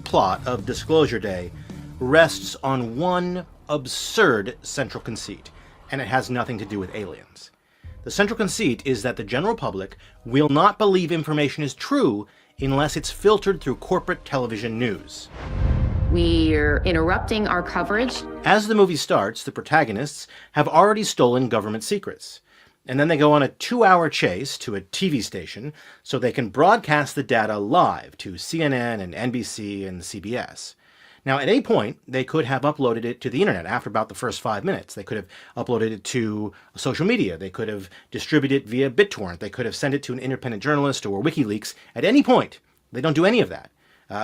plot of Disclosure Day rests on one absurd central conceit, and it has nothing to do with aliens. The central conceit is that the general public will not believe information is true unless it's filtered through corporate television news. We're interrupting our coverage. As the movie starts, the protagonists have already stolen government secrets. And then they go on a 2-hour chase to a TV station so they can broadcast the data live to CNN and NBC and CBS. Now, at any point, they could have uploaded it to the internet after about the first 5 minutes. They could have uploaded it to social media. They could have distributed it via BitTorrent. They could have sent it to an independent journalist or WikiLeaks. At any point, they don't do any of that.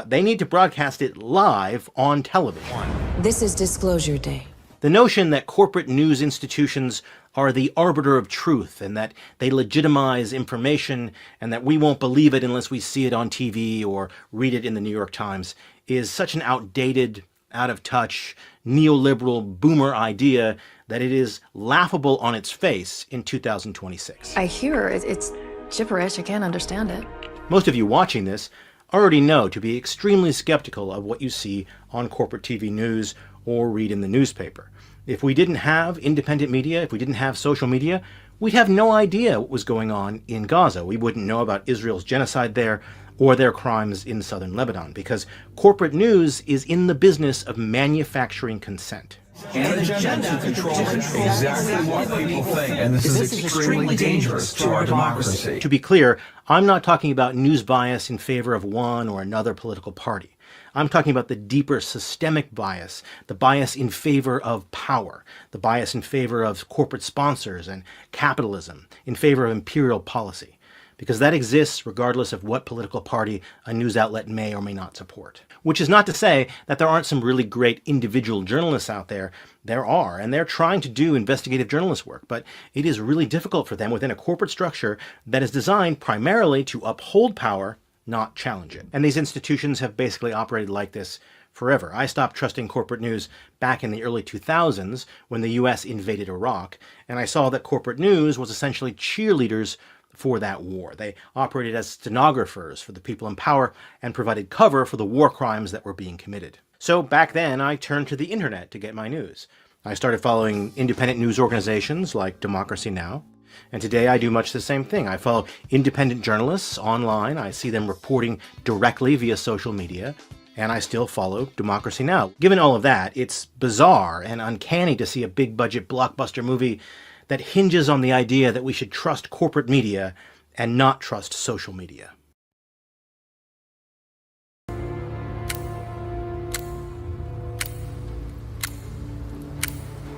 They need to broadcast it live on television. This is Disclosure Day. The notion that corporate news institutions are the arbiter of truth and that they legitimize information and that we won't believe it unless we see it on TV or read it in the New York Times is such an outdated, out-of-touch, neoliberal boomer idea that it is laughable on its face in 2026. I hear it's gibberish. I can't understand it. Most of you watching this already know to be extremely skeptical of what you see on corporate TV news or read in the newspaper. If we didn't have independent media, if we didn't have social media, we'd have no idea what was going on in Gaza. We wouldn't know about Israel's genocide there or their crimes in southern Lebanon, because corporate news is in the business of manufacturing consent. And an agenda to control exactly what people think. And this is extremely dangerous to our democracy. To be clear, I'm not talking about news bias in favor of one or another political party. I'm talking about the deeper systemic bias, the bias in favor of power, the bias in favor of corporate sponsors and capitalism, in favor of imperial policy. Because that exists regardless of what political party a news outlet may or may not support. Which is not to say that there aren't some really great individual journalists out there. There are, and they're trying to do investigative journalist work, but it is really difficult for them within a corporate structure that is designed primarily to uphold power, not challenge it. And these institutions have basically operated like this forever. I stopped trusting corporate news back in the early 2000s when the US invaded Iraq, and I saw that corporate news was essentially cheerleaders for that war. They operated as stenographers for the people in power and provided cover for the war crimes that were being committed. So back then, I turned to the internet to get my news. I started following independent news organizations like Democracy Now! And today I do much the same thing. I follow independent journalists online. I see them reporting directly via social media. And I still follow Democracy Now! Given all of that, it's bizarre and uncanny to see a big budget blockbuster movie that hinges on the idea that we should trust corporate media and not trust social media.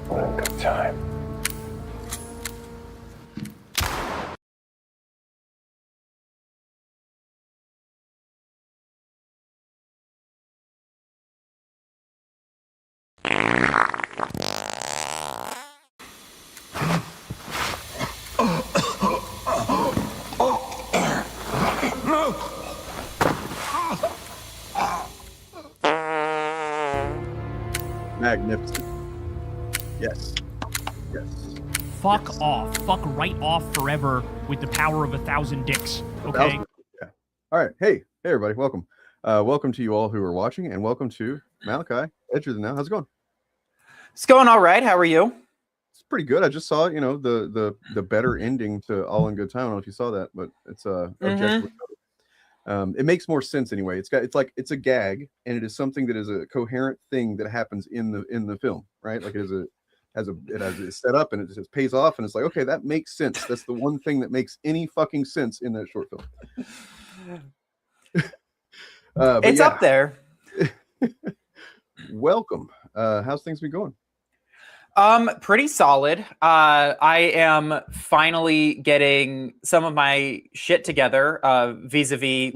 Good time. Magnificent. Yes. Yes. Fuck off. Fuck right off forever with the power of 1,000 dicks. Okay? Yeah. All right. Hey, everybody. Welcome. Welcome to you all who are watching, and welcome to Malachi. Edger than now. How's it going? It's going all right. How are you? It's pretty good. I just saw, the better ending to All in Good Time. I don't know if you saw that, but it's objectively it makes more sense anyway. It's a gag, and it is something that is a coherent thing that happens in the film, right? Like it is set up and it just pays off, and it's like, okay, that makes sense. That's the one thing that makes any fucking sense in that short film. It's up there. Welcome. How's things been going? Pretty solid. I am finally getting some of my shit together, vis-a-vis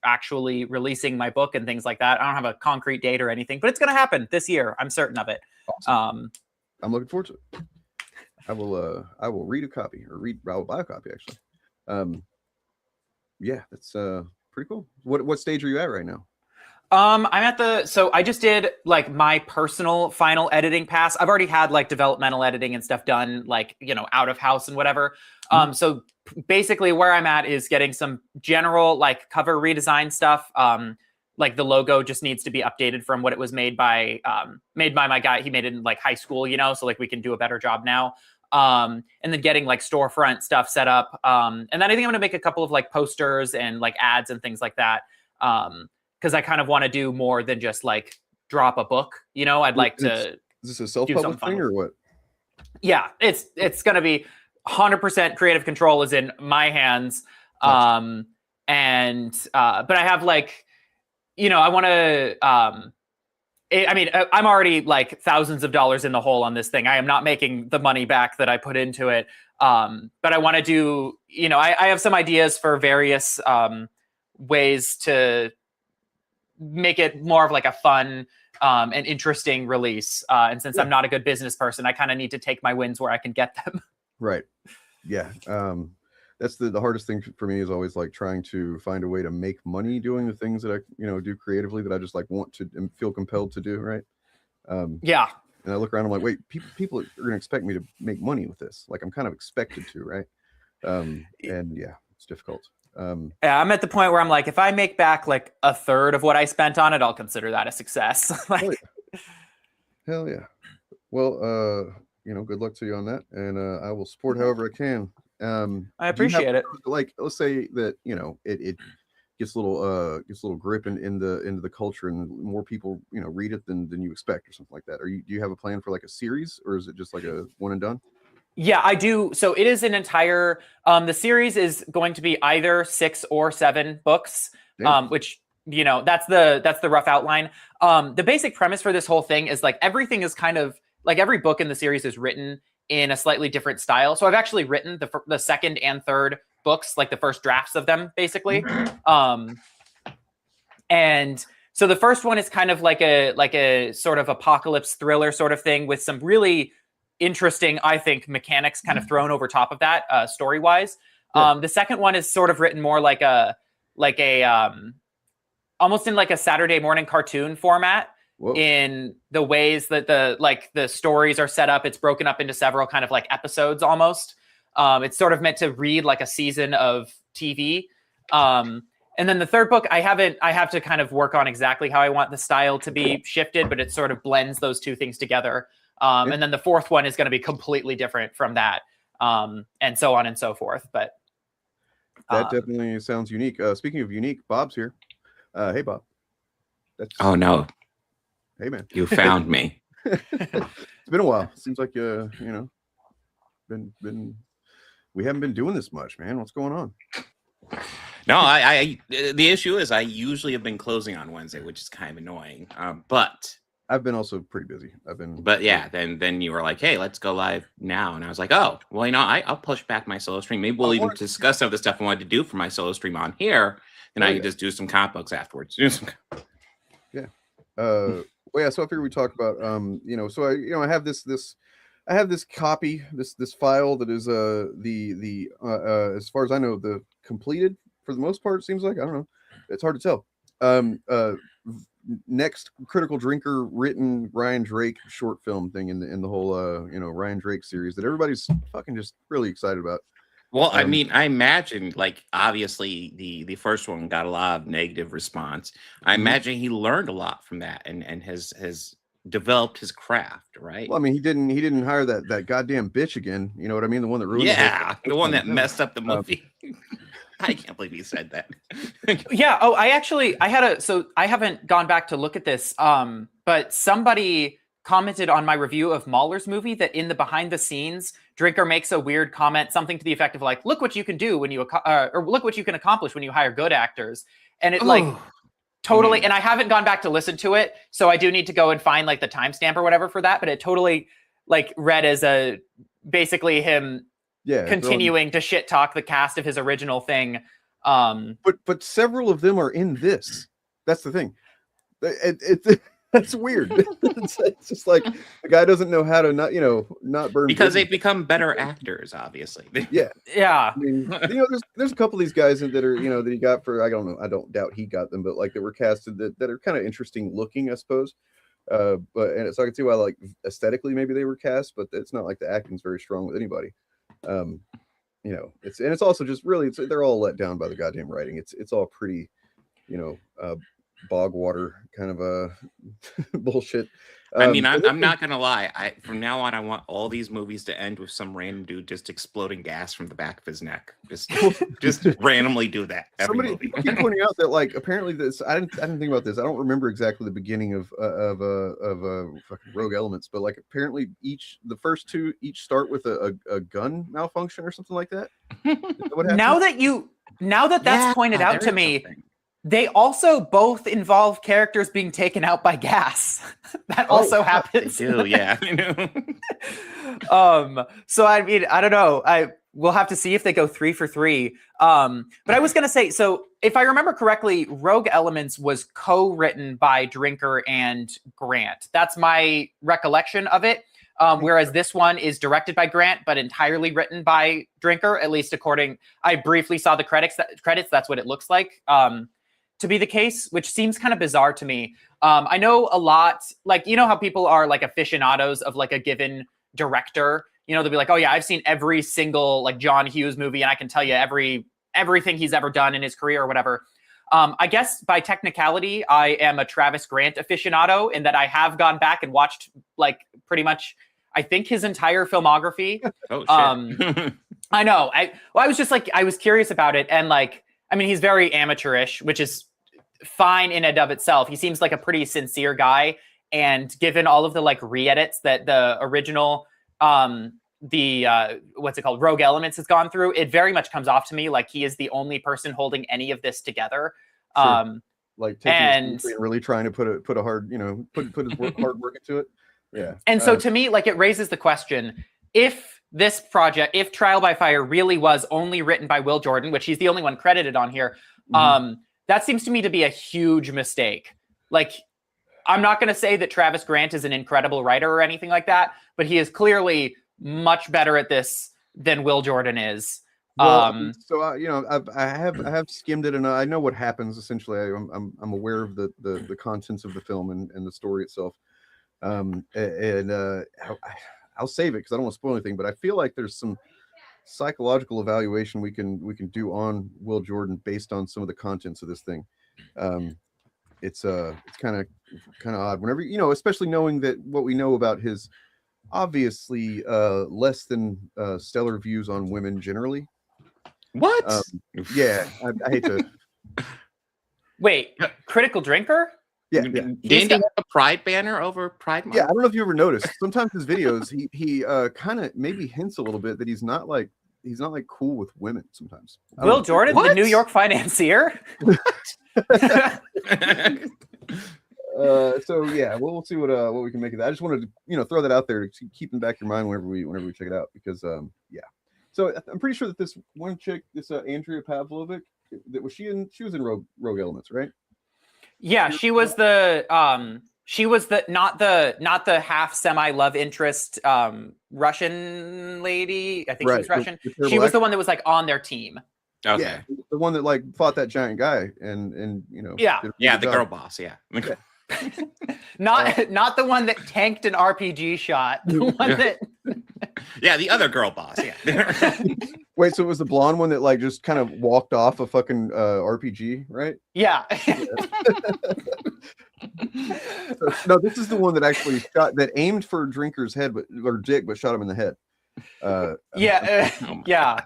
actually releasing my book and things like that. I don't have a concrete date or anything, but it's going to happen this year. I'm certain of it. Awesome. I'm looking forward to it. I will read a copy, or I will buy a copy actually. Yeah, that's pretty cool. What stage are you at right now? I'm at so I just did my personal final editing pass. I've already had developmental editing and stuff done, out of house and whatever. So basically where I'm at is getting some general cover redesign stuff, like the logo just needs to be updated from what it was made by my guy. He made it in like high school, you know, so like we can do a better job now. And then getting like storefront stuff set up. And then I think I'm going to make a couple of like posters and like ads and things like that. Cause I kind of want to do more than just like drop a book, you know. I'd like to. Is this a self-published thing or what? Yeah, it's going to be 100% creative control is in my hands. Gotcha. But I have like, you know, I want to, I mean, I'm already like thousands of dollars in the hole on this thing. I am not making the money back that I put into it. But I want to do, you know, I have some ideas for various ways to make it more of like a fun and interesting release. And since I'm not a good business person, I kind of need to take my wins where I can get them. Right. Yeah. That's the hardest thing for me, is always like trying to find a way to make money doing the things that I, you know, do creatively that I just like want to and feel compelled to do. Right. Yeah. And I look around, I'm like, wait, people are going to expect me to make money with this. Like I'm kind of expected to, right. And yeah, it's difficult. Yeah, I'm at the point where I'm like, if I make back like a third of what I spent on it, I'll consider that a success. Like, hell yeah. Well, you know, good luck to you on that, and I will support however I can. I appreciate it. Like, let's say that, you know, it gets a little grip into the culture, and more people, you know, read it than you expect, or something like that. Do you have a plan for like a series, or is it just like a one and done? Yeah, I do. So it is an entire, the series is going to be either 6 or 7 books, which, you know, that's the rough outline. The basic premise for this whole thing is like, everything is kind of like, every book in the series is written in a slightly different style. So I've actually written the second and third books, like the first drafts of them, basically. And so the first one is kind of like a sort of apocalypse thriller sort of thing with some really interesting, I think, mechanics kind of thrown over top of that, story-wise. The second one is sort of written more like a almost in like a Saturday morning cartoon format. Whoa. In the ways that the stories are set up. It's broken up into several kind of like episodes almost. It's sort of meant to read like a season of TV. And then the third book, I have to kind of work on exactly how I want the style to be shifted, but it sort of blends those two things together. And then the fourth one is going to be completely different from that, and so on and so forth. But that definitely sounds unique. Speaking of unique, Bob's here. Hey, Bob. Oh no! Hey, man. You found me. It's been a while. Seems like you know, we haven't been doing this much, man. What's going on? No, I the issue is I usually have been closing on Wednesday, which is kind of annoying. But I've been also pretty busy. But yeah, then you were like, hey, let's go live now. And I was like, oh, well, you know, I'll push back my solo stream. Maybe we'll even discuss some of the stuff I wanted to do for my solo stream on here. And I can just do some comic books afterwards. Yeah. Well, yeah, so I figured we talk about, you know, so I have this copy, this file that is as far as I know, the completed for the most part. It seems like, I don't know, it's hard to tell. Next Critical Drinker written Ryan Drake short film thing in the whole you know, Ryan Drake series that everybody's fucking just really excited about. Well, I mean, I imagine, like, obviously the first one got a lot of negative response. I imagine he learned a lot from that and has developed his craft, right? Well, I mean, he didn't hire that goddamn bitch again. You know what I mean? The one that ruined the one that messed up the movie. I can't believe he said that. Yeah. Oh, I haven't gone back to look at this. But somebody commented on my review of Mahler's movie that in the behind the scenes, Drinker makes a weird comment, something to the effect of like, look what you can do when you, or look what you can accomplish when you hire good actors. And it like totally, and I haven't gone back to listen to it. So I do need to go and find like the timestamp or whatever for that. But it totally like read as basically him continuing to shit talk the cast of his original thing. But several of them are in this. That's the thing. That's weird. It's just like the guy doesn't know how to not burn because they've become better actors, obviously. Yeah. I mean, there's a couple of these guys that are that he got for, I don't know, I don't doubt he got them, but like that were casted that are kind of interesting looking, I suppose. So I can see why like aesthetically maybe they were cast, but it's not like the acting's very strong with anybody. It's also just really they're all let down by the goddamn writing. It's all pretty, bog water kind of bullshit. I mean, But I'm not gonna lie. From now on, I want all these movies to end with some random dude just exploding gas from the back of his neck. Just randomly do that. Somebody keep pointing out that like apparently this I didn't think about this. I don't remember exactly the beginning of fucking Rogue Elements, but like apparently the first two each start with a gun malfunction or something like that. Is that what happened? Now that that's pointed out to me, they also both involve characters being taken out by gas. That also happens. They do, yeah. I know. So I mean, I don't know. We'll have to see if they go 3 for 3. But I was gonna say, so if I remember correctly, Rogue Elements was co-written by Drinker and Grant. That's my recollection of it. Whereas this one is directed by Grant, but entirely written by Drinker, at least I briefly saw the credits. That's what it looks like to be the case, which seems kind of bizarre to me. I know a lot, like, you know how people are like aficionados of like a given director. You know, they'll be like, oh yeah, I've seen every single like John Hughes movie, and I can tell you everything he's ever done in his career or whatever. I guess by technicality, I am a Travis Grant aficionado in that I have gone back and watched like pretty much, I think, his entire filmography. Oh shit. I know. I was just like, I was curious about it, and like, I mean, he's very amateurish, which is fine in and of itself. He seems like a pretty sincere guy, and given all of the like re-edits that the original what's it called, Rogue Elements has gone through, it very much comes off to me like he is the only person holding any of this together. Sure. Like taking and really trying to put a hard, put his hard work into it. Yeah. And so to me, like, it raises the question, if this project, if Trial by Fire really was only written by Will Jordan, which he's the only one credited on here, that seems to me to be a huge mistake. Like, I'm not going to say that Travis Grant is an incredible writer or anything like that, but he is clearly much better at this than Will Jordan is. Well, so I have skimmed it, and I know what happens. Essentially, I'm aware of the contents of the film and the story itself. I'll save it because I don't want to spoil anything. But I feel like there's some psychological evaluation we can do on Will Jordan based on some of the contents of this thing. It's kind of odd whenever especially knowing that what we know about his obviously less than stellar views on women generally. What? Yeah, I hate to. Wait, Critical Drinker? Yeah. Didn't he have a Pride banner over Pride Month? Yeah, I don't know if you ever noticed. Sometimes his videos, he kind of maybe hints a little bit that he's not like cool with women. Sometimes. Will Jordan, the New York financier. So yeah, we'll see what we can make of that. I just wanted to throw that out there to keep in the back of your mind whenever we check it out, because yeah. So I'm pretty sure that this one chick, this Andrea Pavlovic, she was in Rogue Elements, right? Yeah, she was the not the half semi love interest Russian lady. I think she was Russian. She was the one that was like on their team. Okay. Yeah, the one that like fought that giant guy and the girl boss. Yeah. Not the one that tanked an RPG shot. The one that. Yeah, the other girl boss. Yeah. Wait, so it was the blonde one that like just kind of walked off a fucking RPG, right? Yeah. No, this is the one that actually aimed for Drinker's head, or dick, but shot him in the head. Yeah.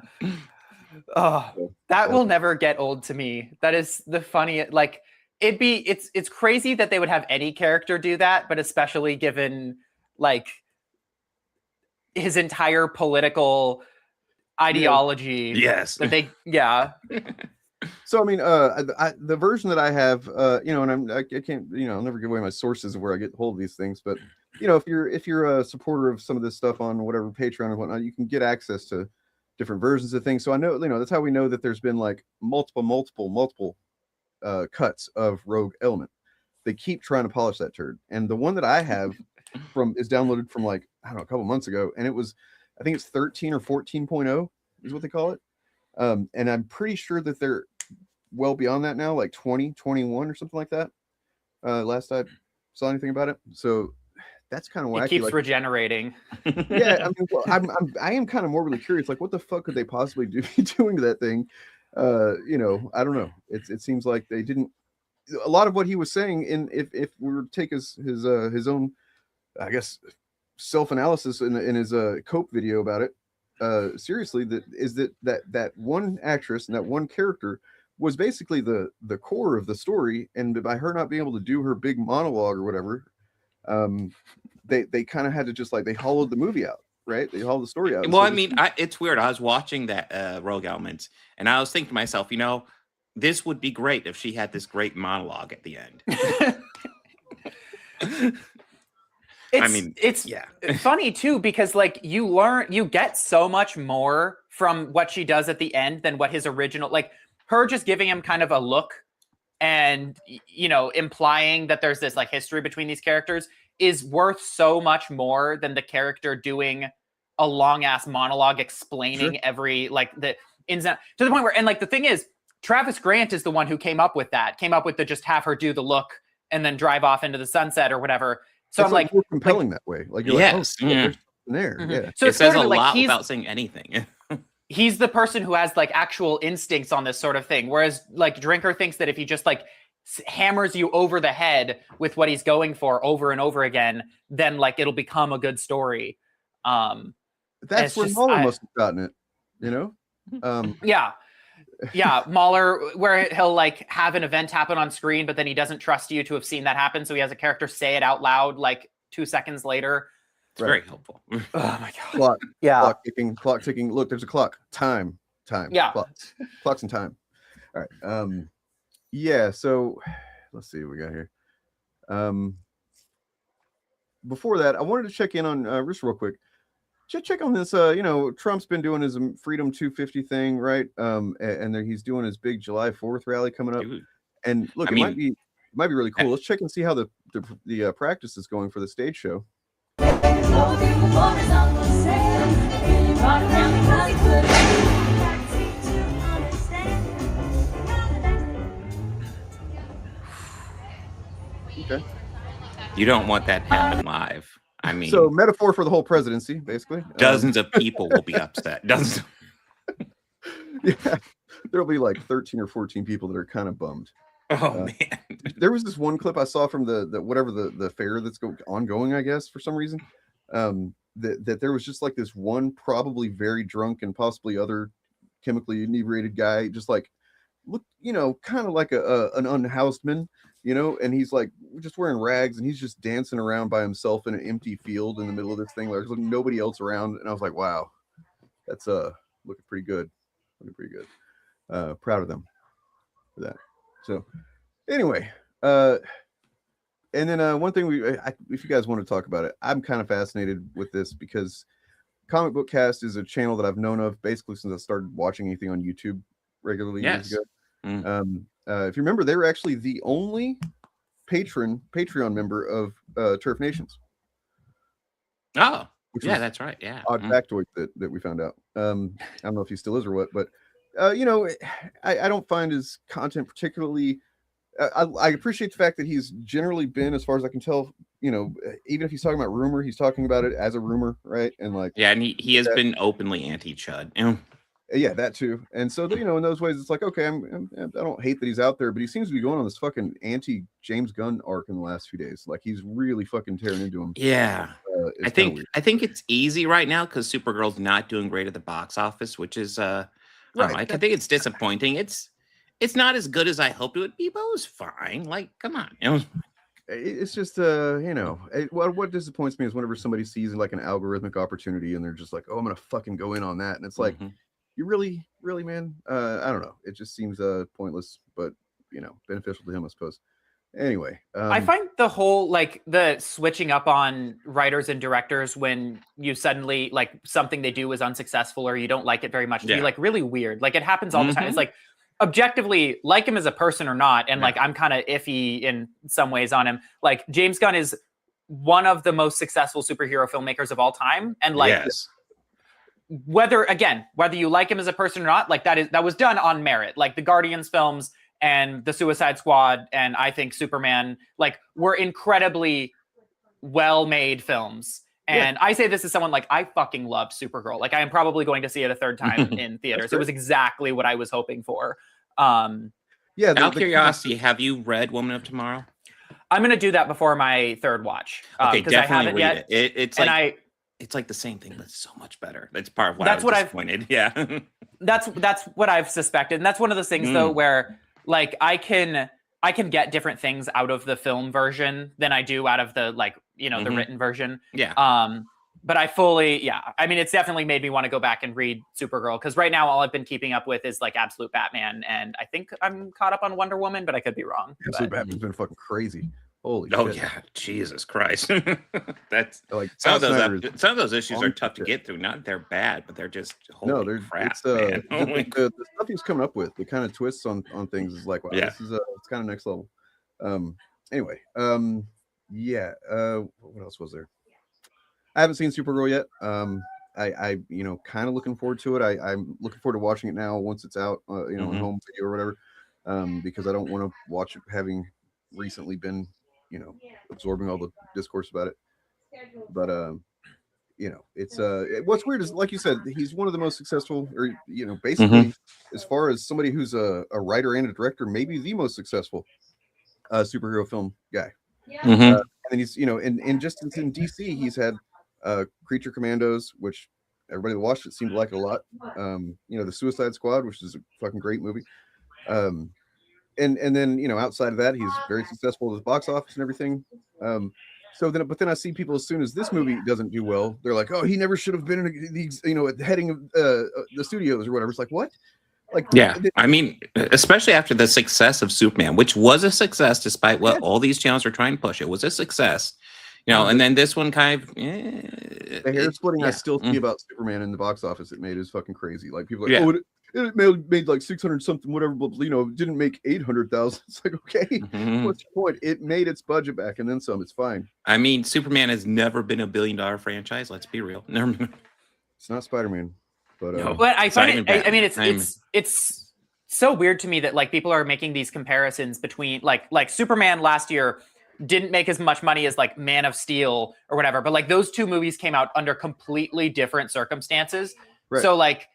Oh, that will never get old to me. That is the funniest. Like, it's crazy that they would have any character do that, but especially given like his entire political ideology. Yes. That they, yeah. So I mean, the version that I have, and I can't, I'll never give away my sources of where I get hold of these things, but if you're a supporter of some of this stuff on whatever Patreon or whatnot, you can get access to different versions of things. So I know, that's how we know that there's been like multiple cuts of Rogue Element. They keep trying to polish that turd, and the one that I have is downloaded from like, I don't know, a couple months ago, and it was, I think it's 13 or 14.0 is what they call it. And I'm pretty sure that they're well beyond that now, like 2021 or something like that. Last I saw anything about it. So that's kind of wacky. It keeps regenerating. Yeah, I mean, well, I am kind of morbidly curious. Like, what the fuck could they possibly be doing to that thing? I don't know. It seems like they didn't a lot of what he was saying, if we were to take his own, I guess, self-analysis in his Cope video about it, seriously, that one actress and that one character was basically the core of the story, and by her not being able to do her big monologue or whatever, they kind of had to just like, they hollowed the movie out, right? They hollowed the story out. Well, I mean, it's weird. I was watching that Rogue Elements, and I was thinking to myself, you know, this would be great if she had this great monologue at the end. It's funny too, because like you get so much more from what she does at the end than what his original, like her just giving him kind of a look and, you know, implying that there's this like history between these characters is worth so much more than the character doing a long ass monologue explaining every like the ins and to the point where, and like the thing is, Travis Grant is the one who came up with the just have her do the look and then drive off into the sunset or whatever. So it's I'm like more compelling that way. Like you're like, oh, there's something there. Yeah. So it says a lot without saying anything. He's the person who has like actual instincts on this sort of thing. Whereas like Drinker thinks that if he just like hammers you over the head with what he's going for over and over again, then like it'll become a good story. That's where Mahler must have gotten it, you know? Yeah, Mahler, where he'll like have an event happen on screen, but then he doesn't trust you to have seen that happen. So he has a character say it out loud like 2 seconds later. It's very helpful. Oh my God. Clock ticking. Look, there's a clock. Time. Yeah. Clocks and time. All right. Yeah, so let's see what we got here. Before that, I wanted to check in on Rooster real quick. Check on this. You know, Trump's been doing his Freedom 250 thing, right? And then he's doing his big July 4th rally coming up. Dude. And look, it might be really cool. Let's check and see how the practice is going for the stage show. Okay. You don't want that to happen live. I mean, so metaphor for the whole presidency, basically. Dozens of people will be upset. Dozens. Yeah, there'll be like 13 or 14 people that are kind of bummed. Oh man, there was this one clip I saw from the whatever the fair that's ongoing, I guess, for some reason. That there was just like this one probably very drunk and possibly other chemically inebriated guy, just like look, you know, kind of like an unhoused man, you know, and he's like just wearing rags and he's just dancing around by himself in an empty field in the middle of this thing. There's nobody else around, and I was like, wow, that's looking pretty good. Proud of them for that. So anyway, and then one thing if you guys want to talk about it, I'm kind of fascinated with this because Comic Book Cast is a channel that I've known of basically since I started watching anything on YouTube regularly years ago. If you remember, they were actually the only Patreon member of Turf Nations. Oh, yeah, that's right. Yeah, odd factoid that we found out. I don't know if he still is or what, but you know, I don't find his content particularly. I appreciate the fact that he's generally been, as far as I can tell, you know, even if he's talking about rumor, he's talking about it as a rumor, right? And like, yeah, and he has been openly anti-Chud. Yeah, that too. And so, you know, in those ways, it's like, okay, I don't hate that he's out there, but he seems to be going on this fucking anti-James Gunn arc in the last few days. Like, he's really fucking tearing into him. Yeah, I think it's easy right now because Supergirl's not doing great at the box office, which is I think it's disappointing. It's not as good as I hoped it would be, but it was fine. Like, come on, you know. It's just you know, what disappoints me is whenever somebody sees like an algorithmic opportunity and they're just like, oh, I'm gonna fucking go in on that, and it's like, you really, man, I don't know. It just seems pointless, but you know, beneficial to him, I suppose. Anyway, I find the whole like the switching up on writers and directors when you suddenly like something they do is unsuccessful or you don't like it very much to be like really weird. Like it happens all the time. It's like objectively, like him as a person or not, and like I'm kind of iffy in some ways on him. Like James Gunn is one of the most successful superhero filmmakers of all time, and like whether you like him as a person or not, like that was done on merit. Like the Guardians films and the Suicide Squad and I think Superman like were incredibly well-made films. And I say this as someone like I fucking loved Supergirl. Like I am probably going to see it a third time in theaters. It was exactly what I was hoping for. Yeah. Out of curiosity, have you read Woman of Tomorrow? I'm gonna do that before my third watch. Okay, because I definitely haven't read yet. it. It's and like it's like the same thing, but so much better. That's part of why That's I was what disappointed. Yeah. That's what I've suspected, and that's one of those things though where like I can get different things out of the film version than I do out of the the written version. Yeah. But I fully, I mean, it's definitely made me want to go back and read Supergirl, because right now all I've been keeping up with is like Absolute Batman, and I think I'm caught up on Wonder Woman, but I could be wrong. Absolute Batman's been fucking crazy. Holy shit. Yeah, Jesus Christ. That's like some of those issues are tough to get through. Not that they're bad, but they're just holy crap. It's the stuff he's coming up with, the kind of twists on things is like, wow, this is it's kind of next level. Anyway, what else was there? I haven't seen Supergirl yet. I kind of looking forward to it. I'm looking forward to watching it now once it's out, on home video or whatever, because I don't want to watch it having recently been, absorbing all the discourse about it. But it's what's weird is, like you said, he's one of the most successful, or basically, as far as somebody who's a writer and a director, maybe the most successful superhero film guy. And then he's and just in DC, he's had Creature Commandos, which everybody that watched it seemed to like it a lot. The Suicide Squad, which is a fucking great movie. And then outside of that, he's very successful with his box office and everything. But then I see people, as soon as this movie doesn't do well, they're like, oh, he never should have been in these, at the heading of the studios or whatever. It's like, what? Like, I mean, especially after the success of Superman, which was a success despite what all these channels are trying to push. It was a success. And then this one kind of the hair splitting I still see about Superman in the box office it made is fucking crazy. Like, people are like, it made like 600 something whatever, but it didn't make 800,000. It's like, okay, what's your point? It made its budget back and then some. It's fine. I mean, Superman has never been $1 billion franchise. Let's be real. It's not Spider-Man, but but I find it. I mean, it's so weird to me that like people are making these comparisons between like Superman last year didn't make as much money as like Man of Steel or whatever, but like those two movies came out under completely different circumstances. Right. So like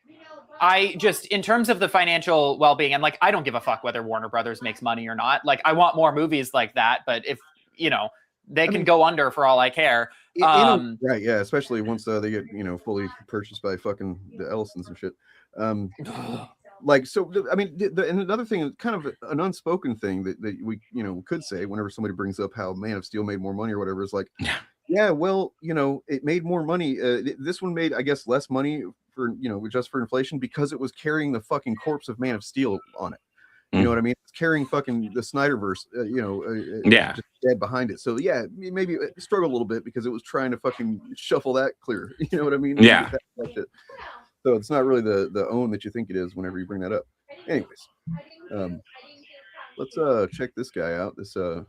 I just, in terms of the financial well-being, and like I don't give a fuck whether Warner Brothers makes money or not. Like I want more movies like that, but if they can go under for all I care. Right, yeah, especially once they get fully purchased by fucking the Ellisons and shit. I mean, and another thing, kind of an unspoken thing that we could say whenever somebody brings up how Man of Steel made more money or whatever, is like, well, it made more money. This one made, I guess, less money for just for inflation, because it was carrying the fucking corpse of Man of Steel on it. You know what I mean? It's carrying fucking the Snyderverse, just dead behind it. So yeah, maybe it struggled a little bit because it was trying to fucking shuffle that clear. You know what I mean? Yeah. So it's not really the own that you think it is whenever you bring that up. Anyways, let's check this guy out. This whole.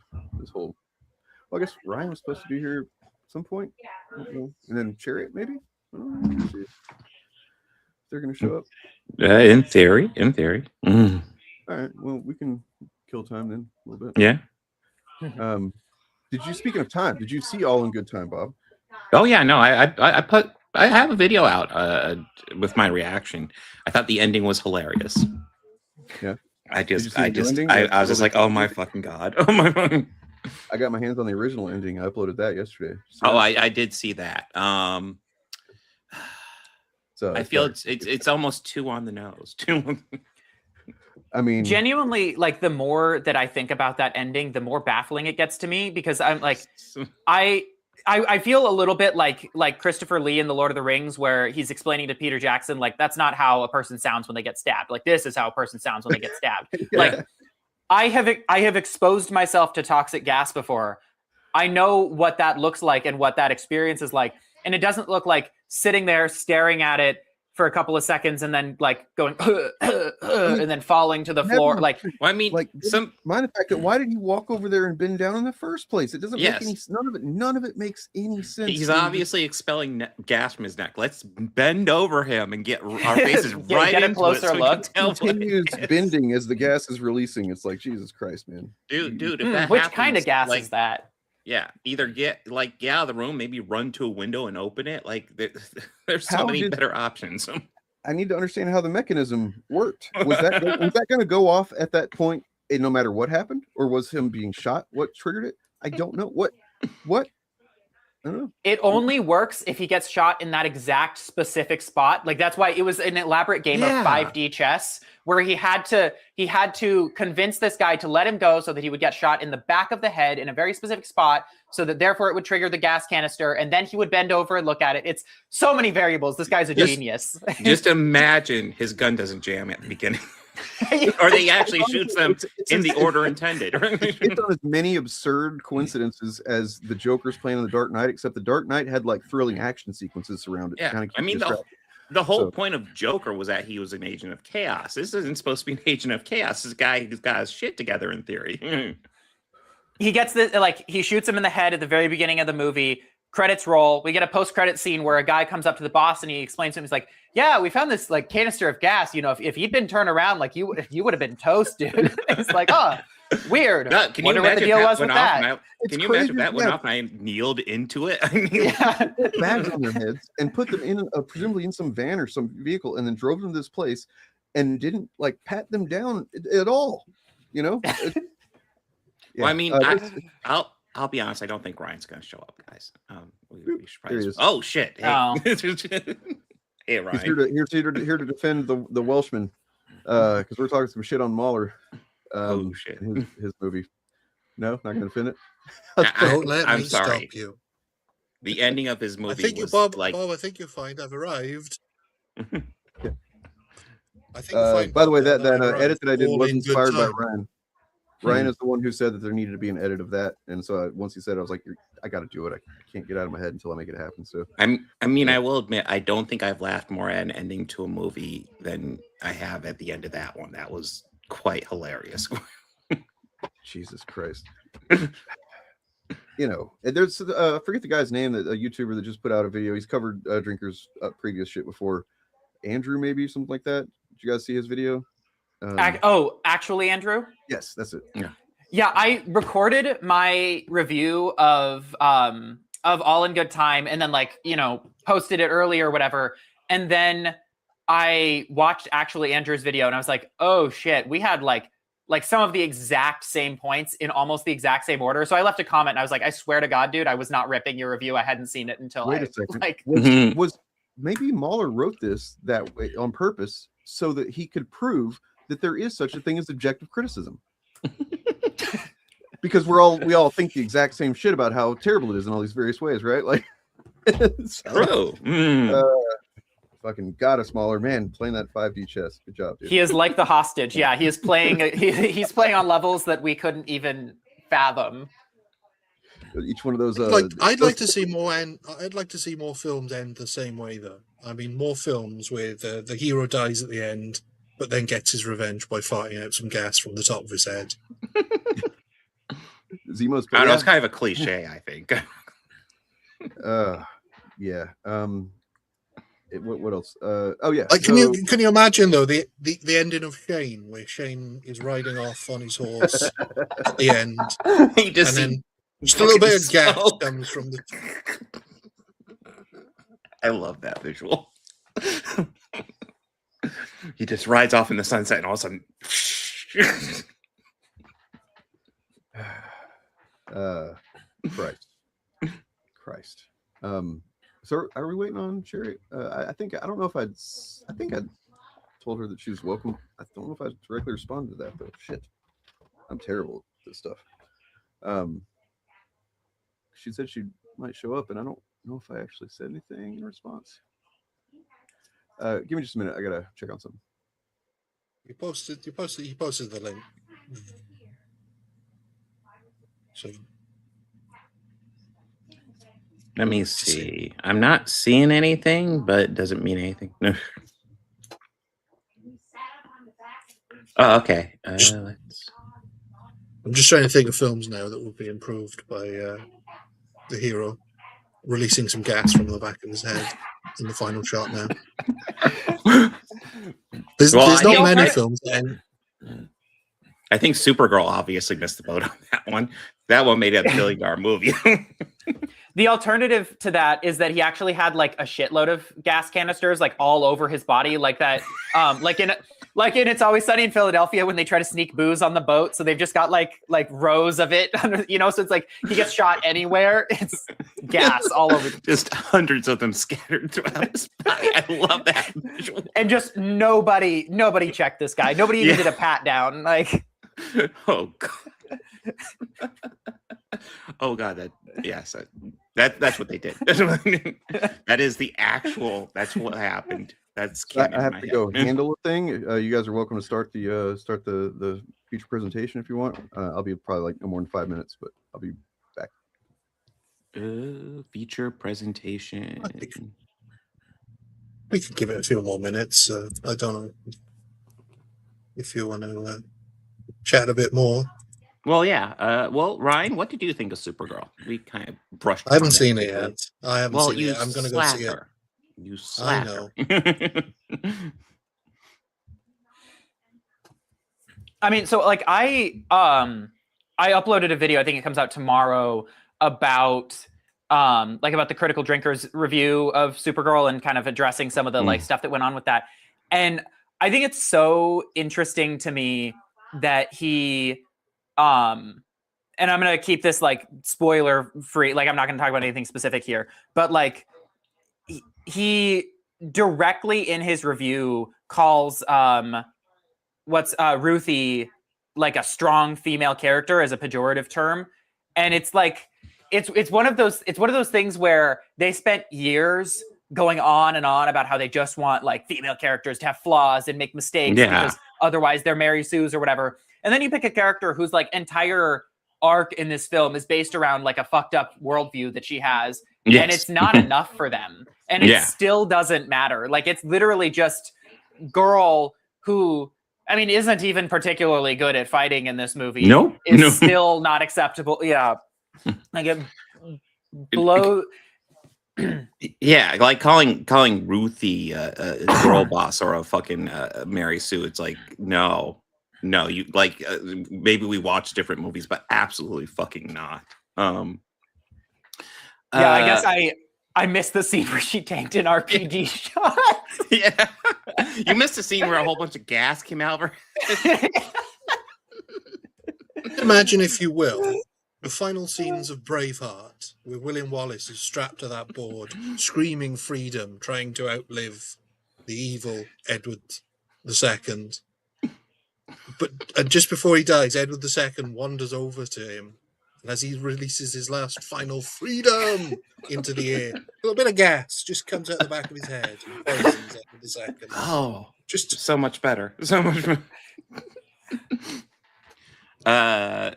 Well, I guess Ryan was supposed to be here at some point, and then Chariot maybe. Let's see if they're gonna show up. In theory. All right. Well, we can kill time then a little bit. Yeah. Speaking of time, did you see All in Good Time, Bob? Oh yeah, no, I have a video out with my reaction. I thought the ending was hilarious. Yeah. I was just like, oh my fucking God. Oh my fucking. I got my hands on the original ending. I uploaded that yesterday. So I did see that. So I feel it's almost too on the nose. I mean, genuinely, like the more that I think about that ending, the more baffling it gets to me, because I'm like, I feel a little bit like Christopher Lee in The Lord of the Rings, where he's explaining to Peter Jackson, like, that's not how a person sounds when they get stabbed. Like, this is how a person sounds when they get stabbed. Yeah. Like, I have exposed myself to toxic gas before. I know what that looks like and what that experience is like. And it doesn't look like sitting there staring at it for a couple of seconds and then like going and then falling to the floor. Like, well, I mean, like mind the fact that why did he walk over there and bend down in the first place? It doesn't make any, none of it makes any sense. He's obviously expelling gas from his neck. Let's bend over him and get our faces right get into a closer look. Continues bending as the gas is releasing. It's like, Jesus Christ, man. Dude, if that which happens, kind of gas is that? Yeah, either get out of the room, maybe run to a window and open it. Like there's so many better options. I need to understand how the mechanism worked. Was that going to go off at that point no matter what happened, or was him being shot what triggered it? I don't know. What? I don't know. It only works if he gets shot in that exact specific spot. Like that's why it was an elaborate game of 5D chess where he had to convince this guy to let him go so that he would get shot in the back of the head in a very specific spot, so that therefore it would trigger the gas canister, and then he would bend over and look at it. It's so many variables. This guy's a genius. Just imagine his gun doesn't jam at the beginning. Or they actually shoots them in the order intended. It's on as many absurd coincidences as the Joker's playing in the Dark Knight, except the Dark Knight had like thrilling action sequences around it. Yeah, I mean the whole point of Joker was that he was an agent of chaos. This isn't supposed to be an agent of chaos. This guy who's got his shit together in theory. He gets he shoots him in the head at the very beginning of the movie. Credits roll. We get a post-credit scene where a guy comes up to the boss and he explains to him, he's like, "Yeah, we found this like canister of gas. You know, if he'd been turned around, like you would have been toast, dude." He's like, "Oh, weird. No, can you Wonder what the imagine deal that was with went that." off? Can you imagine if that went off and I kneeled into it? Bags on their heads and put them in presumably in some van or some vehicle, and then drove them to this place and didn't like pat them down at all. You know. Well, I mean, I'll be honest. I don't think Ryan's going to show up, guys. We should probably. Oh shit! Hey, hey Ryan. He's here to defend the Welshman, because we're talking some shit on Mahler. Oh shit! His movie. No, not going to defend it. Don't let I'm me sorry. stop you. The ending of his movie. I think was Bob. like... Bob, I think you'll find I've arrived. Yeah. I think. You'll find by the way, that arrived. edit that I did All was in good inspired by time. Ryan. Ryan is the one who said that there needed to be an edit of that, and so once he said it, I was like, I got to do it. I can't get out of my head until I make it happen. So I mean, I will admit, I don't think I've laughed more at an ending to a movie than I have at the end of that one. That was quite hilarious. Jesus Christ. You know, there's I forget the guy's name, that a YouTuber that just put out a video. He's covered Drinker's previous shit before. Andrew, maybe something like that. Did you guys see his video? Actually, Andrew? Yes, that's it. Yeah, I recorded my review of All in Good Time and then posted it early or whatever. And then I watched Actually Andrew's video and I was like, oh shit, we had like some of the exact same points in almost the exact same order. So I left a comment and I was like, I swear to God, dude, I was not ripping your review. I hadn't seen it until Wait a second. Was maybe Mahler wrote this that way on purpose so that he could prove that there is such a thing as objective criticism. Because we all think the exact same shit about how terrible it is in all these various ways, right? Like, true. Fucking got us, Mahler, man, playing that 5D chess. Good job, dude. He is like the hostage. Yeah, he is playing. He's playing on levels that we couldn't even fathom. Each one of those. I'd like to see more, and I'd like to see more films end the same way, though. I mean, more films where the hero dies at the end, but then gets his revenge by farting out some gas from the top of his head. Zemo's. I don't know, it's kind of a cliche, I think. Yeah. What else? Oh yeah. Like, can you imagine though the ending of Shane, where Shane is riding off on his horse at the end, he just and then just a little bit of gas comes from the. I love that visual. He just rides off in the sunset, and all of a sudden, Christ. So are we waiting on Sherry? I think I told her that she was welcome. I don't know if I directly responded to that though. Shit, I'm terrible at this stuff. She said she might show up, and I don't know if I actually said anything in response. Give me just a minute. I gotta check on something. You posted the link. So let me see. I'm not seeing anything, but it doesn't mean anything. Oh, okay. I'm just trying to think of films now that will be improved by the hero releasing some gas from the back of his head in the final shot. Now, there's not many films. I think Supergirl obviously missed the boat on that one. That one made a $1 billion movie. The alternative to that is that he actually had like a shitload of gas canisters like all over his body, like that, like Like in It's Always Sunny in Philadelphia when they try to sneak booze on the boat, so they've just got like rows of it, you know. So it's like he gets shot anywhere. It's gas all over. Just hundreds of them scattered throughout his body. I love that visual. And just nobody checked this guy. Nobody even did a pat down. Like, oh god, oh god, that's what they did. That is the actual. That's what happened. That's I have to go handle a thing. You guys are welcome to start the future presentation if you want. I'll be probably like no more than 5 minutes, but I'll be back. Feature presentation. We can give it a few more minutes. I don't know if you want to chat a bit more. Well, yeah. Well, Ryan, what did you think of Supergirl? We kind of brushed. I haven't seen it yet. I haven't seen it yet. I'm going to go see it. You slap her. I mean, so like I uploaded a video. I think it comes out tomorrow about the Critical Drinkers review of Supergirl and kind of addressing some of the like stuff that went on with that. And I think it's so interesting to me that he and I'm gonna keep this like spoiler free. Like I'm not gonna talk about anything specific here, but like he directly in his review calls Ruthie like a strong female character as a pejorative term. And it's like it's one of those things where they spent years going on and on about how they just want like female characters to have flaws and make mistakes because otherwise they're Mary Sue's or whatever. And then you pick a character whose like entire arc in this film is based around like a fucked up worldview that she has. Yes. And it's not enough for them. And it still doesn't matter. Like it's literally just girl who, I mean, isn't even particularly good at fighting in this movie. No. Still not acceptable. Yeah. Like it blow. Yeah, like calling Ruthie a girl boss or a fucking Mary Sue. It's like no, you like maybe we watch different movies, but absolutely fucking not. I guess I missed the scene where she tanked an RPG shot. Yeah, you missed the scene where a whole bunch of gas came out of her. Imagine, if you will, the final scenes of Braveheart, where William Wallace is strapped to that board, screaming freedom, trying to outlive the evil Edward II. But just before he dies, Edward II wanders over to him, and as he releases his last final freedom into the air, a little bit of gas just comes out the back of his head and poisons Edward II. Oh, just so much better. So much better.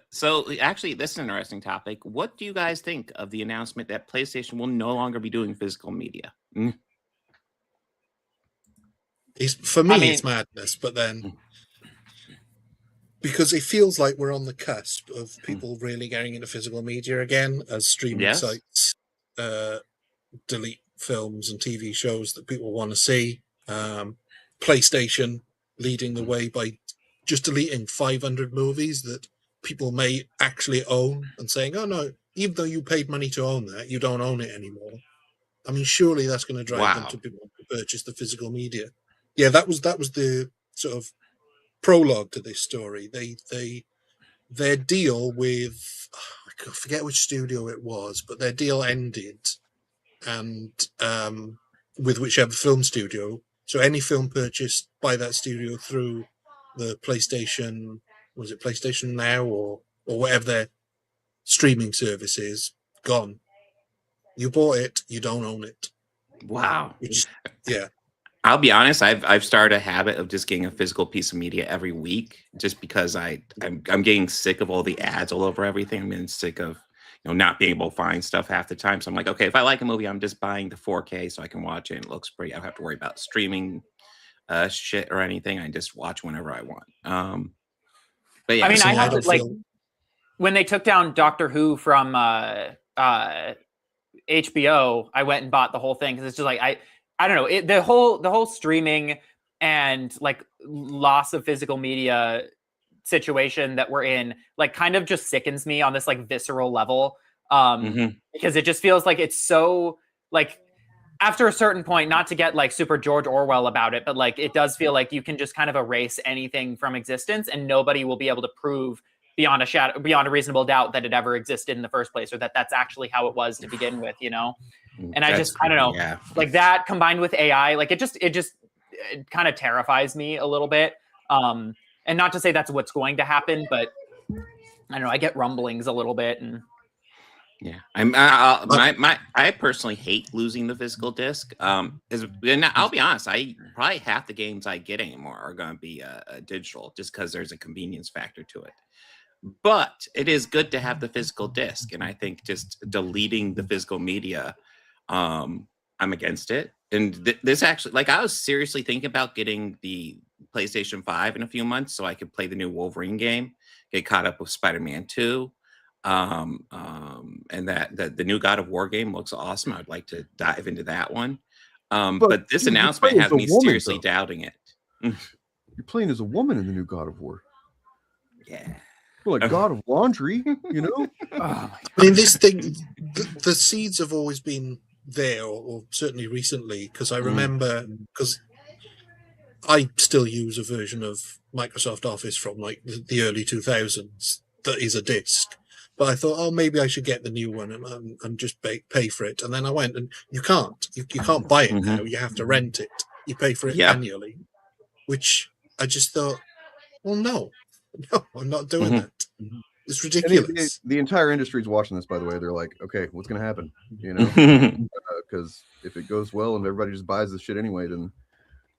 So actually, this is an interesting topic. What do you guys think of the announcement that PlayStation will no longer be doing physical media? For me, it's madness, but then because it feels like we're on the cusp of people really getting into physical media again as streaming sites delete films and TV shows that people want to see. PlayStation leading the way by just deleting 500 movies that people may actually own and saying, oh no, even though you paid money to own that, you don't own it anymore. I mean, surely that's going to drive them to people to purchase the physical media. Yeah, that was the sort of prologue to this story. Their deal with, I forget which studio it was, but their deal ended, and with whichever film studio. So any film purchased by that studio through the PlayStation, was it PlayStation Now or whatever their streaming service is, gone. You bought it, you don't own it. Wow. Yeah. I'll be honest, I've started a habit of just getting a physical piece of media every week, just because I'm getting sick of all the ads all over everything. I'm getting sick of not being able to find stuff half the time. So I'm like, okay, if I like a movie, I'm just buying the 4K so I can watch it and it looks pretty. I don't have to worry about streaming shit or anything. I just watch whenever I want. But yeah, I mean, I have to, like, when they took down Doctor Who from HBO, I went and bought the whole thing because it's just like I don't know, the whole streaming and like loss of physical media situation that we're in, like, kind of just sickens me on this like visceral level, because it just feels like it's so like after a certain point, not to get like super George Orwell about it, but like it does feel like you can just kind of erase anything from existence, and nobody will be able to prove beyond a reasonable doubt that it ever existed in the first place, or that that's actually how it was to begin with, you know. And I don't know, like that combined with AI, like it kind of terrifies me a little bit. And not to say that's what's going to happen, but I don't know, I get rumblings a little bit. And yeah, I personally hate losing the physical disc. And I'll be honest, probably half the games I get anymore are going to be digital, just because there's a convenience factor to it. But it is good to have the physical disc, and I think just deleting the physical media, I'm against it. And this actually, like, I was seriously thinking about getting the PlayStation 5 in a few months so I could play the new Wolverine game, get caught up with Spider-Man 2. And that the new God of War game looks awesome. I'd like to dive into that one. But this announcement has me seriously doubting it. You're playing as a woman in the new God of War. Yeah. You're like God of Laundry, you know? I mean, this thing, the seeds have always been there, or certainly recently, because I remember, because I still use a version of Microsoft Office from like the early 2000s that is a disc. But I thought, oh, maybe I should get the new one and just pay for it. And then I went, and you can't. You can't buy it now. You have to rent it. You pay for it annually, which I just thought, well, no, I'm not doing that. It's ridiculous. The entire industry is watching this, by the way. They're like, okay, what's going to happen? You know, because if it goes well and everybody just buys this shit anyway, then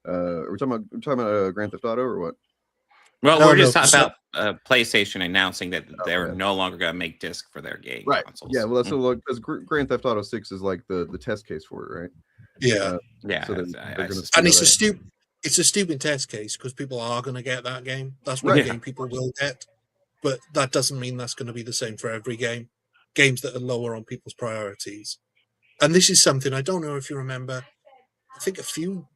are we talking about Grand Theft Auto or what? Well, we're just talking about PlayStation announcing that they're no longer going to make disc for their game consoles. Yeah, well, that's because Grand Theft Auto 6 is like the test case for it, right? Yeah, So and it's a stupid test case because people are going to get that game. That's one game people will get, but that doesn't mean that's going to be the same for every game. Games that are lower on people's priorities, and this is something I don't know if you remember. I think a few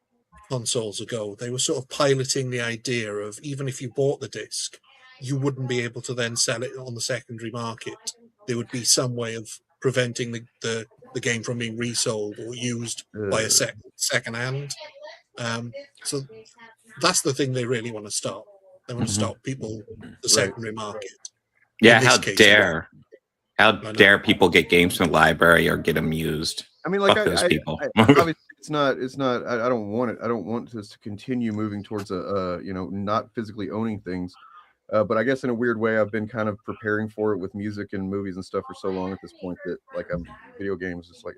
consoles ago, they were sort of piloting the idea of even if you bought the disc, you wouldn't be able to then sell it on the secondary market. There would be some way of preventing the game from being resold or used by a second hand. So that's the thing they really want to stop. They want to stop people, the secondary market. Yeah, how dare people get games from the library or get them used? I mean, like, those people. Obviously, it's not. I don't want it. I don't want this to continue moving towards not physically owning things. But I guess in a weird way, I've been kind of preparing for it with music and movies and stuff for so long at this point that like video games, just like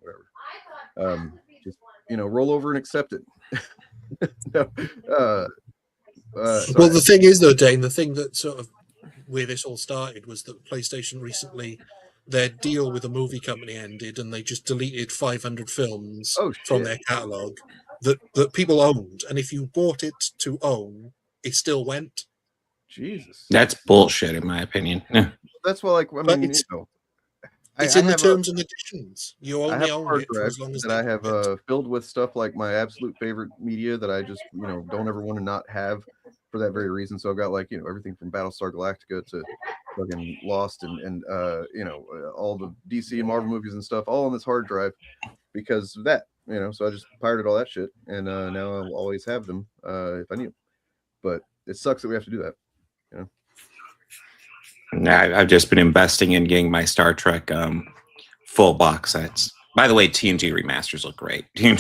whatever. Just roll over and accept it. Well, the thing is, though, Dane, the thing that sort of where this all started was that PlayStation recently, their deal with a movie company ended, and they just deleted 500 films from their catalog that people owned. And if you bought it to own, it still went. Jesus, that's bullshit, in my opinion. That's why, like, I mean, it's in the terms and conditions. You only own it for as long as I have filled with stuff like my absolute favorite media that I just don't ever want to not have for that very reason. So I've got like everything from Battlestar Galactica to fucking Lost and all the DC and Marvel movies and stuff all on this hard drive because of that. So I just pirated all that shit and now I'll always have them if I need them. But it sucks that we have to do that. I've just been investing in getting my Star Trek full box sets. By the way, TNG remasters look great. Yeah.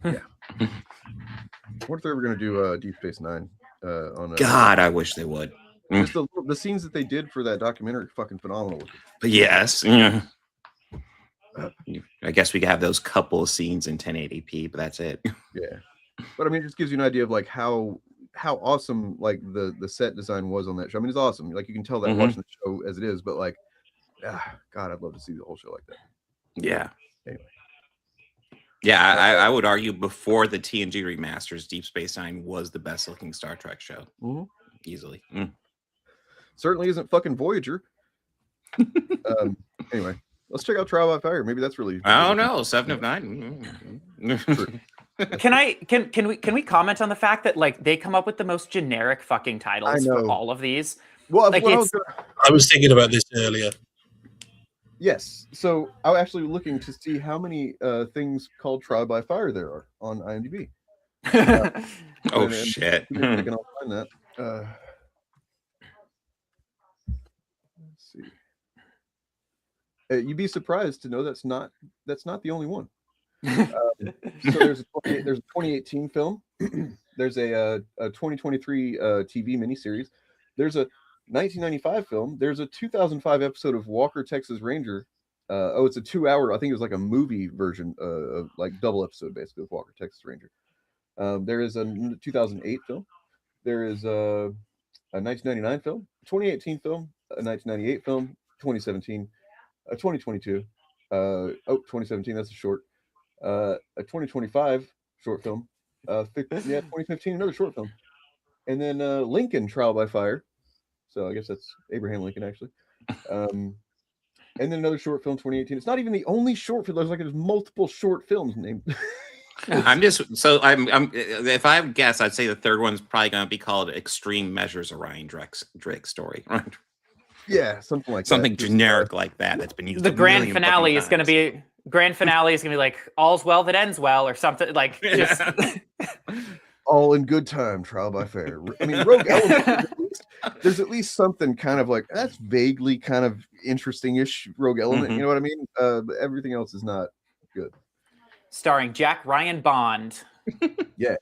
I wonder if they're ever going to do Deep Space Nine. God, I wish they would. Just the scenes that they did for that documentary, fucking phenomenal. But yes, I guess we could have those couple of scenes in 1080p, but that's it. Yeah, but I mean, it just gives you an idea of like how awesome like the set design was on that show. I mean, it's awesome. Like you can tell that watching the show as it is, but like, God, I'd love to see the whole show like that. Yeah. Anyway. Yeah, I would argue before the TNG remasters, Deep Space Nine was the best looking Star Trek show. Easily. Certainly isn't fucking Voyager. Anyway, let's check out Trial by Fire. Maybe that's really. Oh no, 7 of 9. Can we comment on the fact that like they come up with the most generic fucking titles for all of these? Well, like I was thinking about this earlier. Yes. So I'm actually looking to see how many things called Trial by Fire there are on IMDb. Oh shit! See if I can find that. Let's see. You'd be surprised to know that's not the only one. So there's a 2018 film. There's a 2023 TV miniseries. There's a 1995 film. There's a 2005 episode of Walker, Texas Ranger. It's a 2-hour. I think it was like a movie version, of like double episode basically of Walker, Texas Ranger. There is a 2008 film. There is a 1999 film, 2018 film, a 1998 film, 2017, a 2022. 2017. That's a short. A 2025 short film. 2015 another short film, and then Lincoln Trial by Fire. So I guess that's Abraham Lincoln actually. And then another short film 2018. It's not even the only short film. There's multiple short films named. I'm if I have guess, I'd say the third one's probably going to be called Extreme Measures of Ryan Drake's story. Right? Yeah, something like something that. generic like that that's been used. The grand finale is going to be like all's well that ends well or something like just all in good time. Trial by Fire. I mean, Rogue Element. There's at least something kind of like that's vaguely kind of interesting-ish Rogue Element. You know what I mean? But everything else is not good. Starring Jack Ryan Bond. Yeah.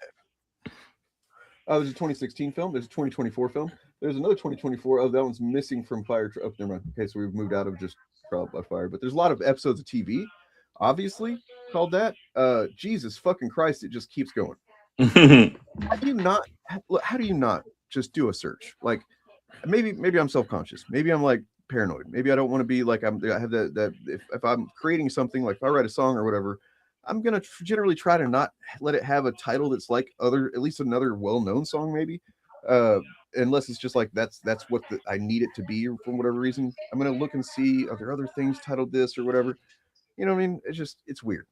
There's a 2016 film. There's a 2024 film. There's another 2024. Oh, that one's missing from Fire. Oh, never mind. Okay, so we've moved out of just Trial by Fire. But there's a lot of episodes of TV, obviously, called that. Jesus fucking Christ, it just keeps going. How do you not just do a search? Like, maybe I'm self-conscious. Maybe I'm like paranoid. Maybe I don't want to be like I have that if I'm creating something, like if I write a song or whatever, I'm gonna generally try to not let it have a title that's like at least another well-known song, maybe, unless it's just like that's what I need it to be for whatever reason. I'm gonna look and see are there other things titled this or whatever. You know what I mean? It's weird.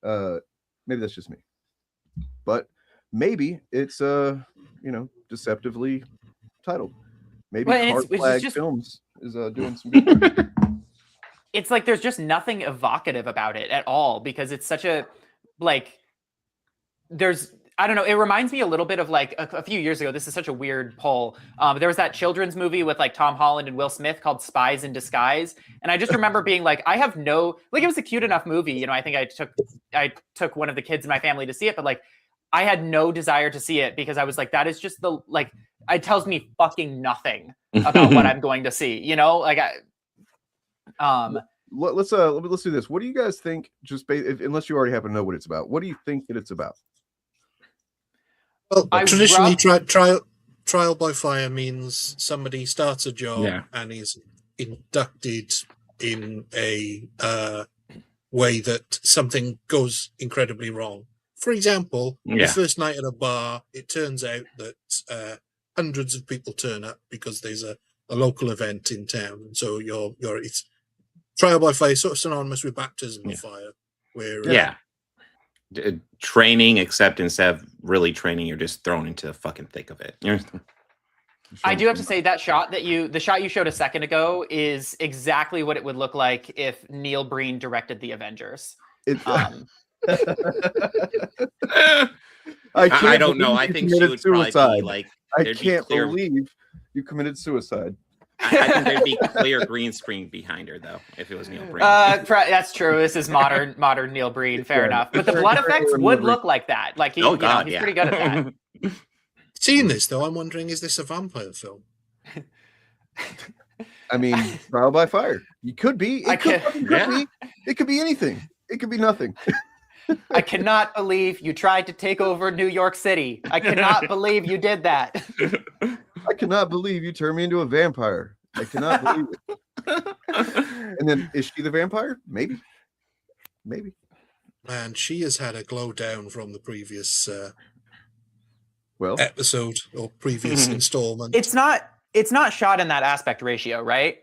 Maybe that's just me, but maybe it's deceptively titled. Maybe Hard Flag Films is doing some good. It's like there's just nothing evocative about it at all because it's such a I don't know. It reminds me a little bit of like a few years ago. This is such a weird poll. There was that children's movie with like Tom Holland and Will Smith called Spies in Disguise. And I just remember being like, it was a cute enough movie. You know, I think I took one of the kids in my family to see it, but like I had no desire to see it because I was like, that is just it tells me fucking nothing about what I'm going to see, you know, like let's do this. What do you guys think? Unless you already happen to know what it's about, what do you think that it's about? Well, traditionally, trial by fire means somebody starts a job and is inducted in a way that something goes incredibly wrong. For example, the first night at a bar, it turns out that hundreds of people turn up because there's a local event in town, and so it's trial by fire, sort of synonymous with baptism of fire, where training, except instead of really training, you're just thrown into the fucking thick of it. I do have to say the shot you showed a second ago is exactly what it would look like if Neil Breen directed the Avengers. I don't know. I think she would probably be like, I can't believe you committed suicide. I think there'd be clear green screen behind her, though, if it was Neil Breen. That's true. This is modern Neil Breen. Fair enough. But the blood effects would look like that. Like he's pretty good at that. Seeing this, though, I'm wondering, is this a vampire film? I mean, Trial by Fire. You could be. It could be. It could be anything. It could be nothing. I cannot believe you tried to take over New York City. I cannot believe you did that. I cannot believe you turned me into a vampire. I cannot believe it. And then, is she the vampire? Maybe. Man, she has had a glow down from the previous episode or previous installment. It's not shot in that aspect ratio, right?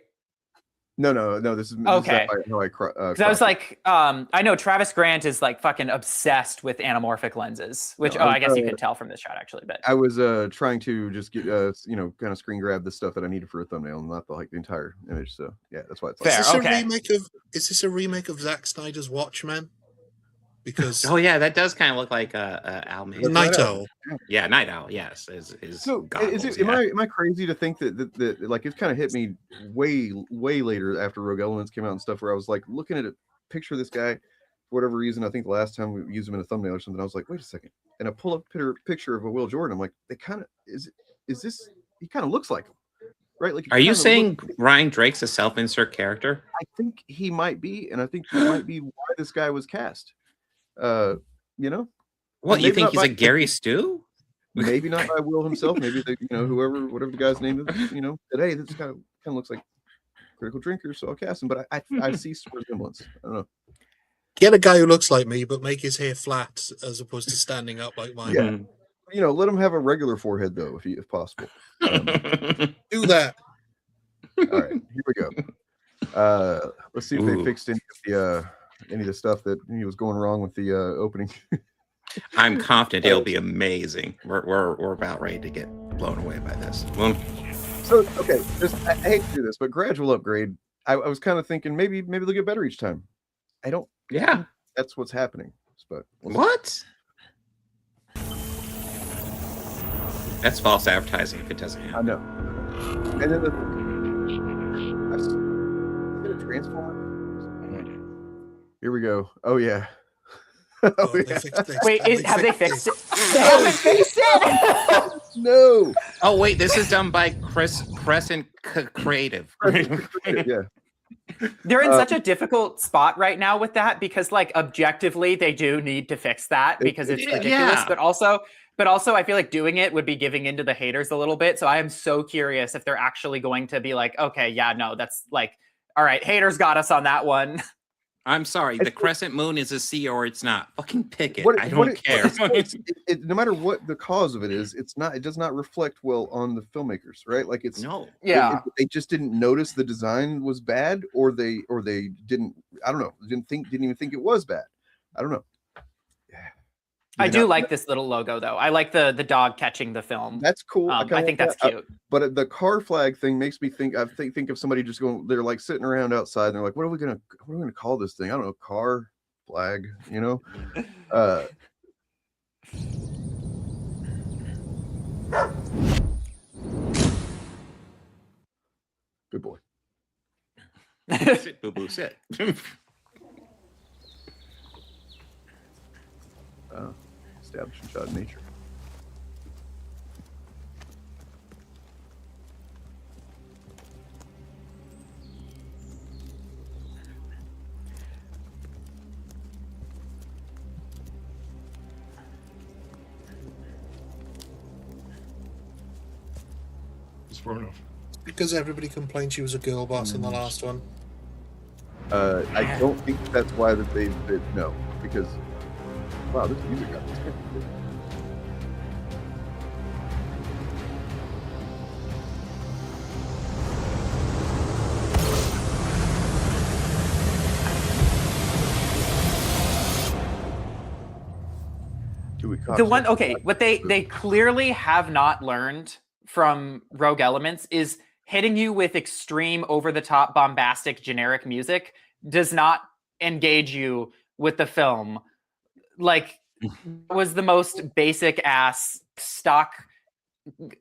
No. This is okay. How I I was like, I know Travis Grant is like fucking obsessed with anamorphic lenses, which I guess you could tell from this shot actually. But I was trying to just get kind of screen grab the stuff that I needed for a thumbnail, and not the entire image. So yeah, that's why it's fair. Is this a remake of Zack Snyder's Watchmen? Because yeah, that does kind of look like Al Night Owl. Yeah, Night Owl. Yes, so goggles, am I crazy to think that like it kind of hit me way later after Rogue Elements came out and stuff, where I was like looking at a picture of this guy for whatever reason. I think the last time we used him in a thumbnail or something, I was like, wait a second, and I pull up a picture of a Will Jordan. I'm like, they kind of is this? He kind of looks like him, right? Like, are you saying Ryan Drake's a self-insert character? I think he might be, and I think he might be why this guy was cast. What, you think he's a Gary Stu? Maybe not by Will himself. Maybe whatever the guy's name is, that hey, this kind of looks like Critical Drinker, so I'll cast him. But I see some resemblance. I don't know. Get a guy who looks like me, but make his hair flat as opposed to standing up like mine. Yeah. Let him have a regular forehead though, if possible. Do that. All right, here we go. Let's see if they fixed any of the stuff that he was going wrong with the opening. I'm confident it'll be amazing. We're about ready to get blown away by this. So okay, I hate to do this, but gradual upgrade. I was kind of thinking maybe they'll get better each time. I don't. Yeah, that's what's happening. But what? That's false advertising if it doesn't happen. I know. And then the Transformer. Here we go. Oh yeah. Wait, have they fixed it? They haven't fixed it. No. Oh wait, this is done by Crescent Creative. Yeah. They're in such a difficult spot right now with that because, like, objectively, they do need to fix that because it's ridiculous. Yeah. But also, I feel like doing it would be giving into the haters a little bit. So I am so curious if they're actually going to be like, okay, yeah, no, that's like, all right, haters got us on that one. I'm sorry, the crescent moon is a sea or it's not. Fucking pick it. I don't care. No matter what the cause of it is, it does not reflect well on the filmmakers, right? Like they just didn't notice the design was bad, or they didn't. I don't know. Didn't even think it was bad. I don't know. I do like this little logo though. I like the dog catching the film. That's cool. I think that's cute. But the car flag thing makes me think. I think of somebody just going. They're like sitting around outside. And they're like, what are we gonna call this thing? I don't know. Car flag. Good boy. Sit, boo boo, sit. Establishing shot in nature. It's far enough. Because everybody complained she was a girl boss in the last one. I don't think that's why they no, because wow, this music got this. What they clearly have not learned from Rogue Elements is hitting you with extreme, over-the-top, bombastic, generic music does not engage you with the film. Like, was the most basic ass stock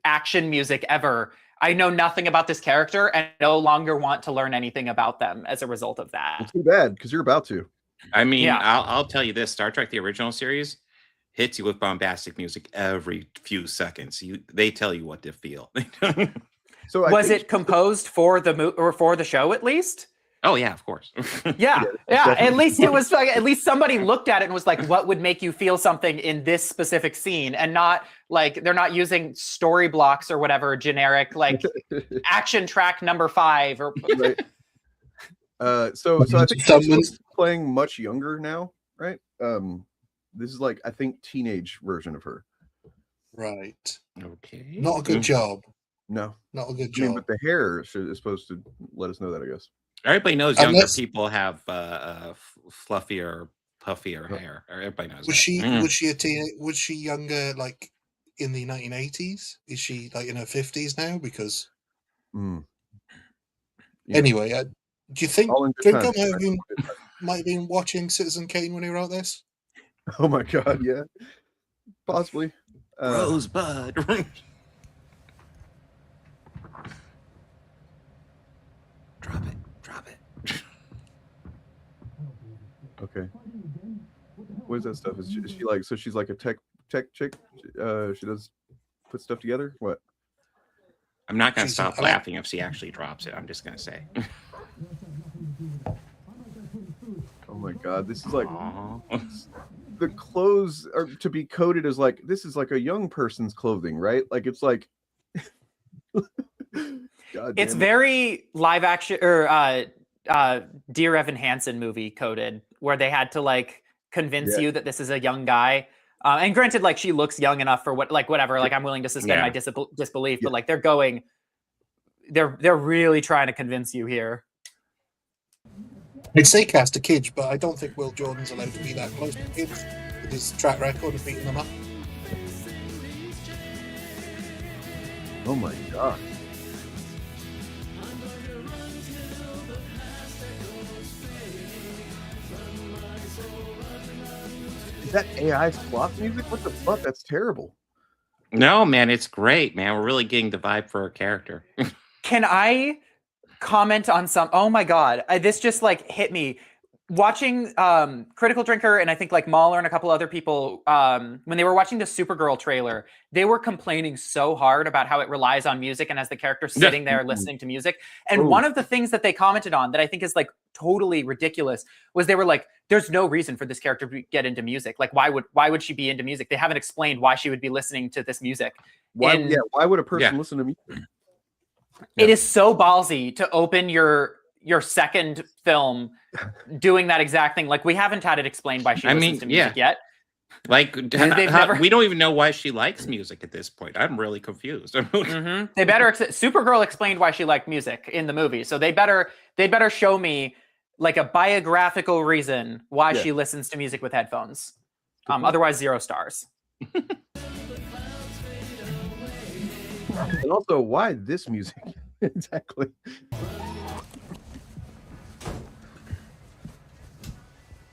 action music ever. I know nothing about this character and no longer want to learn anything about them as a result of that. It's too bad because you're about to. I mean, yeah. I'll tell you this: Star Trek, the original series, hits you with bombastic music every few seconds. They tell you what to feel. So was it composed for the show at least? Oh yeah, of course. yeah. At least it was like, at least somebody looked at it and was like, what would make you feel something in this specific scene, and not like they're not using story blocks or whatever generic like action track number 5 or. Right. So I think she's playing much younger now, right? This is like I think teenage version of her. Right. Okay. Not a good job. No, not a good job. I mean, but the hair is supposed to let us know that, I guess. Everybody knows younger people have fluffier, puffier hair. Everybody knows. Was she Mm. was she younger like in the 1980s? Is she like in her 50s now? Because anyway, do you think Drinker might have been watching Citizen Kane when he wrote this? Oh my God, yeah, possibly. Rosebud. Drop it. Okay. What is that stuff? Is she like? So she's like a tech chick. She does put stuff together. What? I'm not gonna stop laughing if she actually drops it. I'm just gonna say. Oh my God, this is like the clothes are to be coded as like this is like a young person's clothing, right? Like it's like. It's very live action or Dear Evan Hansen movie coded, where they had to like convince you that this is a young guy. And granted, like she looks young enough for whatever. Like I'm willing to suspend my disbelief, but like they're really trying to convince you here. I'd say cast a kid, but I don't think Will Jordan's allowed to be that close to kids with his track record of beating them up. Oh my God. Is that AI flop music? What the fuck? That's terrible. No, man, it's great, man. We're really getting the vibe for her character. Can I comment on some? Oh my God, this just like hit me. Watching Critical Drinker and I think like Mahler and a couple other people, when they were watching the Supergirl trailer, they were complaining so hard about how it relies on music and as the character sitting there listening to music. And one of the things that they commented on that I think is like totally ridiculous was they were like, there's no reason for this character to get into music. Like, why would she be into music? They haven't explained why she would be listening to this music. Why would a person listen to music? It is so ballsy to open your second film doing that exact thing. Like we haven't had it explained why she listens to music yet. Like we don't even know why she likes music at this point. I'm really confused. They better Supergirl explained why she liked music in the movie, so they better show me like a biographical reason why she listens to music with headphones. Otherwise, 0 stars. And also, why this music exactly?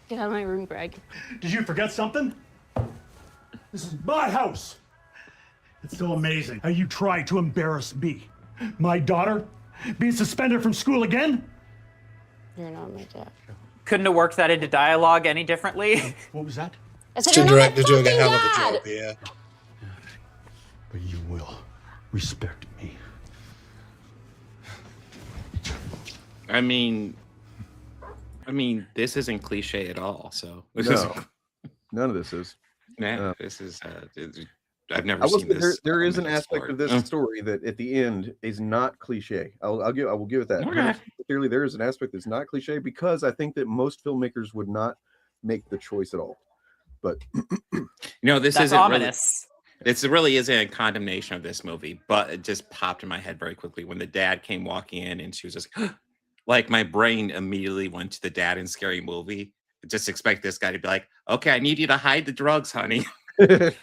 Get out of my room, Greg. Did you forget something? This is my house. It's so amazing how you tried to embarrass me. My daughter being suspended from school again? You're not my dad. Couldn't have worked that into dialogue any differently. What was that? Still director doing a hell of a job here. But you will respect me. I mean, this isn't cliche at all. So none of this is. Man, this is. I've never seen this. There is an aspect of this story that at the end is not cliche. I will give it that. Okay. Clearly, there is an aspect that's not cliche because I think that most filmmakers would not make the choice at all. But this that's isn't ominous. This really isn't a condemnation of this movie, but it just popped in my head very quickly when the dad came walking in and she was just like, my brain immediately went to the dad in Scary Movie. Just expect this guy to be like, okay, I need you to hide the drugs, honey. It's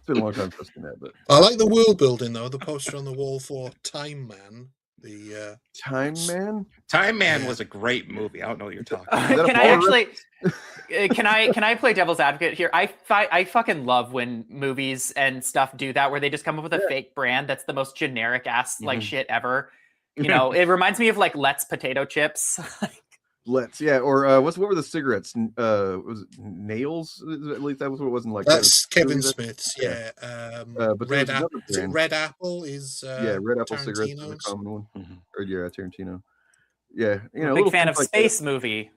been a long time trusting that, but I like the world building though. The poster on the wall for Time Man. The Time Man. Time Man was a great movie. I don't know what you're talking about. Can I actually? Can I play devil's advocate here? I fucking love when movies and stuff do that, where they just come up with a fake brand that's the most generic ass like shit ever. You know, it reminds me of like Let's potato chips. Let's or what were the cigarettes? Was it Nails? At least that was what it wasn't like. That's Kevin Smith's, yeah. But Red Apple is Red Apple cigarettes is a common one. Or Tarantino. Yeah, big fan of Space Movie.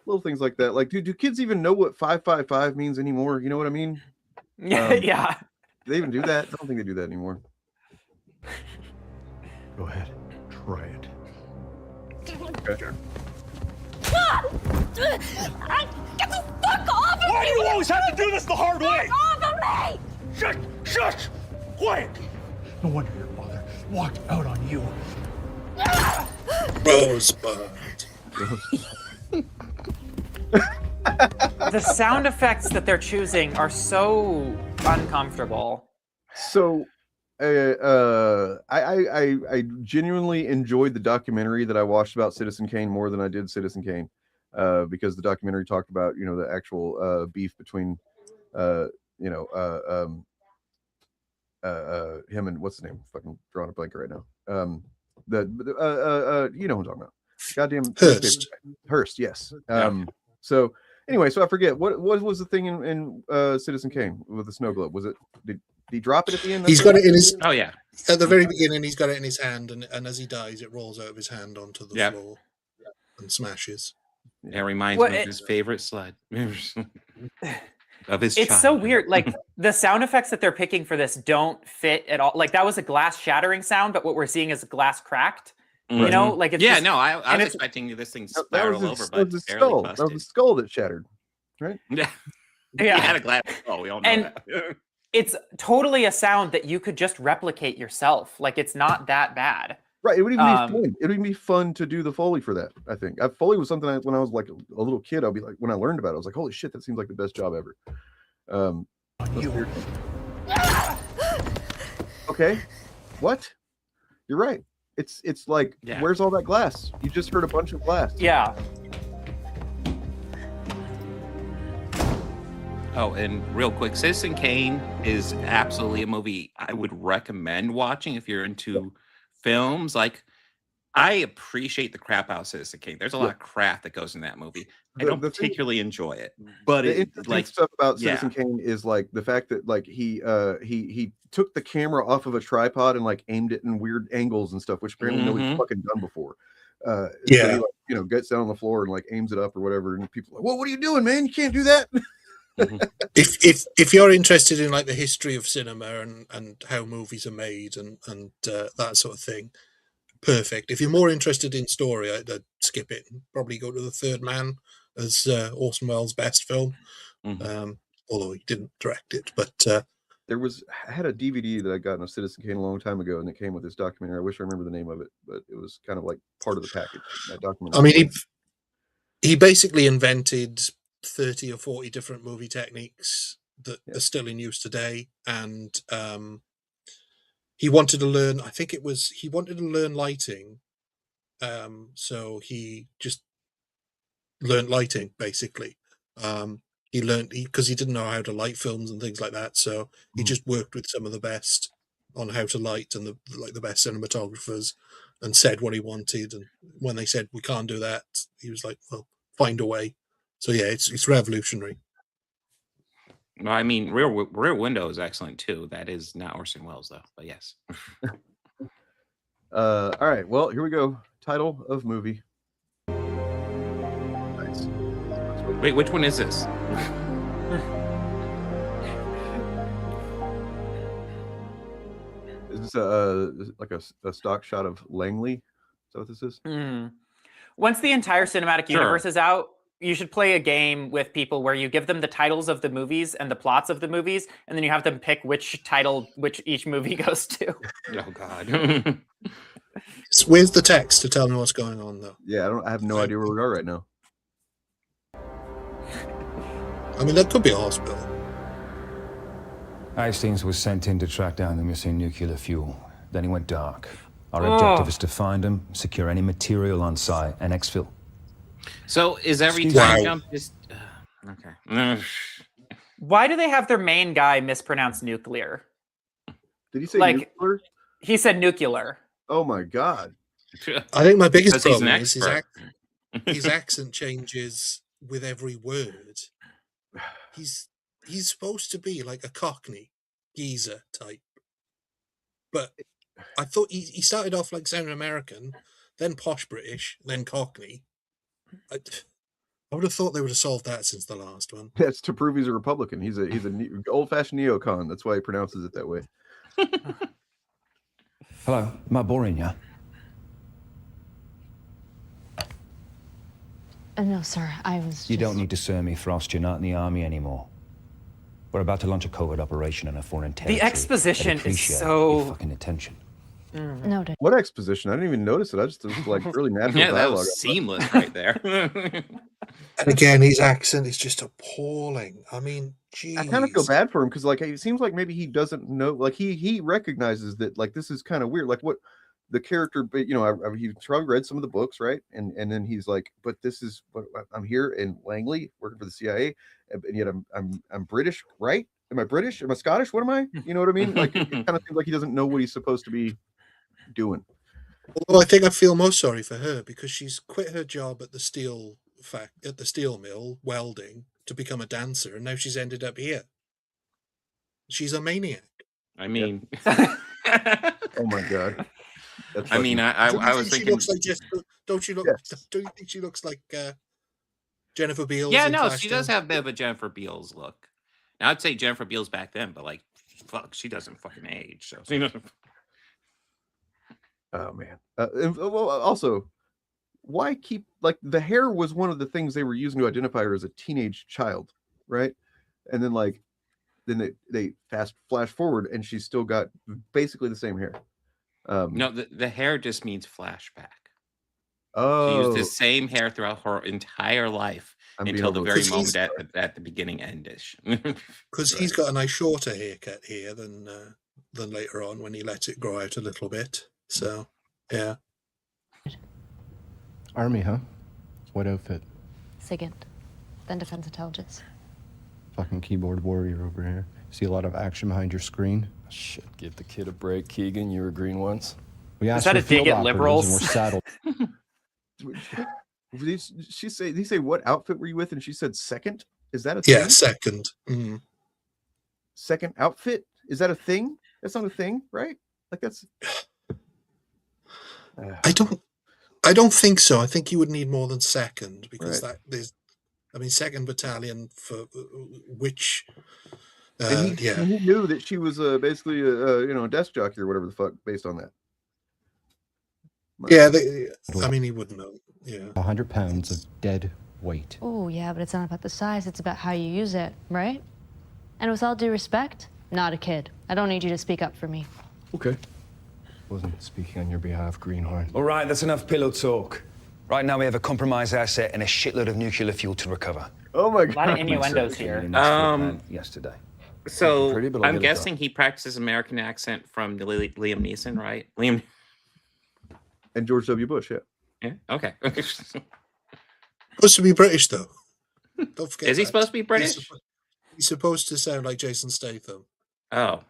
Little things like that. Like, do kids even know what 555 means anymore? You know what I mean? Yeah. Do they even do that? I don't think they do that anymore. Go ahead, try it. Okay. Get the fuck off of me! Why do you always have to do this the hard way? Off of me! Shush! Quiet! No wonder your father walked out on you. Rosebud. The sound effects that they're choosing are so uncomfortable. So, I genuinely enjoyed the documentary that I watched about Citizen Kane more than I did Citizen Kane, because the documentary talked about the actual beef between him and what's his name? Fucking drawing a blank right now. You know what I'm talking about. Goddamn Hearst, yes. So anyway, so I forget what was the thing in Citizen Kane with the snow globe? Was it did he drop it at the end? He's got it in his. Oh yeah. At the very beginning, he's got it in his hand, and as he dies, it rolls out of his hand onto the floor and smashes. It reminds me of his favorite sled. Of his It's so weird. Like the sound effects that they're picking for this don't fit at all. Like that was a glass shattering sound, but what we're seeing is glass cracked. You know, like it's I was expecting this thing to spiral over, but the barely skull. busted. That was the skull that shattered, right? Yeah, yeah. He had a glass skull. We all know that. It's totally a sound that you could just replicate yourself. Like it's not that bad. Right. It would even be fun. It would even be fun to do the Foley for that. I think Foley was something when I was like a little kid. I'll be like, when I learned about it, I was like, holy shit, that seems like the best job ever. Okay. What? You're right. It's like, where's all that glass? You just heard a bunch of glass. Yeah. Oh, and real quick, Citizen Kane is absolutely a movie I would recommend watching if you're into films. Like, I appreciate the crap out of Citizen Kane. There's a lot of crap that goes in that movie. I don't particularly enjoy it, but the interesting stuff about Citizen Kane is like the fact that like he took the camera off of a tripod and like aimed it in weird angles and stuff, which apparently nobody's fucking done before. So he, like, gets down on the floor and like aims it up or whatever, and people are like, well, what are you doing, man? You can't do that. If you're interested in like the history of cinema and how movies are made and that sort of thing, perfect. If you're more interested in story, I'd skip it and probably go to The Third Man as Orson Welles' best film. Although he didn't direct it, but I had a DVD that I got of Citizen Kane a long time ago, and it came with this documentary. I wish I remember the name of it, but it was kind of like part of the package. That documentary. I mean, he basically invented 30 or 40 different movie techniques that are still in use today, and he wanted to learn. I think he wanted to learn lighting, so he just learned lighting basically. He learned because he didn't know how to light films and things like that, so he just worked with some of the best on how to light and the best cinematographers, and said what he wanted. And when they said we can't do that, he was like, well, find a way. So yeah, it's revolutionary. Well, I mean, Rear Window is excellent too. That is not Orson Welles though, but yes. All right, well, here we go. Title of movie. Nice. Wait, which one is this? Is this like a stock shot of Langley? Is that what this is? Once the entire cinematic universe is out, you should play a game with people where you give them the titles of the movies and the plots of the movies, and then you have them pick which title each movie goes to. Oh God. Where's the text to tell me what's going on though? Yeah, I have no idea where we are right now. I mean, that could be a hospital. Hastings was sent in to track down the missing nuclear fuel. Then he went dark. Our objective is to find him, secure any material on site, and exfil. So is every time jump just okay? Why do they have their main guy mispronounce nuclear? Did he say nuclear? He said nuclear. Oh my God! I think my biggest problem is his accent changes with every word. He's supposed to be like a Cockney geezer type, but I thought he started off like sounding American, then posh British, then Cockney. I would have thought they would have solved that since the last one. That's to prove he's a Republican. He's a old-fashioned neocon. That's why he pronounces it that way. Hello, am I boring you? No, sir, I was You don't need to sir me, Frost. You're not in the army anymore. We're about to launch a covert operation in a foreign territory. The exposition is I'd appreciate so your fucking attention. Noted. What exposition? I didn't even notice it. I just it was like really natural Yeah, that dialogue. was seamless right there. And again, his accent is just appalling. I mean, geez. I kind of feel bad for him because like it seems like maybe he doesn't know. Like he recognizes that like this is kind of weird. Like what the character, but you know, he probably read some of the books, right? And then he's like, but this is what I'm here in Langley working for the CIA, and yet I'm British, right? Am I British? Am I Scottish? What am I? You know what I mean? Like it kind of seems like he doesn't know what he's supposed to be doing. Well, I think I feel most sorry for her because she's quit her job at the steel mill welding to become a dancer, and now she's ended up here. She's a maniac. I mean, oh my god. I mean, I was thinking. She looks like don't you look? Yes. Don't you think she looks like Jennifer Beals? Yeah, no, she does have a bit of a Jennifer Beals look. Now, I'd say Jennifer Beals back then, but like, fuck, she doesn't fucking age. So, you know. Oh man. Well, also, why keep like the hair was one of the things they were using to identify her as a teenage child, right? And then like, then they flash forward, and she's still got basically the same hair. No, the hair just means flashback. Oh, she used the same hair throughout her entire life until the very moment at the beginning endish. Because he's got a nice shorter haircut here than later on when he lets it grow out a little bit. So, yeah. Army, huh? What outfit? SIGINT, then Defense Intelligence. Fucking keyboard warrior over here. See a lot of action behind your screen? Shit, give the kid a break, Keegan. You were green once. We asked that for a dig field at operatives liberals? and we're saddled. Did he say what outfit were you with? And she said second. Is that a thing? Yeah, second. Mm. Second outfit? Is that a thing? That's not a thing, right? Like that's. I don't think so. I think you would need more than second because Right. second battalion for which. And he knew that she was basically a desk jockey or whatever the fuck based on that. Yeah, he wouldn't know. Yeah, 100 pounds of dead weight. Oh, yeah, but it's not about the size. It's about how you use it, right? And with all due respect, not a kid. I don't need you to speak up for me. Okay. Wasn't speaking on your behalf, Greenhorn. All right, that's enough pillow talk. Right now we have a compromised asset and a shitload of nuclear fuel to recover. Oh my god. A lot of innuendos here. Yesterday. So Pretty, but I'll I'm get it guessing he practices American accent from Liam Neeson, right? Liam and George W. Bush, yeah. Yeah. Okay. supposed to be British though. Don't forget. Is he supposed to be British? He's supposed to sound like Jason Statham. Oh.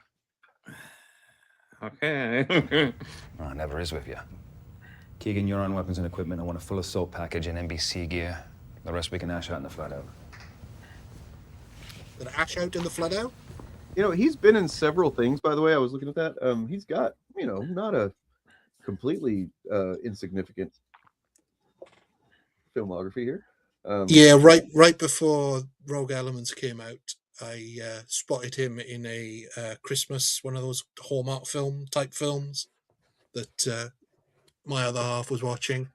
Okay. Oh, never is with you. Keegan, you're on weapons and equipment. I want a full assault package and NBC gear. The rest we can ash out in the flat out. Gonna ash out in the flat out? You know, he's been in several things, by the way. I was looking at that. He's got, not a completely insignificant filmography here. Yeah, right before Rogue Elements came out, I spotted him in a Christmas, one of those Hallmark type films that my other half was watching.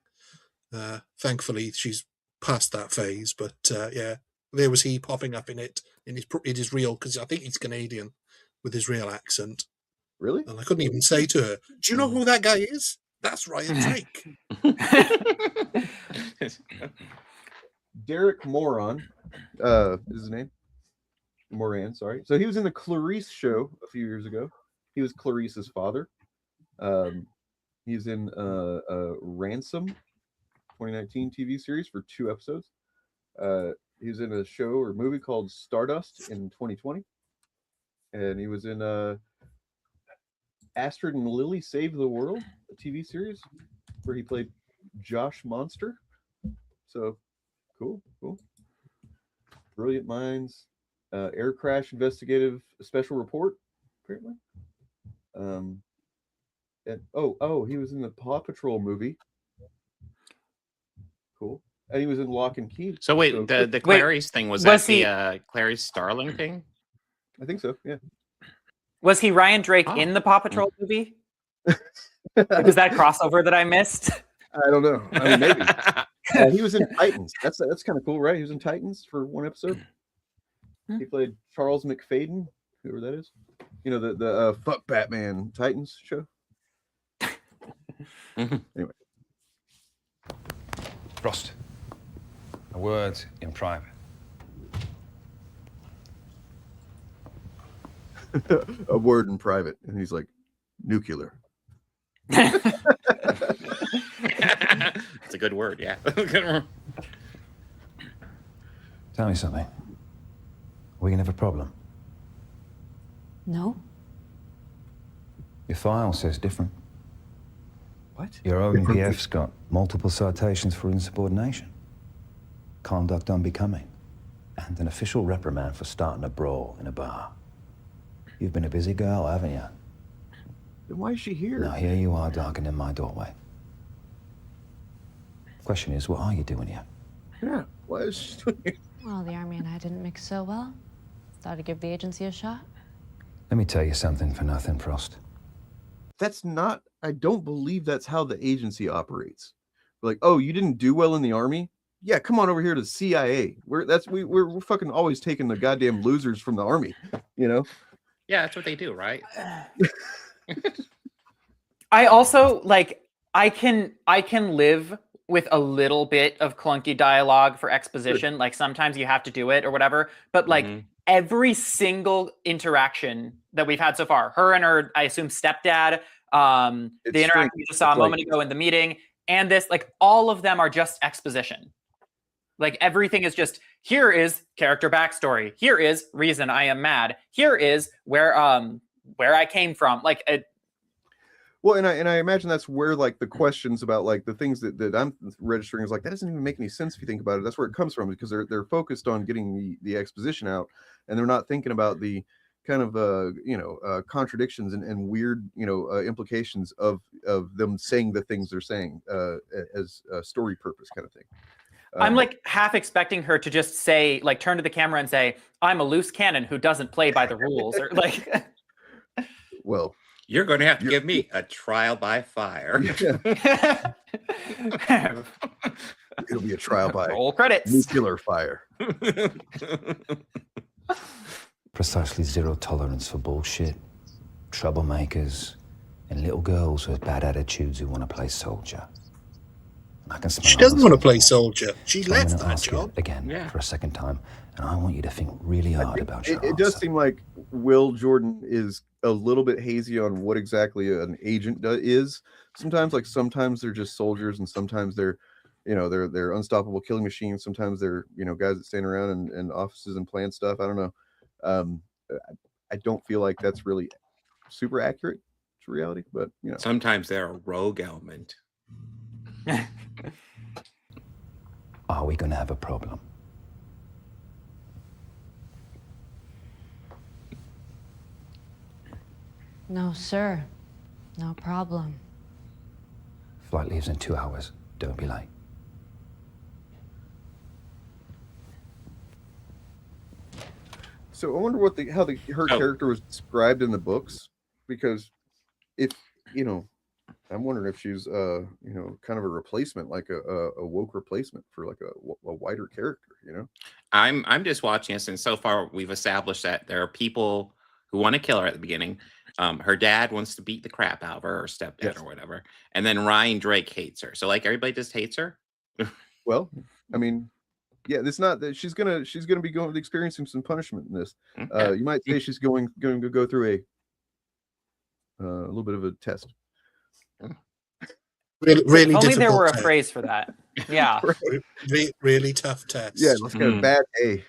Thankfully, she's past that phase, but yeah, there was he popping up in it in his real, because I think he's Canadian with his real accent. Really? And I couldn't even say to her, "Do you know who that guy is? That's Ryan Drake." Derek Moran is his name. Moran, sorry. So he was in the Clarice show a few years ago. He was Clarice's father. He's in Ransom 2019 TV series for 2 episodes. He was in a show or movie called Stardust in 2020. And he was in Astrid and Lily Save the World, a TV series where he played Josh Monster. So cool. Brilliant Minds, Air Crash Investigative Special Report, apparently. And he was in the Paw Patrol movie. Cool. And he was in Lock and Key. So wait, the Clarice thing, was that the Clarice Starling thing? I think so, yeah. Was he Ryan Drake in the Paw Patrol movie? Was that crossover that I missed? I don't know. I mean, maybe. He was in Titans. That's kind of cool, right? He was in Titans for 1 episode. He played Charles McFadden, whoever that is. You know, the Fuck Batman Titans show. Anyway. Frost, a word in private. A word in private, and he's like, nuclear. It's a good word, yeah. Tell me something. Are we gonna have a problem? No? Your file says different. What? Your ONPF's got multiple citations for insubordination, conduct unbecoming, and an official reprimand for starting a brawl in a bar. You've been a busy girl, haven't you? Then why is she here? Now here you are darkening my doorway. Question is, what are you doing here? Yeah, why is she doing it? Well, the Army and I didn't mix so well. Thought I'd give the agency a shot. Let me tell you something for nothing, Frost. That's not, I don't believe that's how the agency operates. Like, oh, you didn't do well in the Army? Yeah, come on over here to the CIA. We're fucking always taking the goddamn losers from the Army, you know? Yeah, that's what they do, right? I also like I can live with a little bit of clunky dialogue for exposition. Like sometimes you have to do it or whatever. But like every single interaction that we've had so far, her and her, I assume, stepdad, the interaction you just saw a moment ago in the meeting, and this, like all of them are just exposition. Like everything is just, here is character backstory. Here is reason I am mad. Here is where I came from. Like well, and I imagine that's where like the questions about like the things that I'm registering is like, that doesn't even make any sense if you think about it. That's where it comes from, because they're focused on getting the exposition out, and they're not thinking about the kind of contradictions and weird implications of them saying the things they're saying as a story purpose kind of thing. I'm like half expecting her to just say, like, turn to the camera and say, "I'm a loose cannon who doesn't play by the rules," or like. Well, you're going to have to give me a trial by fire. It'll be a trial by roll credits. Nuclear fire. Precisely zero tolerance for bullshit, troublemakers, and little girls with bad attitudes who want to play soldier. I can smell she doesn't want to play soldier. She left that job again for a second time, and I want you to think really hard about your it does seem like Will Jordan is a little bit hazy on what exactly an agent is. Sometimes they're just soldiers, and sometimes they're unstoppable killing machines. Sometimes they're guys that stand around in offices and plan stuff. I don't know. I don't feel like that's really super accurate to reality, but sometimes they're a rogue element. Are we going to have a problem? No, sir. No problem. Flight leaves in 2 hours. Don't be late. So I wonder how her character was described in the books, because if I'm wondering if she's kind of a replacement, like a woke replacement for like a wider character. I'm just watching this, and so far we've established that there are people who want to kill her at the beginning. Her dad wants to beat the crap out of her, or stepdad, or whatever, and then Ryan Drake hates her. So like everybody just hates her. Well, I mean, yeah, it's not that she's gonna be experiencing some punishment in this. Okay. You might say she's going to go through a little bit of a test. Really only there were a test. phrase for that. Yeah. Really tough test. Yeah, let's get a bad A.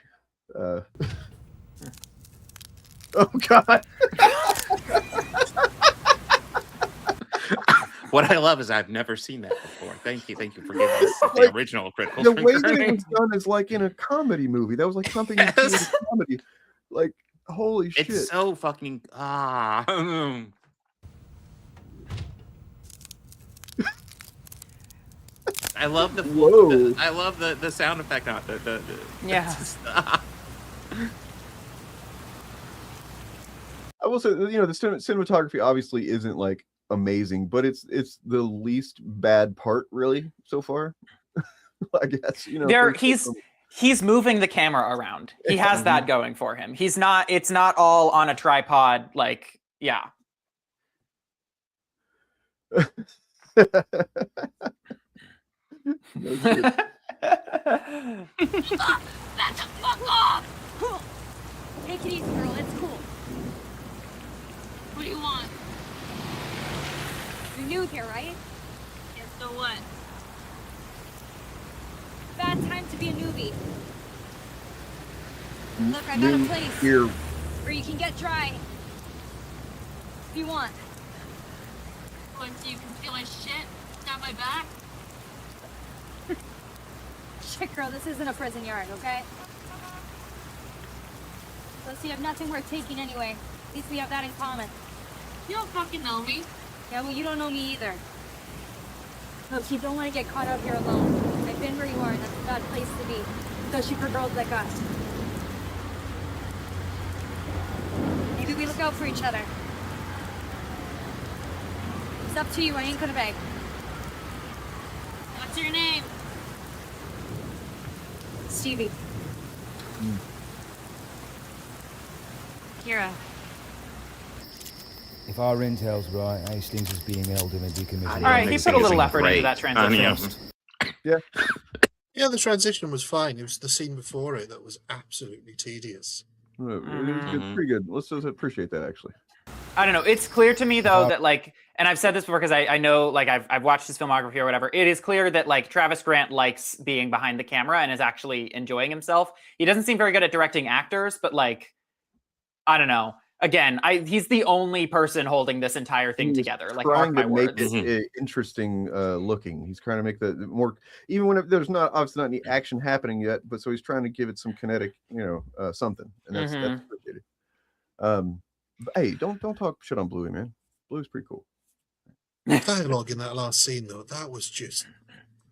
Oh God. What I love is I've never seen that before. Thank you for giving us the original Critical The Drinker. way that it was done is like in a comedy movie. That was like something you see in a comedy. Like, holy shit. It's so fucking I love the I love the sound effect on it. Yeah. I will say, the cinematography obviously isn't like amazing, but it's the least bad part really so far. I guess he's moving the camera around. He has that going for him. It's not all on a tripod. Like, yeah. No shit. Fuck! Back the fuck off! Take it easy, girl. It's cool. What do you want? You're new here, right? Yeah, so what? Bad time to be a newbie. Look, I got a place here where you can get dry. If you want. What, so you can feel my shit down my back? Shit, girl, this isn't a prison yard, okay? Plus, you have nothing worth taking anyway. At least we have that in common. You don't fucking know me. Yeah, well, you don't know me either. Look, you don't want to get caught out here alone. I've been where you are, and that's a bad place to be. Especially for girls like us. Maybe we look out for each other. It's up to you, I ain't gonna beg. What's your name? Stevie. Kira. If our intel's right, Hastings is being held in a decommissioned. All right, he put a little effort into that transition. Yeah. Yeah, the transition was fine. It was the scene before it that was absolutely tedious. It was good, pretty good. Let's just appreciate that, actually. I don't know. It's clear to me though that like, and I've said this before because I know like I've watched his filmography or whatever. It is clear that like Travis Grant likes being behind the camera and is actually enjoying himself. He doesn't seem very good at directing actors, but like, I don't know. Again, he's the only person holding this entire thing together. Like, mark my words. Make it interesting looking. He's trying to make the more, even when there's not obviously not any action happening yet, but so he's trying to give it some kinetic, something, and that's appreciated. But hey, don't talk shit on Bluey, man. Bluey's pretty cool. The dialogue in that last scene, though, that was just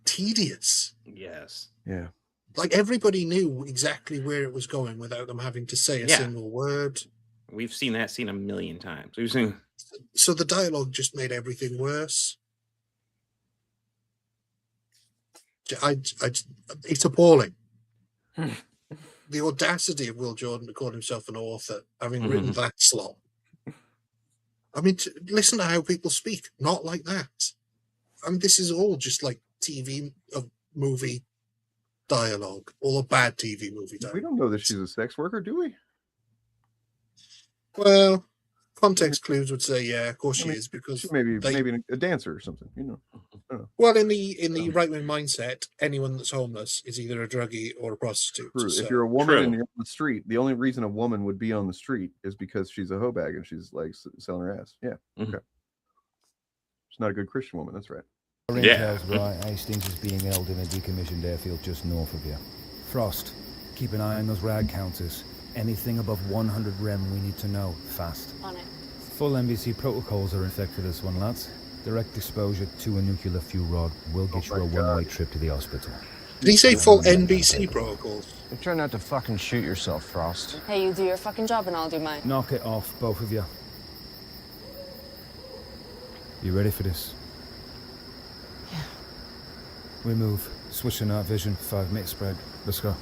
tedious. Yes. Yeah. Like everybody knew exactly where it was going without them having to say a single word. We've seen that scene a million times. We've seen. So the dialogue just made everything worse. It's appalling. The audacity of Will Jordan to call himself an author, having written that slot. I mean, listen to how people speak. Not like that. I mean, this is all just like TV movie dialogue, all a bad TV movie dialogue. We don't know that she's a sex worker, do we? Well, context clues would say, yeah, of course she is, because maybe a dancer or something, I don't know. Well, in the right wing mindset, anyone that's homeless is either a druggie or a prostitute. True. So. If you're a woman and you're on the street, the only reason a woman would be on the street is because she's a hoe bag and she's like selling her ass. Yeah. Okay. She's not a good Christian woman. That's right. Intel's right. Hastings is being held in a decommissioned airfield just north of you. Frost, keep an eye on those rad counters. Anything above 100 rem we need to know, fast. On it. Full NBC protocols are in effect for this one, lads. Direct exposure to a nuclear fuel rod will get you a one-way trip to the hospital. Did he say full NBC protocols? You try not to fucking shoot yourself, Frost. Hey, you do your fucking job and I'll do mine. Knock it off, both of you. You ready for this? Yeah. We move. Switch to night vision, 5-minute spread. Let's go.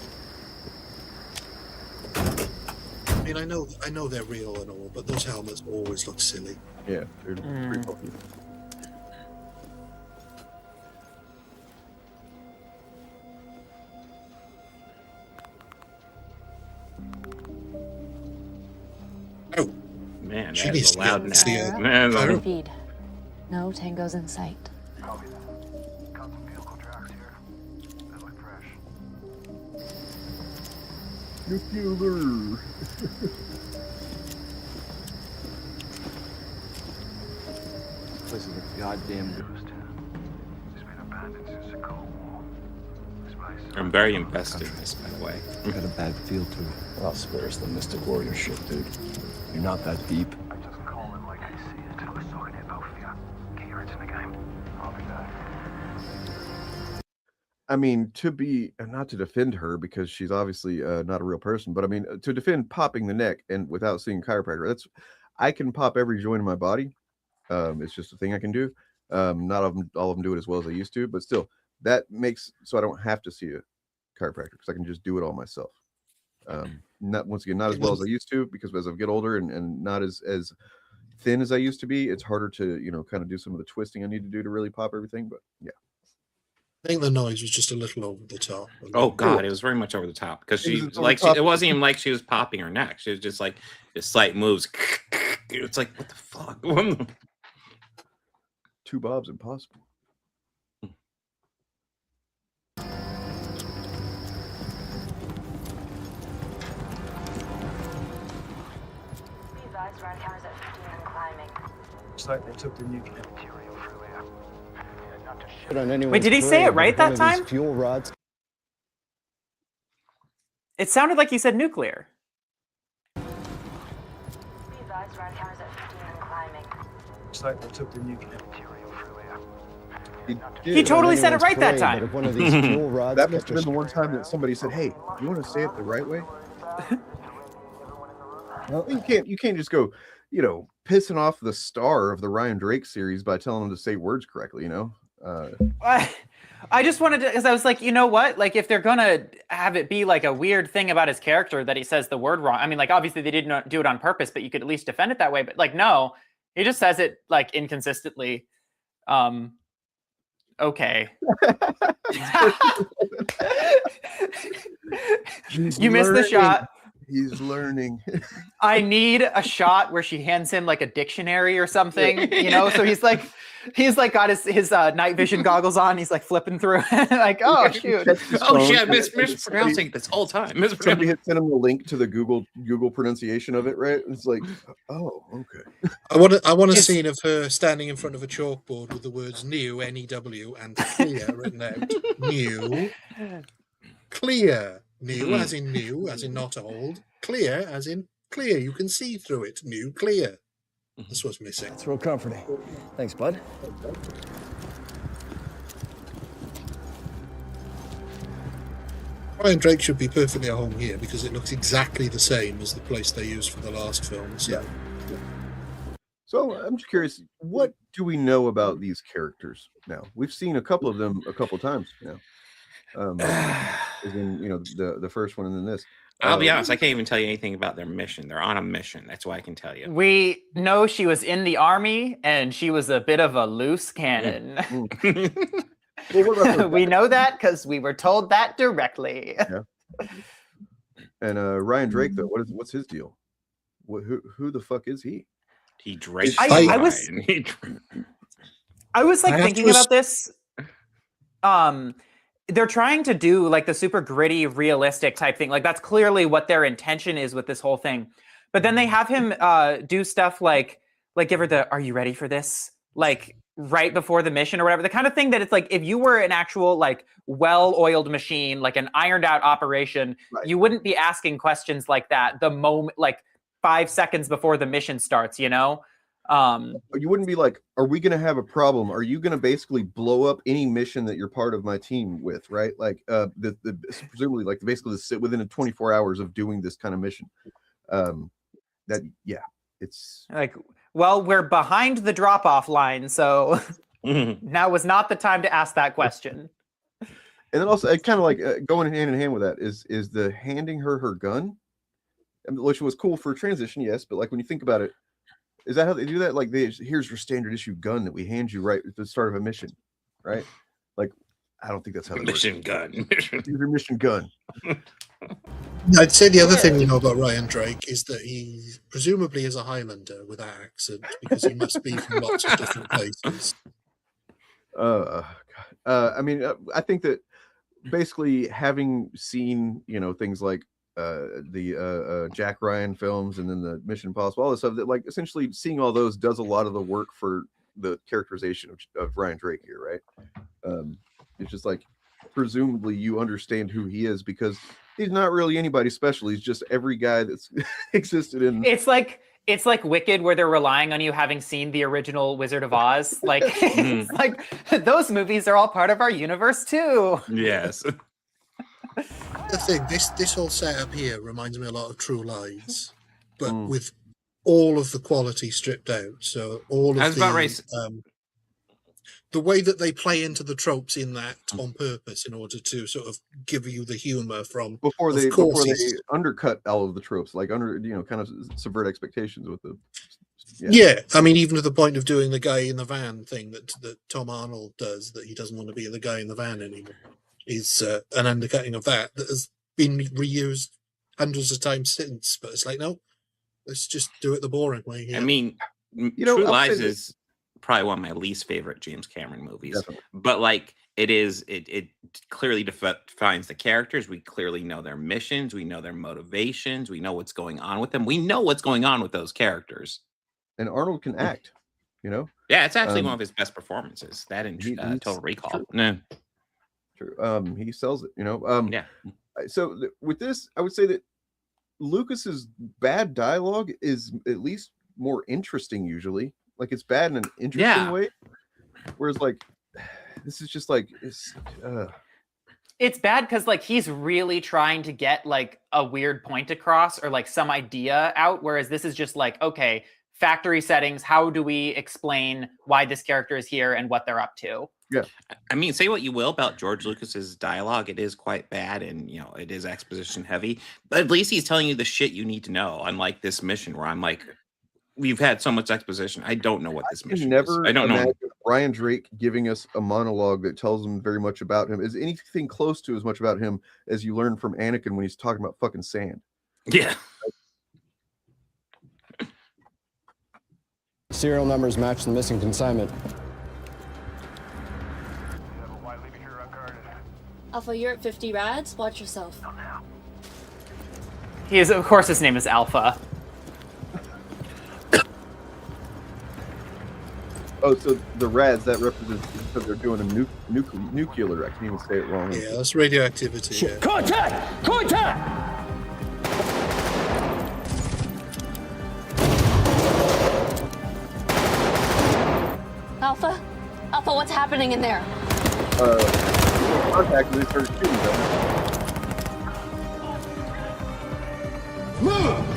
I mean, I know they're real and all, but those helmets always look silly. Yeah, they're pretty cool. Oh, man, she that's a loud now. Feed. No tangos in sight. Nuclear. This is a goddamn ghost. I'm very invested in this, by the way. Got a bad feel to it. I'll spare us the Mystic Warrior shit, dude. You're not that deep. I just call it like I see it. I was talking to you both of you. Get your heads in the game. I'll be back. I mean, to be not to defend her because she's obviously not a real person, but I mean to defend popping the neck and without seeing a chiropractor. I can pop every joint in my body. It's just a thing I can do. Not all of them do it as well as I used to, but still, that makes so I don't have to see a chiropractor because I can just do it all myself. Not as well as I used to because as I get older and not as thin as I used to be, it's harder to, you know, kind of do some of the twisting I need to do to really pop everything. But yeah. I think the noise was just a little over the top. Oh God, it was very much over the top because she like it wasn't even like she was popping her neck. She was just like just slight moves. It's like what the fuck? Two Bob's impossible. Looks like they took the nuclear material through here. Not to shit on Wait, did he say it right that time? Fuel rods. It sounded like he said nuclear. Looks like they took the nuclear material through here. He totally said it right that time. If one of these fuel rods That must have been the one time that somebody said, "Hey, you want to say it the right way?" Well, you can't just go, you know, pissing off the star of the Ryan Drake series by telling him to say words correctly, you know? I just wanted to, because I was like, you know what? Like, if they're going to have it be like a weird thing about his character that he says the word wrong. I mean, like, obviously they didn't do it on purpose, but you could at least defend it that way. But like, no, he just says it like inconsistently. Okay. You missed the shot. He's learning. I need a shot where she hands him like a dictionary or something, you know? So he's like got his night vision goggles on. He's like flipping through like, oh shoot. Oh shit, mispronouncing this whole time. Somebody had sent him the link to the Google pronunciation of it, right? It's like, oh, okay. I want a scene of her standing in front of a chalkboard with the words new, N-E-W, and clear written out. New. Clear. New, as in not old. Clear, as in clear. You can see through it. New, clear. That's what's missing. It's real comforting. Thanks, bud. Ryan Drake should be perfectly at home here because it looks exactly the same as the place they used for the last film. So. Yeah. So I'm just curious, what do we know about these characters now? We've seen a couple of them a couple times now. As in, you know, the first one and then this. I'll be honest, I can't even tell you anything about their mission. They're on a mission. That's what I can tell you. We know she was in the army and she was a bit of a loose cannon. We know that because we were told that directly. Yeah. And Ryan Drake, though, what's his deal? Who the fuck is he? He Drake. I was like thinking about this. They're trying to do like the super gritty, realistic type thing. Like that's clearly what their intention is with this whole thing. But then they have him do stuff like give her the, are you ready for this? Like right before the mission or whatever. The kind of thing that it's like, if you were an actual like well-oiled machine, like an ironed out operation, right, you wouldn't be asking questions like that the moment, like 5 seconds before the mission starts, you know? You wouldn't be like, are we going to have a problem? Are you going to basically blow up any mission that you're part of my team with, right? Like presumably like basically sit within 24 hours of doing this kind of mission. It's like, well, we're behind the drop-off line, so now was not the time to ask that question. And then also kind of like going hand in hand with that is the handing her gun, which was cool for transition, yes, but like when you think about it, is that how they do that? Like, here's your standard issue gun that we hand you right at the start of a mission, right? Like, I don't think that's how it works. Gun. Here's your mission gun. I'd say the other thing we know about Ryan Drake is that he presumably is a Highlander with an accent because he must be from lots of different places. I mean, I think that basically having seen, you know, things like the Jack Ryan films and then the Mission Impossible, all this stuff, that like essentially seeing all those does a lot of the work for the characterization of Ryan Drake here, right? It's just like presumably you understand who he is because he's not really anybody special. He's just every guy that's existed in. It's like Wicked, where they're relying on you having seen the original Wizard of Oz. Like, it's like those movies are all part of our universe too. Yes. The thing, this whole setup here reminds me a lot of True Lies, but with all of the quality stripped out. So all of the way that they play into the tropes in that on purpose in order to sort of give you the humor from before they undercut all of the tropes, like kind of subvert expectations with the Yeah, I mean, even to the point of doing the guy in the van thing that Tom Arnold does, that he doesn't want to be the guy in the van anymore, is an undercutting of that has been reused hundreds of times since. But it's like, no, let's just do it the boring way. I mean, True Lies is probably one of my least favorite James Cameron movies. Definitely. But like, it clearly defines the characters. We clearly know their missions. We know their motivations. We know what's going on with them. We know what's going on with those characters. And Arnold can act, Yeah, it's actually one of his best performances. That in Total Recall. No. True. He sells it, Yeah. So with this, I would say that Lucas's bad dialogue is at least more interesting usually. Like, it's bad in an interesting way. Whereas like this is just like it's bad because like he's really trying to get like a weird point across or like some idea out, whereas this is just like, okay, factory settings, how do we explain why this character is here and what they're up to? Yeah. I mean, say what you will about George Lucas's dialogue, it is quite bad and it is exposition heavy, but at least he's telling you the shit you need to know, unlike this mission where I'm like, we've had so much exposition. I don't know what this mission is. I don't know. Brian Drake giving us a monologue that tells him very much about him is anything close to as much about him as you learn from Anakin when he's talking about fucking sand. Yeah. Serial numbers match the missing consignment. Alpha, you're at 50 rads. Watch yourself. He is, of course, his name is Alpha. Oh, so the rads, that represents because they're doing a nuclear. I can't even say it wrong. Yeah, that's radioactivity. Yeah. Contact! Contact! Alpha? Alpha, what's happening in there? Contact, and they started shooting them. Move!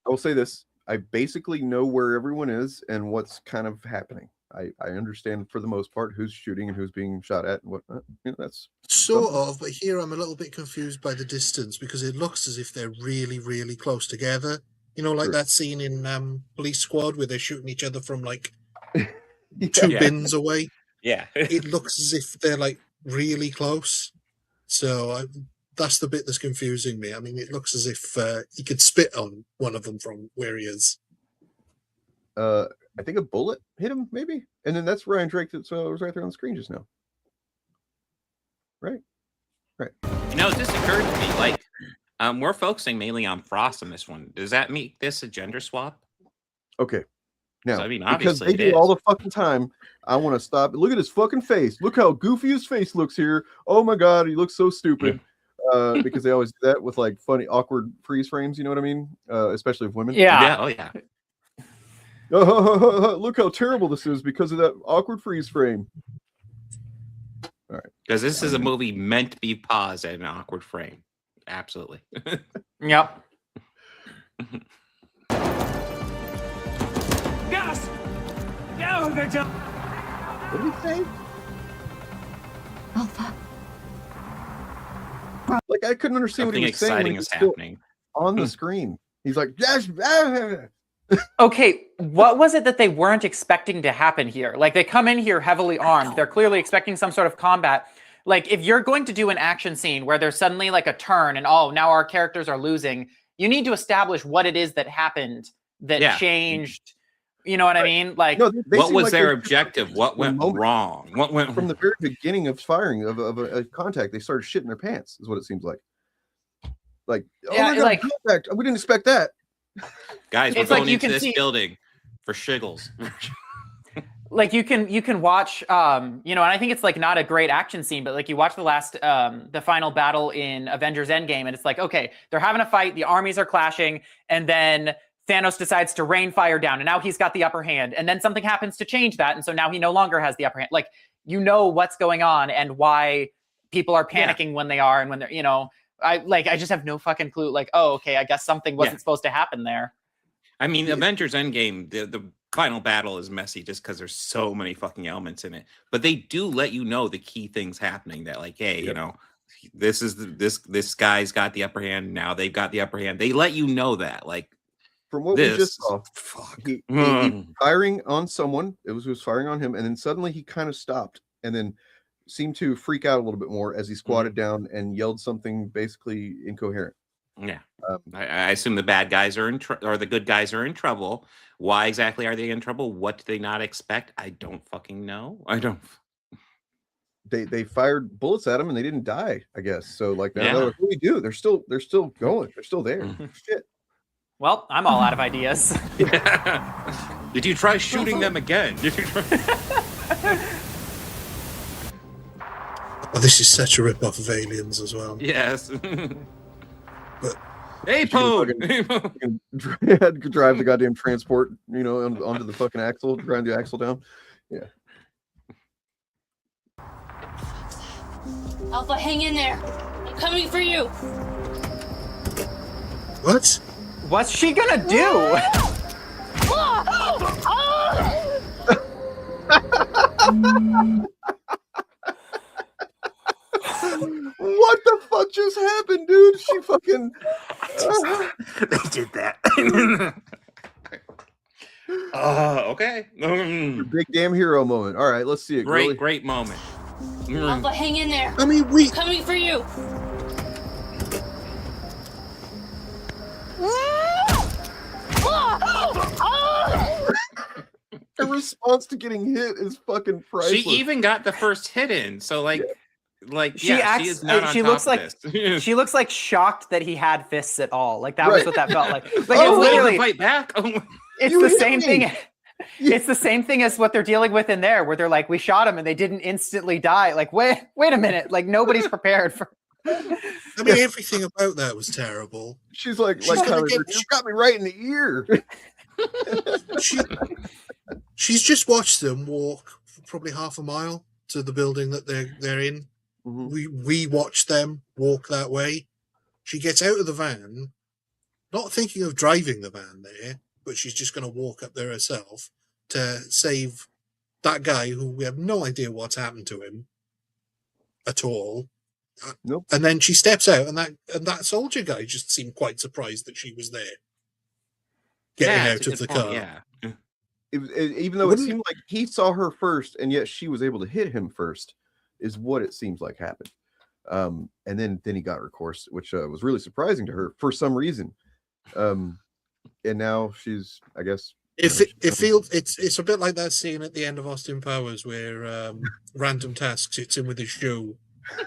I will say this. I basically know where everyone is and what's kind of happening. I understand for the most part who's shooting and who's being shot at and whatnot. That's sort of, but here I'm a little bit confused by the distance because it looks as if they're really, really close together. Like that scene in Police Squad where they're shooting each other from like two bins away. Yeah. It looks as if they're like really close. So that's the bit that's confusing me. I mean, it looks as if he could spit on one of them from where he is. I think a bullet hit him, maybe, and then that's Ryan Drake that was right there on the screen just now. Right. It just occurred to me, like, we're focusing mainly on Frost in this one. Does that make this a gender swap? Okay. Now, So, I mean, because obviously they it do all is. the fucking time, I want to stop. Look at his fucking face. Look how goofy his face looks here. Oh my god, he looks so stupid. Because they always do that with like funny, awkward freeze frames. You know what I mean? Especially of women. Yeah. Oh yeah. Oh, look how terrible this is because of that awkward freeze frame. All right. Because this is a movie meant to be paused at an awkward frame. Absolutely. Yep. Gas! Go, Victor! What did he say? Alpha. Like, I couldn't understand what he Something was saying. exciting is happening. On the screen. He's like, yes. Okay, what was it that they weren't expecting to happen here? Like, they come in here heavily armed. They're clearly expecting some sort of combat. Like, if you're going to do an action scene where there's suddenly like a turn and, oh, now our characters are losing, you need to establish what it is that happened that changed. You know what I mean? Like, No, they What seem was like their they- objective? What went wrong? What went From the very beginning of firing of a contact, they started shitting their pants, is what it seems like. Like, Yeah, my God, like- contact. We didn't expect that. Guys, we're It's like going you into can this see- building for shiggles. like you can watch and I think it's like not a great action scene, but like you watch the final battle in Avengers Endgame and it's like, okay, they're having a fight, the armies are clashing, and then Thanos decides to rain fire down and now he's got the upper hand, and then something happens to change that, and so now he no longer has the upper hand. Like, you know what's going on and why people are panicking when they are, and when they're I just have no fucking clue. Like, oh, okay, I guess something wasn't supposed to happen there. I mean, Avengers Endgame, the final battle is messy just because there's so many fucking elements in it. But they do let you know the key things happening. That like, hey, you know, this is this guy's got the upper hand. Now they've got the upper hand. They let you know that. Like, from what we just saw, he was firing on someone. It was firing on him, and then suddenly he kind of stopped, and then seemed to freak out a little bit more as he squatted down and yelled something basically incoherent. Yeah, I assume the bad guys are or the good guys are in trouble. Why exactly are they in trouble? What do they not expect? I don't fucking know. I don't. They fired bullets at him and they didn't die, I guess. So like, now what do we do? They're still going. They're still there. Shit. Well, I'm all out of ideas. Did you try shooting them again? Did you try? Oh, this is such a rip-off of Aliens as well. Yes. But hey, Poe! Drive the goddamn transport, you know, onto the fucking axle, grind the axle down. Yeah. Alpha, hang in there. I'm coming for you. What? What's she gonna do? What the fuck just happened, dude? She fucking they did that. Okay. Your big damn hero moment. All right, let's see it. Great moment. Alpha, hang in there. I mean, coming for you. The response to getting hit is fucking priceless. She even got the first hit in, so like, She acts. she is not on she top looks of like this. she looks like shocked that he had fists at all. Like that was what that felt like. Like Oh, it's literally fight back. it's the same thing. It's the same thing as what they're dealing with in there, where they're like, we shot him and they didn't instantly die. Like, wait a minute. Like nobody's prepared for. I mean, everything about that was terrible. She's like Tyler, she got me right in the ear. She's just watched them walk probably half a mile to the building that they're in. We watched them walk that way. She gets out of the van, not thinking of driving the van there, but she's just going to walk up there herself to save that guy who we have no idea what's happened to him at all. Nope. And then she steps out, and that soldier guy just seemed quite surprised that she was there, getting out of the car. Yeah. Even though it seemed like he saw her first, and yet she was able to hit him first, is what it seems like happened. And then he got her course, which was really surprising to her for some reason. And now she's, I guess, it's a bit like that scene at the end of Austin Powers where Random Task hits him with his shoe.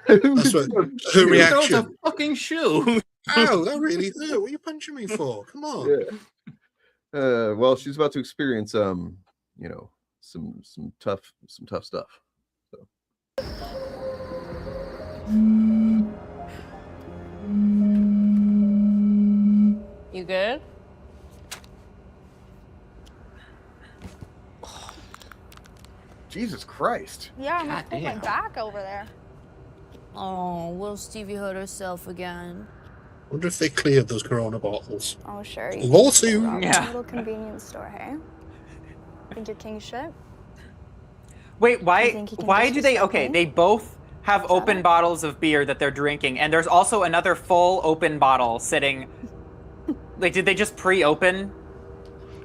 That's what her reaction. That was a fucking shoe. Ow, that really hurt. What are you punching me for? Come on. Yeah. Well, she's about to experience you know, some tough stuff. So. You good? Jesus Christ. Yeah, I'm gonna put my back over there. Oh, will Stevie hurt herself again? I wonder if they cleared those Corona bottles. Oh, sure. Lawsuit. Yeah. Little convenience store, hey? Think you're king shit? Wait, why do they? disrespect Okay, me? they both have open bottles of beer that they're drinking, and there's also another full open bottle sitting. Like, did they just pre-open?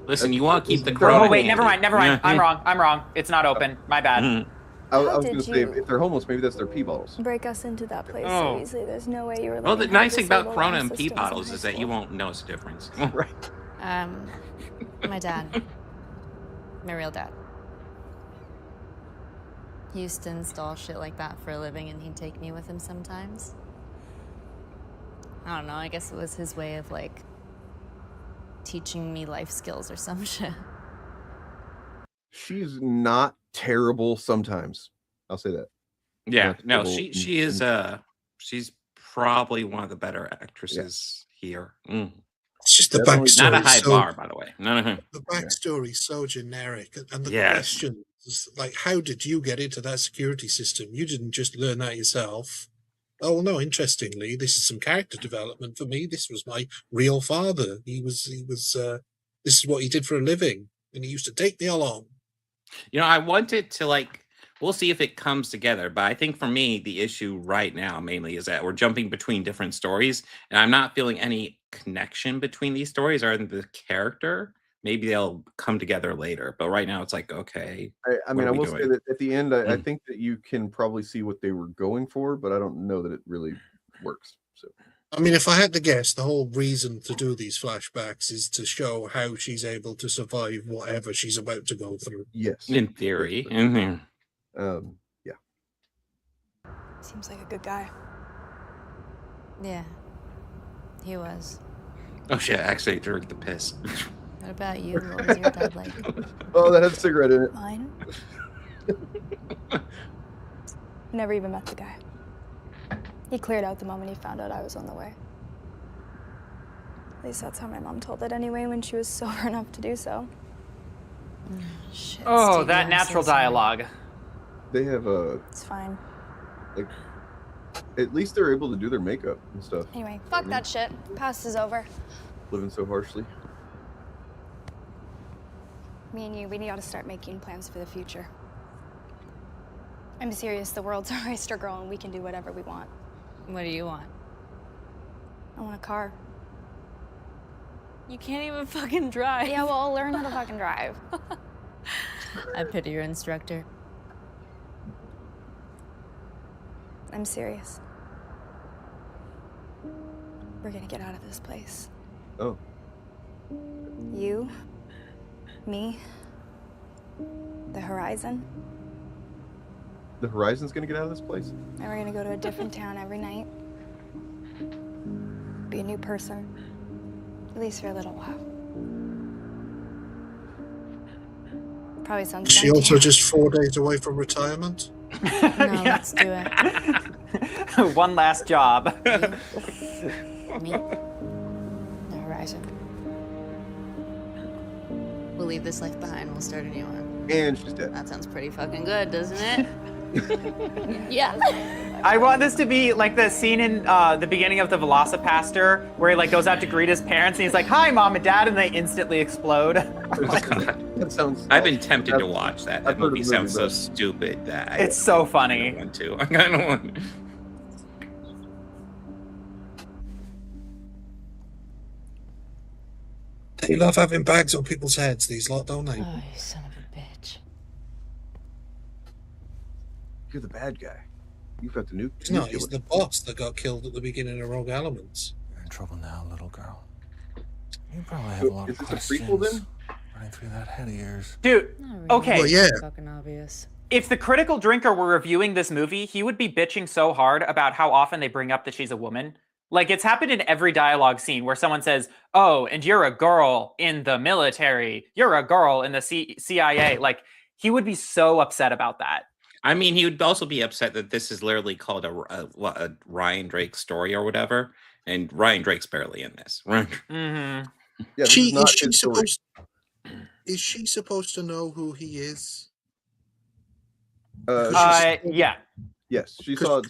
Listen, you want to keep the Corona. Oh wait, never mind. Yeah. I'm wrong. It's not open. My bad. I was How going to did say, you- if they're homeless, maybe that's their pee bottles. Break us into that place Oh. so easily. There's no way you were Well, the learning how nice to thing about disable Corona alarm and pee systems in bottles high is that you school. won't notice a difference. Right. My dad. My real dad. He used to install shit like that for a living, and he'd take me with him sometimes. I don't know, I guess it was his way of, like, teaching me life skills or some shit. She's not terrible sometimes. I'll say that. Yeah, Not no, terrible. she is she's probably one of the better actresses here. It's just the Definitely backstory. Not a high so- bar, by the way. No. The backstory is so generic, and the Yes. questions like, how did you get into that security system? You didn't just learn that yourself. Oh no! Interestingly, this is some character development for me. This was my real father. He was. This this is what he did for a living, and he used to take me along. You know, I wanted to like. We'll see if it comes together, but I think for me, the issue right now mainly is that we're jumping between different stories, and I'm not feeling any connection between these stories or the character. Maybe they'll come together later, but right now it's like, okay. I mean, I will say that at the end, I think that you can probably see what they were going for, but I don't know that it really works. So, I mean, if I had to guess, the whole reason to do these flashbacks is to show how she's able to survive whatever she's about to go through. Yes, in theory. Yeah. Seems like a good guy. Yeah, he was. Oh shit! Actually, drank the piss. What about you? What was your dad like? Oh, that had a cigarette in it. Mine? Never even met the guy. He cleared out the moment he found out I was on the way. At least that's how my mom told it anyway when she was sober enough to do so. Shit, Oh, Stevie, that I'm natural so sorry. dialogue. They have It's fine. like, at least they're able to do their makeup and stuff. Anyway, fuck that shit. Past is over. Living so harshly. Me and you, we ought to start making plans for the future. I'm serious. The world's our oyster, girl, and we can do whatever we want. What do you want? I want a car. You can't even fucking drive. Yeah, well, I'll learn how to fucking drive. I pity your instructor. I'm serious. We're gonna get out of this place. Oh. You, me, the horizon. The Horizon's gonna get out of this place? And we're gonna go to a different town every night. Be a new person. At least for a little while. Probably sounds Is she dumb to also you. just 4 days away from retirement? No, let's do it. One last job. Me. The horizon. We'll leave this life behind. We'll start a new one. And she's dead. That sounds pretty fucking good, doesn't it? Yeah. I want this to be like the scene in the beginning of the Velocipaster where he like goes out to greet his parents and he's like, "Hi, Mom and Dad," and they instantly explode. That sounds. I've been tempted to watch that. That I've heard movie of the sounds movie, so stupid that It's so funny. I want to. I kind of want. They love having bags on people's heads, these lot, don't they? Oh, you son of a bitch. You're the bad guy. You've got the new. He's not, he's the boss that got killed at the beginning of Rogue Elements. You're in trouble now, little girl. You probably have So, a lot is of this a questions prequel then? running through that head of yours. Dude, okay. Well, yeah. Fucking obvious. If the Critical Drinker were reviewing this movie, he would be bitching so hard about how often they bring up that she's a woman. Like, it's happened in every dialogue scene where someone says, "Oh, and you're a girl in the military. You're a girl in the CIA." Like, he would be so upset about that. I mean, he would also be upset that this is literally called a Ryan Drake story or whatever, and Ryan Drake's barely in this. Mm-hmm. Yeah, this is not Is she his story. Is she supposed to know who he is? Yeah. Yes, she saw.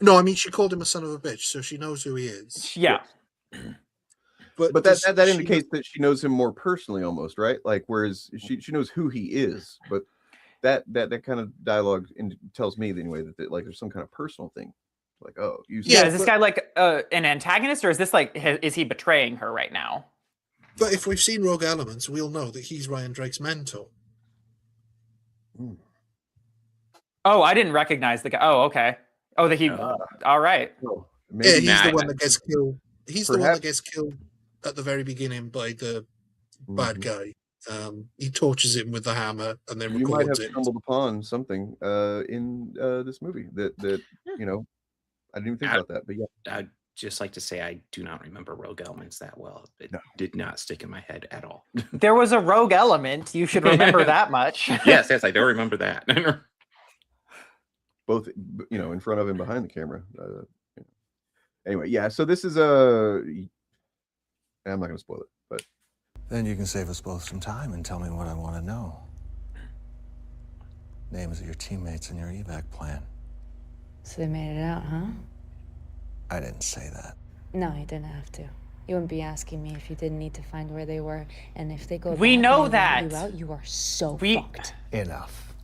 No, I mean she called him a son of a bitch, so she knows who he is. Yeah. But that indicates that she knows him more personally, almost, right? Like, whereas she knows who he is, but that kind of dialogue tells me anyway that like there's some kind of personal thing. Like, oh, you. Yeah. Is this guy like an antagonist, or is this like is he betraying her right now? But if we've seen Rogue Elements, we'll know that he's Ryan Drake's mentor. Oh, I didn't recognize the guy. Oh, okay. Oh, that he. All right. Yeah, he's the one that gets killed. He's the one that gets killed at the very beginning by the bad guy. He tortures him with the hammer and then You might have records it. stumbled upon something in this movie that you know. I didn't even think about that, but yeah. I'd just like to say I do not remember Rogue Elements that well. It did not stick in my head at all. There was a rogue element. You should remember that much. Yes, I do remember that. Both, in front of and behind the camera. Anyway, yeah. So this is I'm not going to spoil it, but Then you can save us both some time and tell me what I want to know. Names of your teammates and your evac plan. So they made it out, huh? I didn't say that. No, you didn't have to. You wouldn't be asking me if you didn't need to find where they were, and if they go We back know and they rat that. you out, you are so We- fucked. Enough.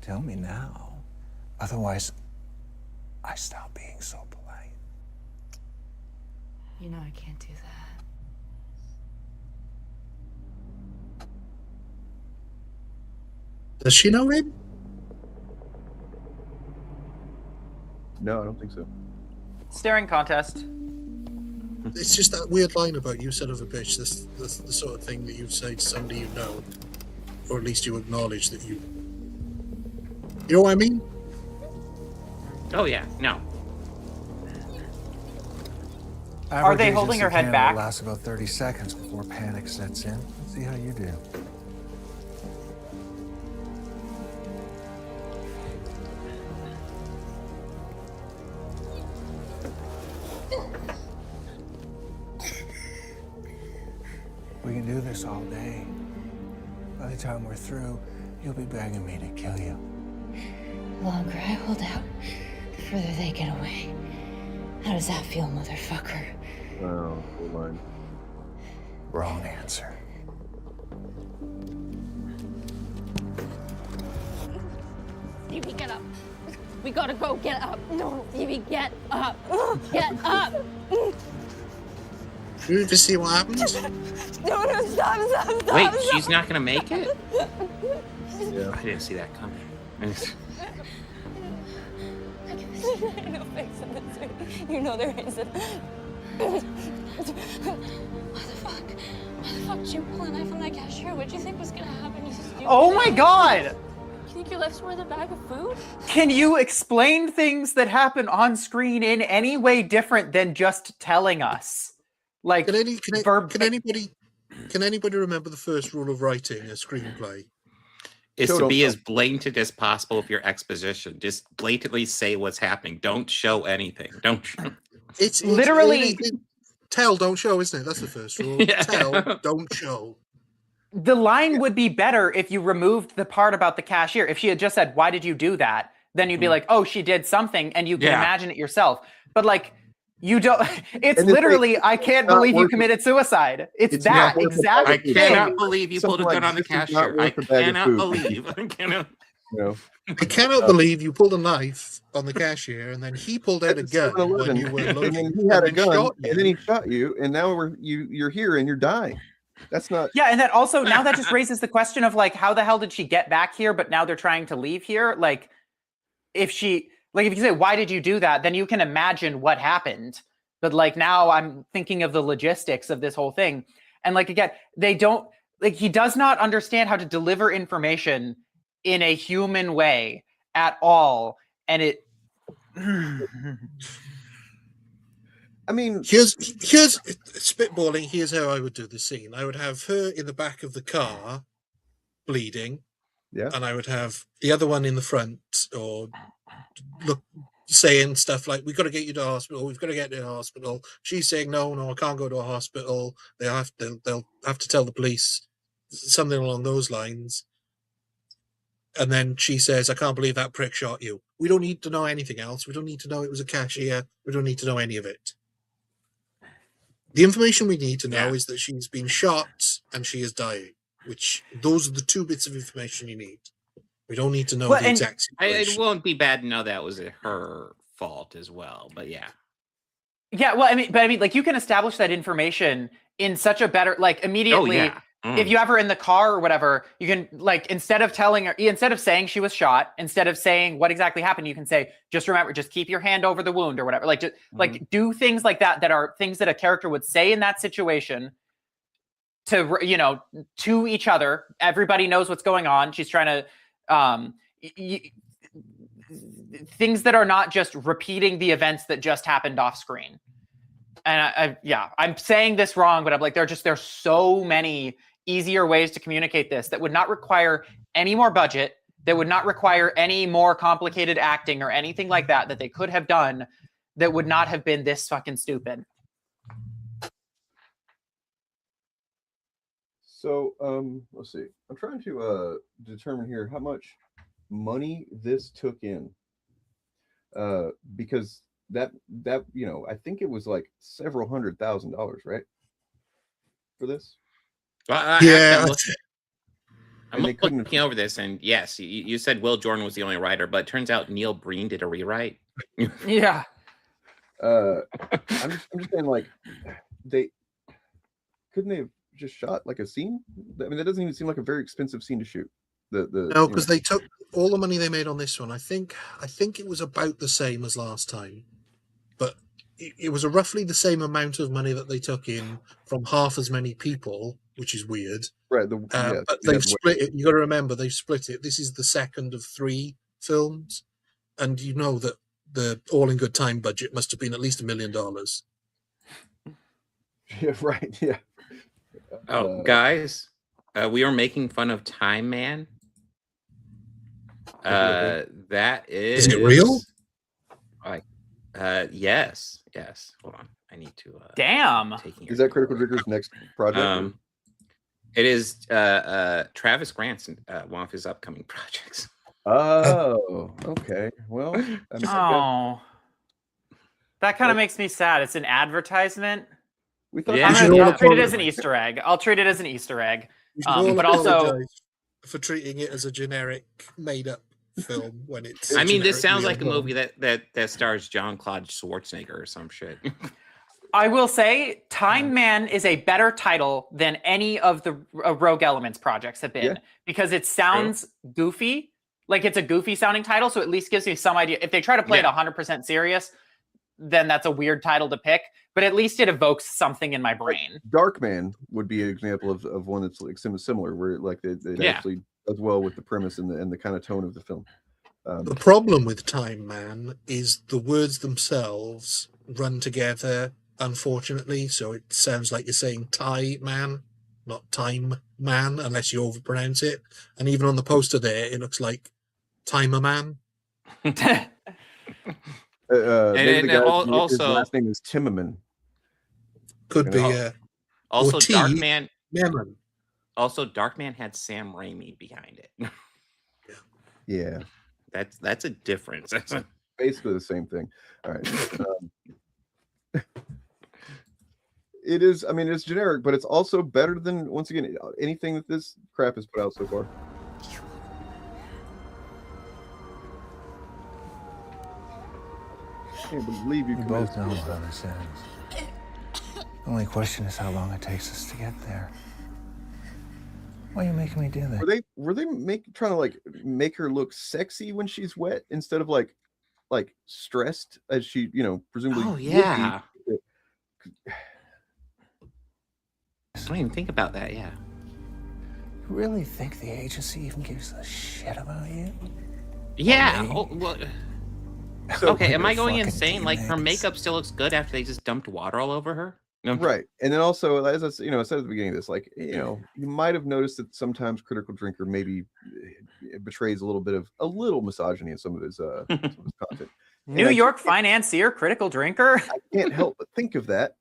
Tell me now. Otherwise, I stop being so polite. You know I can't do that. Does she know him? No, I don't think so. Staring contest. It's just that weird line about "you son of a bitch." That's the sort of thing that you'd say to somebody you know, or at least you acknowledge that you. You know what I mean? Oh yeah, no. Are they holding her head back? Lasts about 30 seconds before panic sets in. Let's see how you do. We can do this all day. By the time we're through, you'll be begging me to kill you. The longer I hold out, the further they get away. How does that feel, motherfucker? Oh, hold on. Wrong answer. Evie, get up. We gotta go. Get up. No, Evie, get up. Get up. Do you ever see what happens? No, stop. Wait, she's not gonna make it? Yeah. I didn't see that coming. No fix in this way. You know there isn't. What the fuck? Why the fuck did you pull a knife on that cashier? What did you think was gonna happen? You stupid. Oh my god! You think your life's worth a bag of food? Can you explain things that happen on screen in any way different than just telling us? Like, Can anybody remember the first rule of writing a screenplay? Is to be as blatant as possible with your exposition. Just blatantly say what's happening. Don't show anything. Don't show. It's literally tell, don't show, isn't it? That's the first rule. Yeah. Tell, don't show. The line would be better if you removed the part about the cashier. If she had just said, "Why did you do that?" Then you'd be like, "Oh, she did something," and you can imagine it yourself. But like, you don't. It's literally, "I can't believe you committed suicide." It's that exact I thing. cannot believe you pulled a gun on the cashier. I cannot believe. I cannot. No. I cannot believe you pulled a knife on the cashier and then he pulled out a gun when you were looking. And then he had a gun, shot and then he shot you, and now you're here and you're dying. That's not. Yeah, and that also now that just raises the question of like, how the hell did she get back here? But now they're trying to leave here. Like, if you say, "Why did you do that?" Then you can imagine what happened. But like now I'm thinking of the logistics of this whole thing. And like, again, they don't, like, he does not understand how to deliver information in a human way at all. And it, I mean, here's spitballing. Here's how I would do the scene. I would have her in the back of the car, bleeding. Yeah. And I would have the other one in the front, or saying stuff like, "We've got to get you to the hospital. We've got to get you to the hospital." She's saying, "No, I can't go to a hospital. They'll have to tell the police," something along those lines. And then she says, "I can't believe that prick shot you." We don't need to know anything else. We don't need to know it was a cashier. We don't need to know any of it. The information we need to know is that she's been shot and she is dying. Which those are the two bits of information you need. We don't need to know the exact situation. It won't be bad to know that was her fault as well. But yeah. yeah, well, I mean, like, you can establish that information in such a better, like, immediately. Oh, yeah. If you have her in the car or whatever, you can, like, instead of saying she was shot, instead of saying what exactly happened, you can say, "Just remember, just keep your hand over the wound," or whatever. Like, just like do things like that are things that a character would say in that situation to, to each other. Everybody knows what's going on. She's trying to, things that are not just repeating the events that just happened off screen. And I'm saying this wrong, but I'm like, there's so many easier ways to communicate this that would not require any more budget, that would not require any more complicated acting or anything like that they could have done, that would not have been this fucking stupid. So let's see. I'm trying to determine here how much money this took in, because that I think it was like several $100,000, right, for this. Well, I'm looking over this, and yes, you said Will Jordan was the only writer, but it turns out Neil Breen did a rewrite. Yeah. I'm just saying, like, they couldn't they have just shot like a scene? I mean, that doesn't even seem like a very expensive scene to shoot. No, because they took all the money they made on this one. I think it was about the same as last time, but it was roughly the same amount of money that they took in from half as many people, which is weird. Right. But they've split it. You got to remember they've split it. This is the second of 3 films, and you know that the All in Good Time budget must have been at least $1 million. Yeah. Right. Yeah. Oh, guys, we are making fun of Time Man. That is it real? Yes. Hold on, I need to. Damn. Is that Critical Drinker's next project? It is Travis Grant's one of his upcoming projects. Oh, okay. Well, that kind of makes me sad. It's an advertisement. We thought I'll treat it as an Easter egg. But also for treating it as a generic, made-up film when it's. I mean, this sounds like a movie that stars Jean-Claude Schwarzenegger or some shit. I will say, Time Man is a better title than any of the Rogue Elements projects have been, because it sounds goofy. Like, it's a goofy sounding title, so at least gives me some idea. If they try to play it 100% serious, then that's a weird title to pick, but at least it evokes something in my brain. Darkman would be an example of one that's like similar, where like it actually does well with the premise and the kind of tone of the film. The problem with Time Man is the words themselves run together, unfortunately, so it sounds like you're saying Tie Man, not Time Man, unless you overpronounce it. And even on the poster there, it looks like Timer Man. Maybe also his last name is Timmerman. Could be. Also, Darkman. Also, Darkman had Sam Raimi behind it. Yeah, that's a difference. That's basically the same thing. All right. It is. I mean, it's generic, but it's also better than, once again, anything that this crap has put out so far. I can't believe you both know how this ends. The only question is how long it takes us to get there. Why are you making me do that? Were they trying to like make her look sexy when she's wet instead of like stressed as she, presumably. Oh yeah. I didn't even think about that. Yeah. You really think the agency even gives a shit about you? Yeah. Okay, am I going insane? Like, her makeup still looks good after they just dumped water all over her? No. Right. And then also, as I said at the beginning of this, like, you might have noticed that sometimes Critical Drinker maybe betrays a little misogyny in some of his content. New York financier, Critical Drinker. I can't help but think of that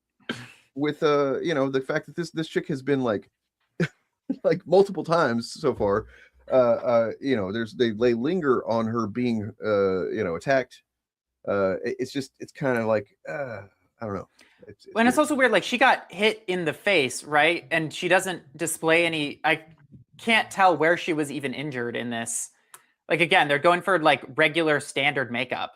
with the fact that this chick has been like multiple times so far. They linger on her being attacked. It's kind of like I don't know. It's also weird. Like, she got hit in the face, right? And she doesn't display any. I can't tell where she was even injured in this. Like, again, they're going for like regular standard makeup.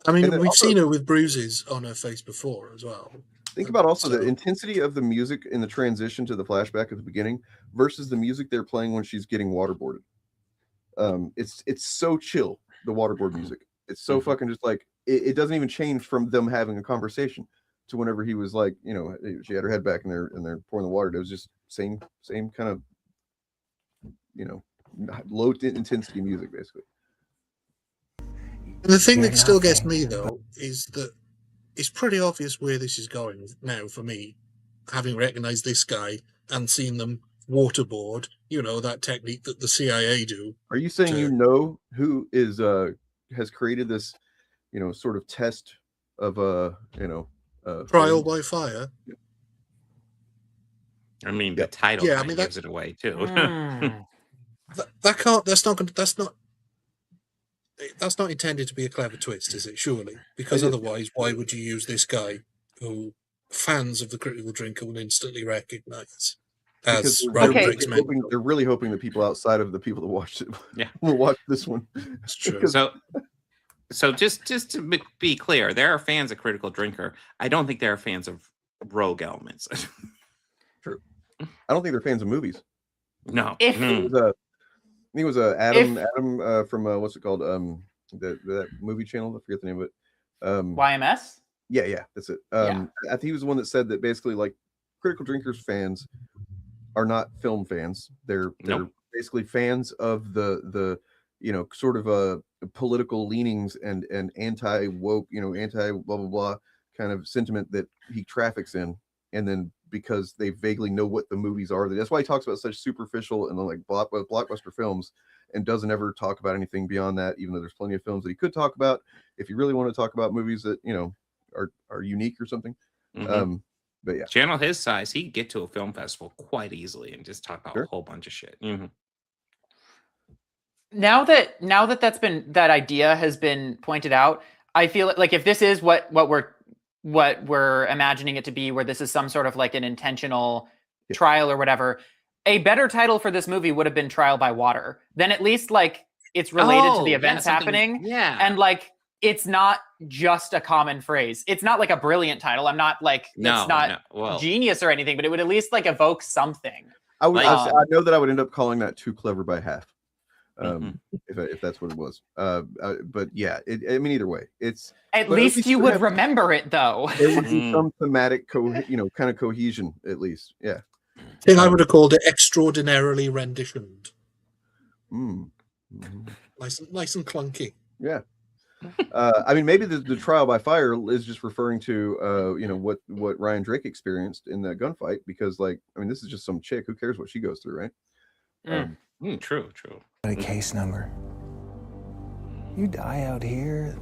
I mean, we've seen her with bruises on her face before as well. Think about also the intensity of the music in the transition to the flashback at the beginning versus the music they're playing when she's getting waterboarded. It's so chill, the waterboard music. It's so fucking just like, it doesn't even change from them having a conversation to whenever he was like, she had her head back and they're pouring the water. It was just same kind of, low intensity music, basically. And the thing that still gets me, though, is that it's pretty obvious where this is going now for me, having recognized this guy and seen them waterboard, that technique that the CIA do. Are you saying who is has created this, sort of test of trial by fire? I mean, the title gives it away too. That can't. That's not going. That's not intended to be a clever twist, is it? Surely, because otherwise, why would you use this guy who fans of the Critical Drinker will instantly recognise as Ryan Drake's mentor? They're really hoping that people outside of the people that watched it will watch this one. That's true. So just to be clear, there are fans of Critical Drinker. I don't think there are fans of Rogue Elements. True. I don't think they're fans of movies. No. I think it was Adam from what's it called? That movie channel. I forget the name of it. YMS. Yeah, that's it. I think he was the one that said that basically, like, Critical Drinkers fans are not film fans. They're basically fans of the sort of political leanings and anti woke, anti blah blah blah kind of sentiment that he traffics in, and then because they vaguely know what the movies are, that's why he talks about such superficial and like blockbuster films, and doesn't ever talk about anything beyond that, even though there's plenty of films that he could talk about if you really want to talk about movies that are unique or something. But yeah, channel his size, he'd get to a film festival quite easily and just talk about a whole bunch of shit. Now that that idea has been pointed out, I feel like if this is what we're imagining it to be, where this is some sort of like an intentional trial or whatever, a better title for this movie would have been Trial by Water. Then at least like it's related to the events happening. Yeah. And like it's not just a common phrase. It's not like a brilliant title. I'm not like it's not genius or anything, but it would at least like evoke something. I know that I would end up calling that Too Clever by Half. If that's what it was. But yeah, I mean, either way, it's at least you would remember it though. It would be some thematic kind of cohesion at least. Yeah. I think I would have called it extraordinarily renditioned. Nice and clunky. Yeah. I mean, maybe the trial by fire is just referring to what Ryan Drake experienced in that gunfight, because like, I mean, this is just some chick. Who cares what she goes through, right? True. A case number. You die out here,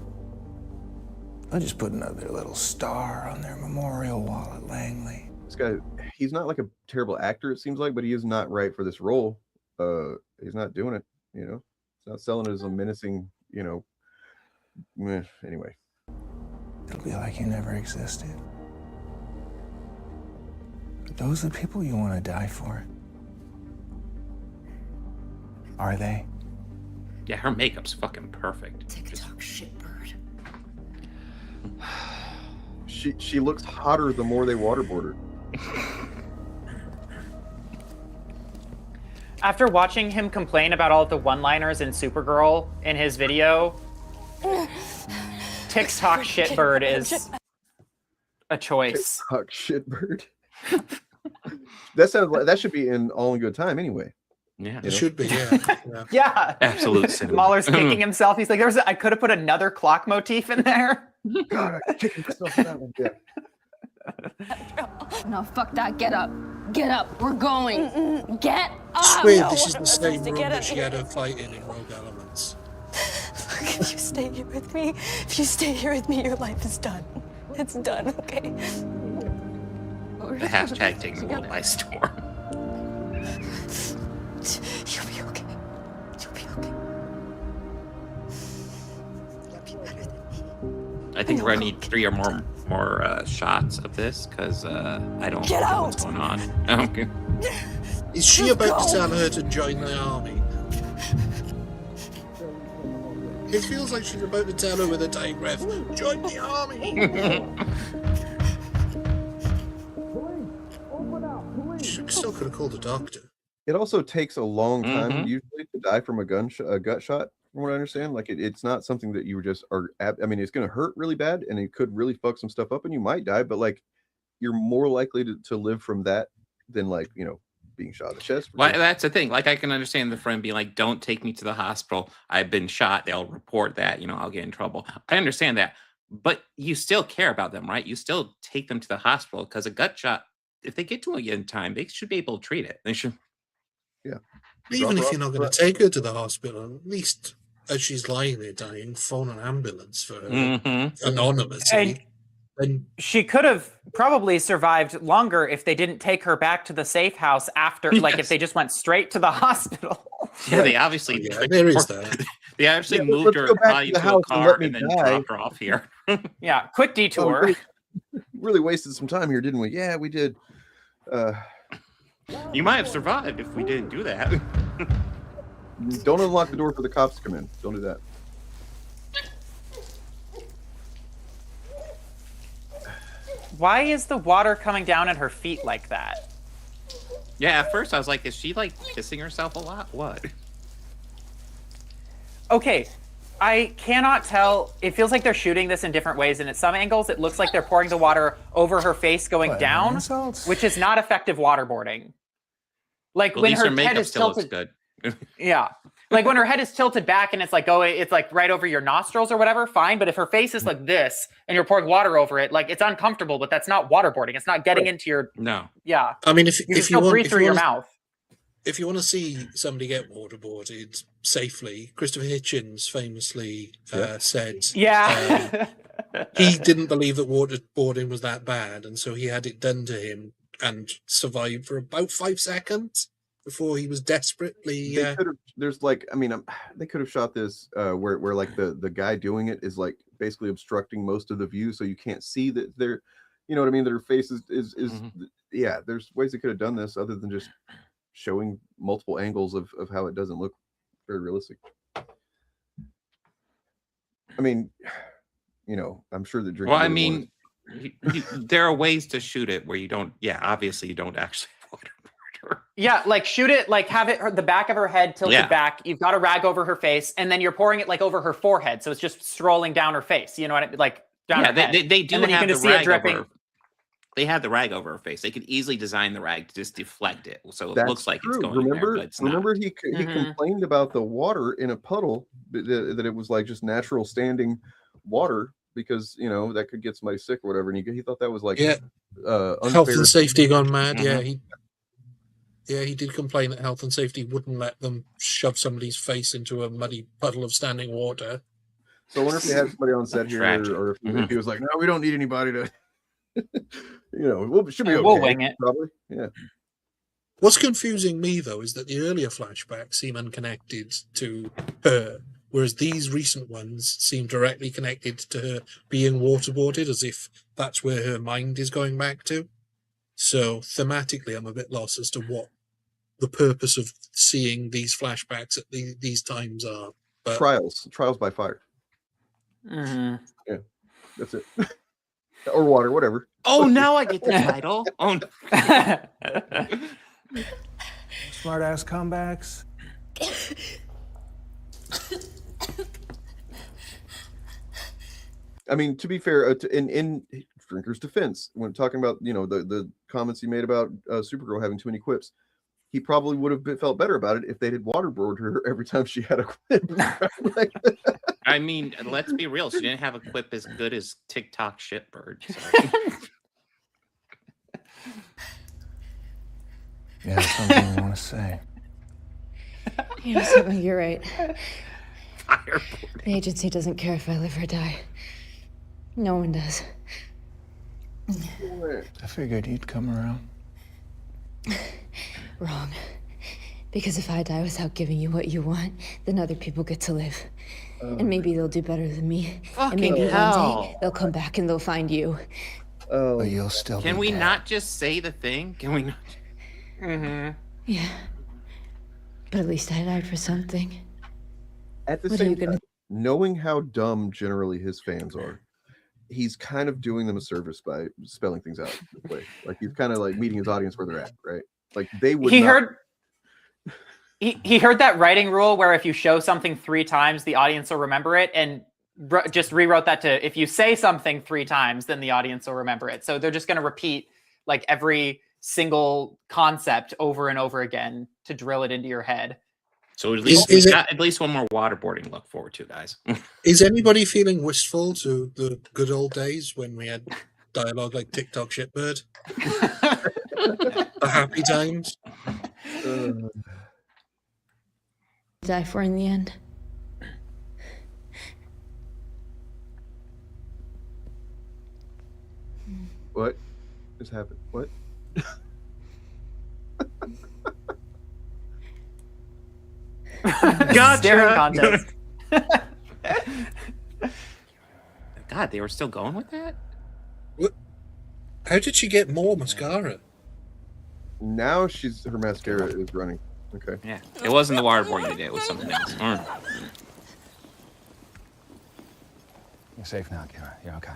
I'll just put another little star on their memorial wall at Langley. This guy, he's not like a terrible actor, it seems like, but he is not right for this role. He's not doing it, He's not selling it as a menacing, anyway. It'll be like you never existed. But those are the people you want to die for. Are they? Yeah, her makeup's fucking perfect. TikTok shitbird. She looks hotter the more they waterboard her. After watching him complain about all of the one-liners in Supergirl in his video, TikTok shitbird is a choice. TikTok shitbird. That should be in All in Good Time anyway. Yeah, it should be. Yeah. Yeah. Absolute cinema. Mahler's kicking himself. He's like, I could have put another clock motif in there. God, I'm kicking myself in that one. Yeah. No, fuck that. Get up. Get up. We're going. Get up. I swear this is the same room that she had her fight in Rogue Elements. Look, if you stay here with me, your life is done. It's done, okay? The hashtag taking the world by storm. You'll be okay. You'll be okay. You'll be better than me. I think we're gonna need 3 or more shots of this, because I don't know what's going on. Okay. Is she about to tell her to join the army? It feels like she's about to tell her with a dying breath, join the army. She still could have called a doctor. It also takes a long time usually to die from a gut shot, from what I understand. Like it's not something that you just are. I mean, it's going to hurt really bad, and it could really fuck some stuff up, and you might die. But like, you're more likely to live from that than like being shot in the chest. Well, that's the thing. Like, I can understand the friend being like, "Don't take me to the hospital. I've been shot. They'll report that. I'll get in trouble." I understand that, but you still care about them, right? You still take them to the hospital, because a gut shot, if they get to it in time, they should be able to treat it. They should. Yeah. Even if you're not going to take her to the hospital, at least as she's lying there dying, phone an ambulance for her anonymously. then she could have probably survived longer if they didn't take her back to the safe house after, like if they just went straight to the hospital. Yeah, they obviously. there is that. They actually Yeah, moved let's her go back body to the to a house and car let me and then die. dropped her off here. Yeah, quick detour. Oh, really wasted some time here, didn't we? Yeah, we did. You might have survived if we didn't do that. Don't unlock the door for the cops to come in. Don't do that. Why is the water coming down at her feet like that? Yeah, at first I was like, is she like kissing herself a lot? What? Okay, I cannot tell. It feels like they're shooting this in different ways, and at some angles it looks like they're pouring the water over her face going down, which is not effective waterboarding. Like At when least her her head makeup is still looks tilted. good. Yeah. Like when her head is tilted back and it's like it's like right over your nostrils or whatever, fine. But if her face is like this and you're pouring water over it, like it's uncomfortable, but that's not waterboarding. It's not getting into your. No. Yeah. I mean, you can still breathe through your mouth. If you want to see somebody get waterboarded safely, Christopher Hitchens famously said, Yeah. he didn't believe that waterboarding was that bad, and so he had it done to him and survived for about 5 seconds before he was desperately. They could have. There's like, I mean, they could have shot this where like the guy doing it is like basically obstructing most of the view, so you can't see that they're, you know what I mean. Their face is yeah. There's ways they could have done this other than just showing multiple angles of how it doesn't look very realistic. I mean, you know, I'm sure the drink. Well, I mean, there are ways to shoot it where you don't. Yeah, obviously you don't actually. Yeah, like shoot it, like have it the back of her head tilted back. You've got a rag over her face, and then you're pouring it like over her forehead, so it's just strolling down her face. You know what I mean? Like down her head. They do and then have you the can see it rag dripping. over. They have the rag over her face. They could easily design the rag to just deflect it, so it That's looks like it's true. going Remember, there, but it's remember not. he complained about the water in a puddle that it was like just natural standing water because you know that could get somebody sick or whatever, and he thought that was like health unfair. and safety gone mad. Yeah, he did complain that health and safety wouldn't let them shove somebody's face into a muddy puddle of standing water. So I wonder if they had somebody on set here, or if he was like, "No, we don't need anybody to." You know, should be okay. We'll wing it. Probably, yeah. What's confusing me though is that the earlier flashbacks seem unconnected to her, whereas these recent ones seem directly connected to her being waterboarded, as if that's where her mind is going back to. So thematically, I'm a bit lost as to what the purpose of seeing these flashbacks at these times are. But trials by fire. Mm-hmm. Yeah, that's it. Or water, whatever. Oh, now I get the title. Oh, Smart ass comebacks. I mean, to be fair, in Drinker's defense, when talking about the comments he made about Supergirl having too many quips, he probably would have felt better about it if they did waterboard her every time she had a quip. I mean, let's be real. She didn't have a quip as good as TikTok shitbird. So. Yeah, something you want to say. You know something, you're right. The agency doesn't care if I live or die. No one does. I figured you'd come around. Wrong. Because if I die without giving you what you want, then other people get to live. And maybe they'll do better than me. And maybe one day they'll come back and they'll find you. Oh, but you'll still Can be we dead. not just say the thing? Can we not? Mm-hmm. Yeah. But at least I died for something. At the What are same you gonna time, knowing how dumb generally his fans are, he's kind of doing them a service by spelling things out this way. Like he's kind of like meeting his audience where they're at, right? Like they would. He heard that writing rule where if you show something 3 times, the audience will remember it, and just rewrote that to if you say something 3 times, then the audience will remember it. So they're just going to repeat like every single concept over and over again to drill it into your head. So at least we got at least one more waterboarding to look forward to, guys. Is anybody feeling wistful to the good old days when we had dialogue like TikTok shitbird? The happy times? Die for in the end. What just happened? What? Staring contest. God, they were still going with that? What? How did she get more mascara? Now her mascara is running. Okay. Yeah. It wasn't the waterboarding they did, it was something else. You're safe now, Kira. You're okay.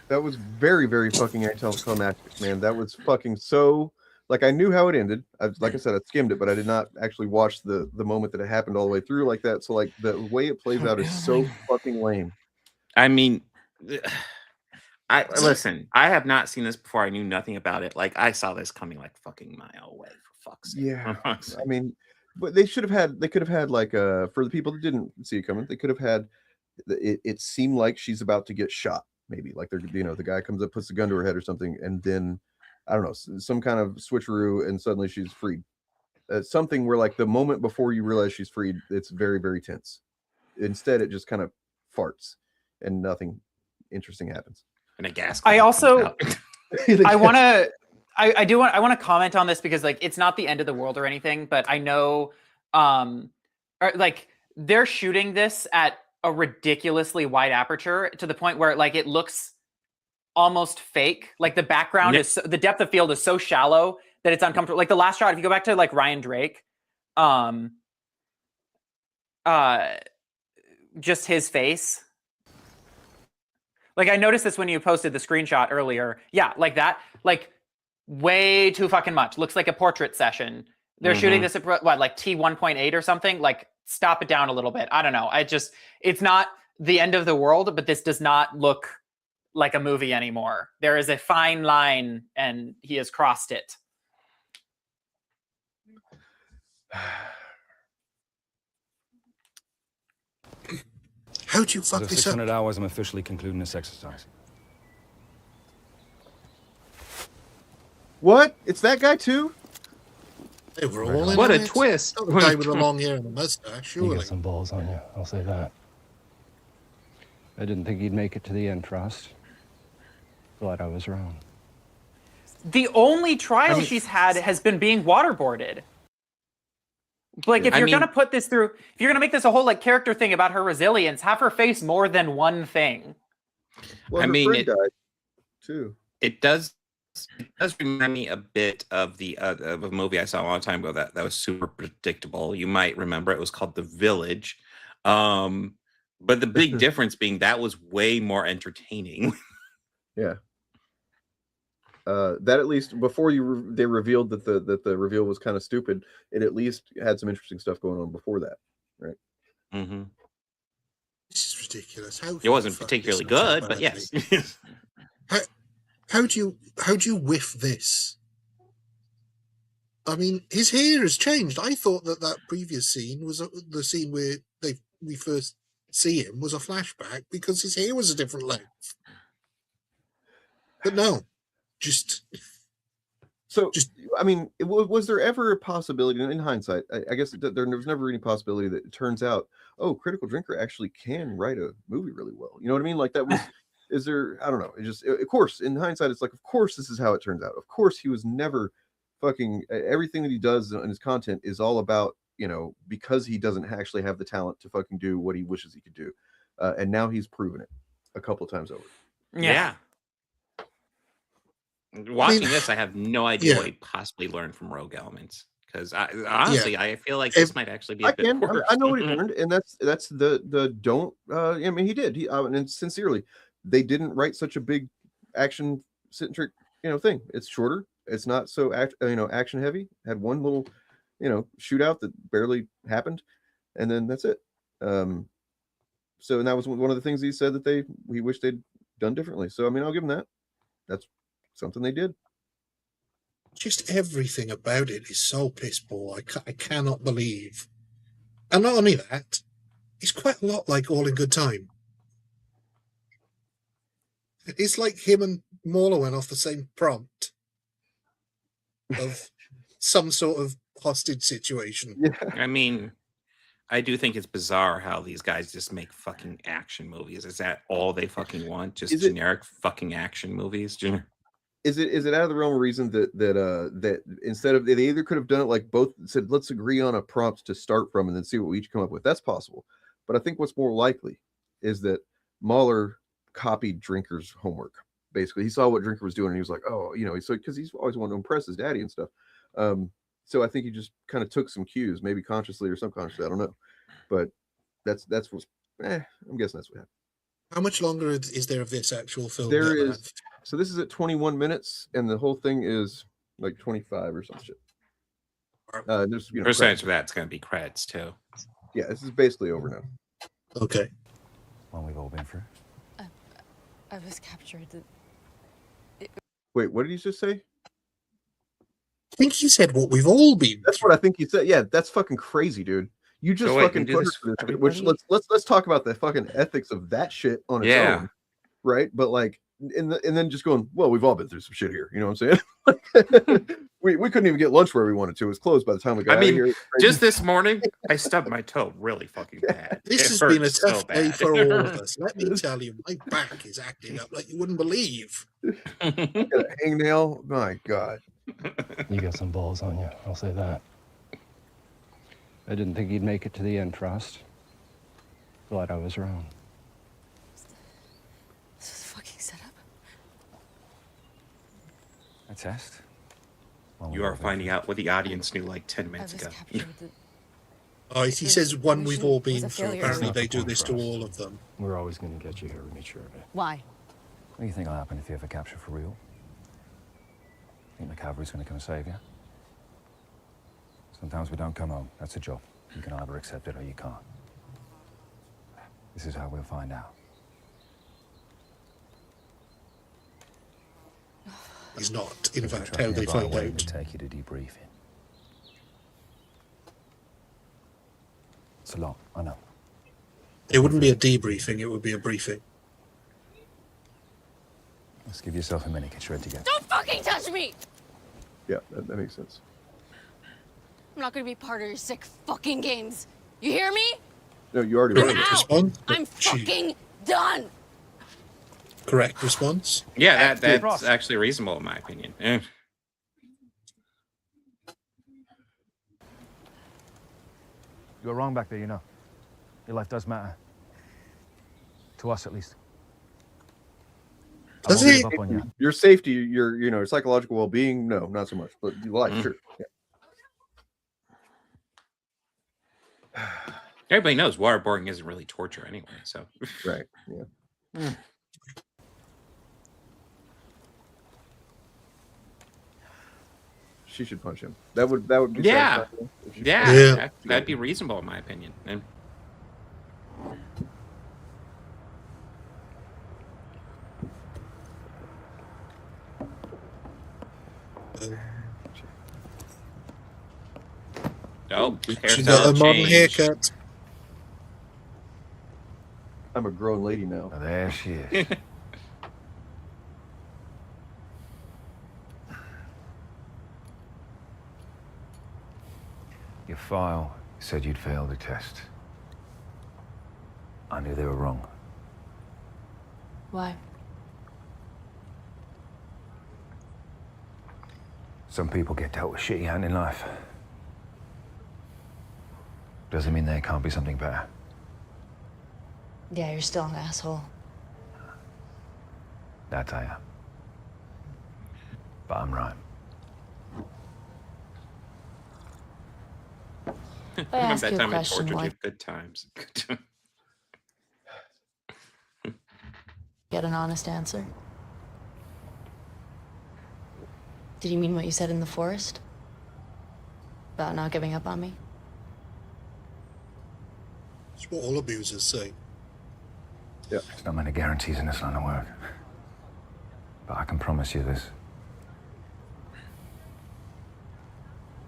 That was very, very fucking anticlimactic, man. That was fucking so... Like, I knew how it ended. Like I said, I skimmed it, but I did not actually watch the moment that it happened all the way through like that. So, like, the way it plays out is so fucking lame. I mean, listen, I have not seen this before. I knew nothing about it. Like, I saw this coming like fucking mile away, for fuck's sake. Yeah. I mean, but they could have had like, for the people that didn't see it coming, they could have had, it seemed like she's about to get shot. Maybe like the guy comes up, puts the gun to her head or something, and then I don't know, some kind of switcheroo, and suddenly she's freed. Something where like the moment before you realize she's freed, it's very, very tense. Instead, it just kind of farts, and nothing interesting happens. And a gas. I also, I want to comment on this because like it's not the end of the world or anything, but I know, like they're shooting this at a ridiculously wide aperture to the point where like it looks almost fake. Like the background is the depth of field is so shallow that it's uncomfortable. Like the last shot, if you go back to like Ryan Drake, just his face. Like I noticed this when you posted the screenshot earlier. Yeah, like that. Like way too fucking much. Looks like a portrait session. They're shooting this at what, like T1.8 or something? Like stop it down a little bit. I don't know. It's not the end of the world, but this does not look like a movie anymore. There is a fine line and he has crossed it. How'd you fuck this up? 600 hours, I'm officially concluding this exercise. What? It's that guy too? They were all in what on a it. twist. Not the guy with the long hair and the mustache, You surely. got some balls on you, I'll say that. I didn't think he'd make it to the end, Frost. Glad I was wrong. The only trial she's had has been being waterboarded. Like, if you're gonna put this through, if you're gonna make this a whole like character thing about her resilience, have her face more than one thing. Well, I mean, it died too. It does remind me a bit of of a movie I saw a long time ago that was super predictable. You might remember it was called The Village. But the big difference being that was way more entertaining. Yeah. That at least before they revealed that the reveal was kind of stupid, it at least had some interesting stuff going on before that, right? Mm-hmm. This is ridiculous. It wasn't particularly good, but yes. How do you whiff this? I mean, his hair has changed. I thought that previous scene was the scene where we first see him was a flashback because his hair was a different length. But no, I mean, was there ever a possibility, in hindsight, I guess there was never any possibility that it turns out, oh, Critical Drinker actually can write a movie really well. You know what I mean? Like that was, is there, I don't know. Of course, in hindsight, it's like, of course, this is how it turns out. Of course, he was never fucking, everything that he does in his content is all about, because he doesn't actually have the talent to fucking do what he wishes he could do. And now he's proven it a couple of times over. Yeah. Watching this, I have no idea what he possibly learned from Rogue Elements. Because honestly, I feel like this might actually be a bit worse. I know what he learned, and that's the don't. I mean, he did. And sincerely, they didn't write such a big action centric thing. It's shorter. It's not so action heavy. Had one little shootout that barely happened, and then that's it. And that was one of the things he said that he wished they'd done differently. So I mean, I'll give him that. That's something they did. Just everything about it is so piss poor. I cannot believe. And not only that, it's quite a lot like All in Good Time. It's like him and Mauler went off the same prompt of some sort of hostage situation. Yeah. I mean, I do think it's bizarre how these guys just make fucking action movies. Is that all they fucking want? Just generic fucking action movies? Is it out of the realm of reason that instead of, they either could have done it like both said, let's agree on a prompt to start from and then see what we each come up with. That's possible. But I think what's more likely is that Mahler copied Drinker's homework. Basically, he saw what Drinker was doing and he was like, oh, you know, so because he's always wanted to impress his daddy and stuff. So I think he just kind of took some cues, maybe consciously or subconsciously. I don't know, but that's what's. I'm guessing that's what happened. How much longer is there of this actual film? There is. So this is at 21 minutes, and the whole thing is like 25 or some shit. There's percentage of that's going to be credits too. Yeah, this is basically over now. Okay. One we've all been through. I was captured. Wait, what did you just say? I think he said what we've all been. That's what I think he said. Yeah, that's fucking crazy, dude. You just fucking put her through this, which let's talk about the fucking ethics of that shit on its own, right? But like, and then just going, well, we've all been through some shit here. You know what I'm saying? we couldn't even get lunch where we wanted to. It was closed by the time we got out of here. Just this morning, I stubbed my toe really fucking bad. This has been a tough day for all of us. Let me tell you, my back is acting up like you wouldn't believe. Got a hangnail. My God. You got some balls on you, I'll say that. I didn't think he'd make it to the end, Frost. Glad I was wrong. This was a fucking setup. A test? You are finding out what the audience knew like 10 minutes ago. Oh, he says one we've all been through. Apparently they do this to all of them. We're always going to get you here, Remitcher. Why? What do you think will happen if you ever capture for real? Think the cavalry's going to come save you? Sometimes we don't come home. That's a job. You can either accept it or you can't. This is how we'll find out. Is not, in fact, how they find out. To take you to debriefing. It's a lot, I know. It wouldn't be a debriefing, it would be a briefing. Let's give yourself a minute, get ready to go. Don't fucking touch me! Yeah, that makes sense. I'm not gonna be part of your sick fucking games. You hear me? No, you already were. Response? I'm fucking done! Correct response? Yeah, that's actually reasonable in my opinion. Yeah. You were wrong back there, you know. Your life does matter. To us, at least. Does he? Your safety, your psychological well-being, no, not so much. But your life, sure. Yeah. Everybody knows waterboarding isn't really torture anyway, so. Right, yeah. She should punch him. That would be that'd be reasonable in my opinion. And she got a model haircut. I'm a grown lady now. Oh, there she is. Your file said you'd failed the test. I knew they were wrong. Why? Some people get dealt with shitty hand in life. Doesn't mean there can't be something better. Yeah, you're still an asshole. That I am. But I'm right. I ask that you a time I question, tortured why? you. Good times. Get an honest answer. Did you mean what you said in the forest? About not giving up on me? That's what all abusers say. Yeah. There's not many guarantees in this line of work. But I can promise you this.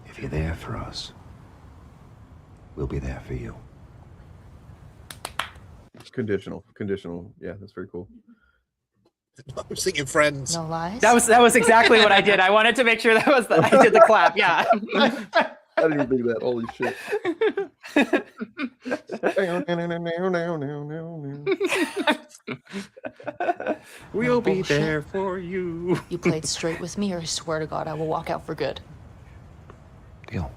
If you're there for us, we'll be there for you. Conditional. Yeah, that's very cool. I was thinking Friends. No lies? That was exactly what I did. I wanted to make sure I did the clap. Yeah. I didn't even think of that. Holy shit. We'll be there for you. You played straight with me, or I swear to God, I will walk out for good. Deal.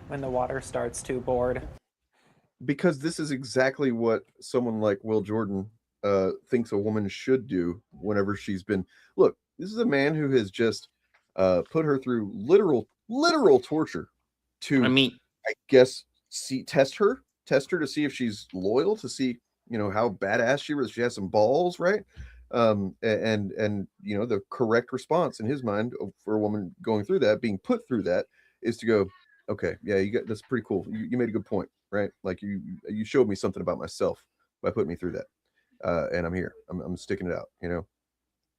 When the water starts to board. Because this is exactly what someone like Will Jordan thinks a woman should do whenever she's been. Look, this is a man who has just put her through literal torture to, I guess, test her to see if she's loyal, to see, how badass she was. She has some balls, right? And the correct response in his mind for a woman going through that, being put through that, is to go, okay, yeah, that's pretty cool. You made a good point, right? Like you showed me something about myself by putting me through that, and I'm here. I'm sticking it out.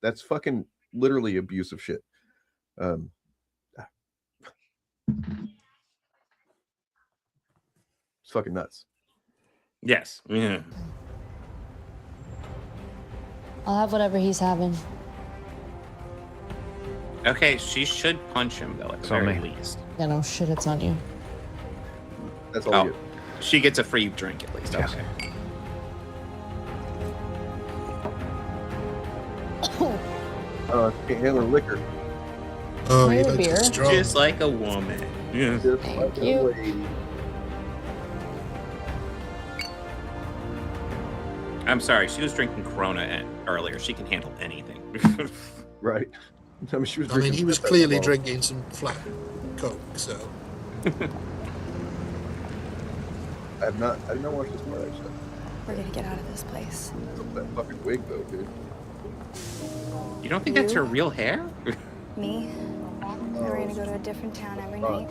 That's fucking literally abusive shit. It's fucking nuts. Yes. Yeah. I'll have whatever he's having. Okay, she should punch him though, at the very least. Yeah, no shit, it's on you. That's all you get. She gets a free drink at least. Yes. Okay. Can't handle liquor. Oh, you Your beer. Just like a woman. Yeah. Just Thank like a you. lady. I'm sorry, she was drinking Corona earlier. She can handle anything. Right. I mean, he was clearly drinking some flat Coke, so. I did not watch this part, actually. We're gonna get out of this place. That fucking wig, though, dude. You don't think that's her real hair? Me? We're gonna go to a different town every night.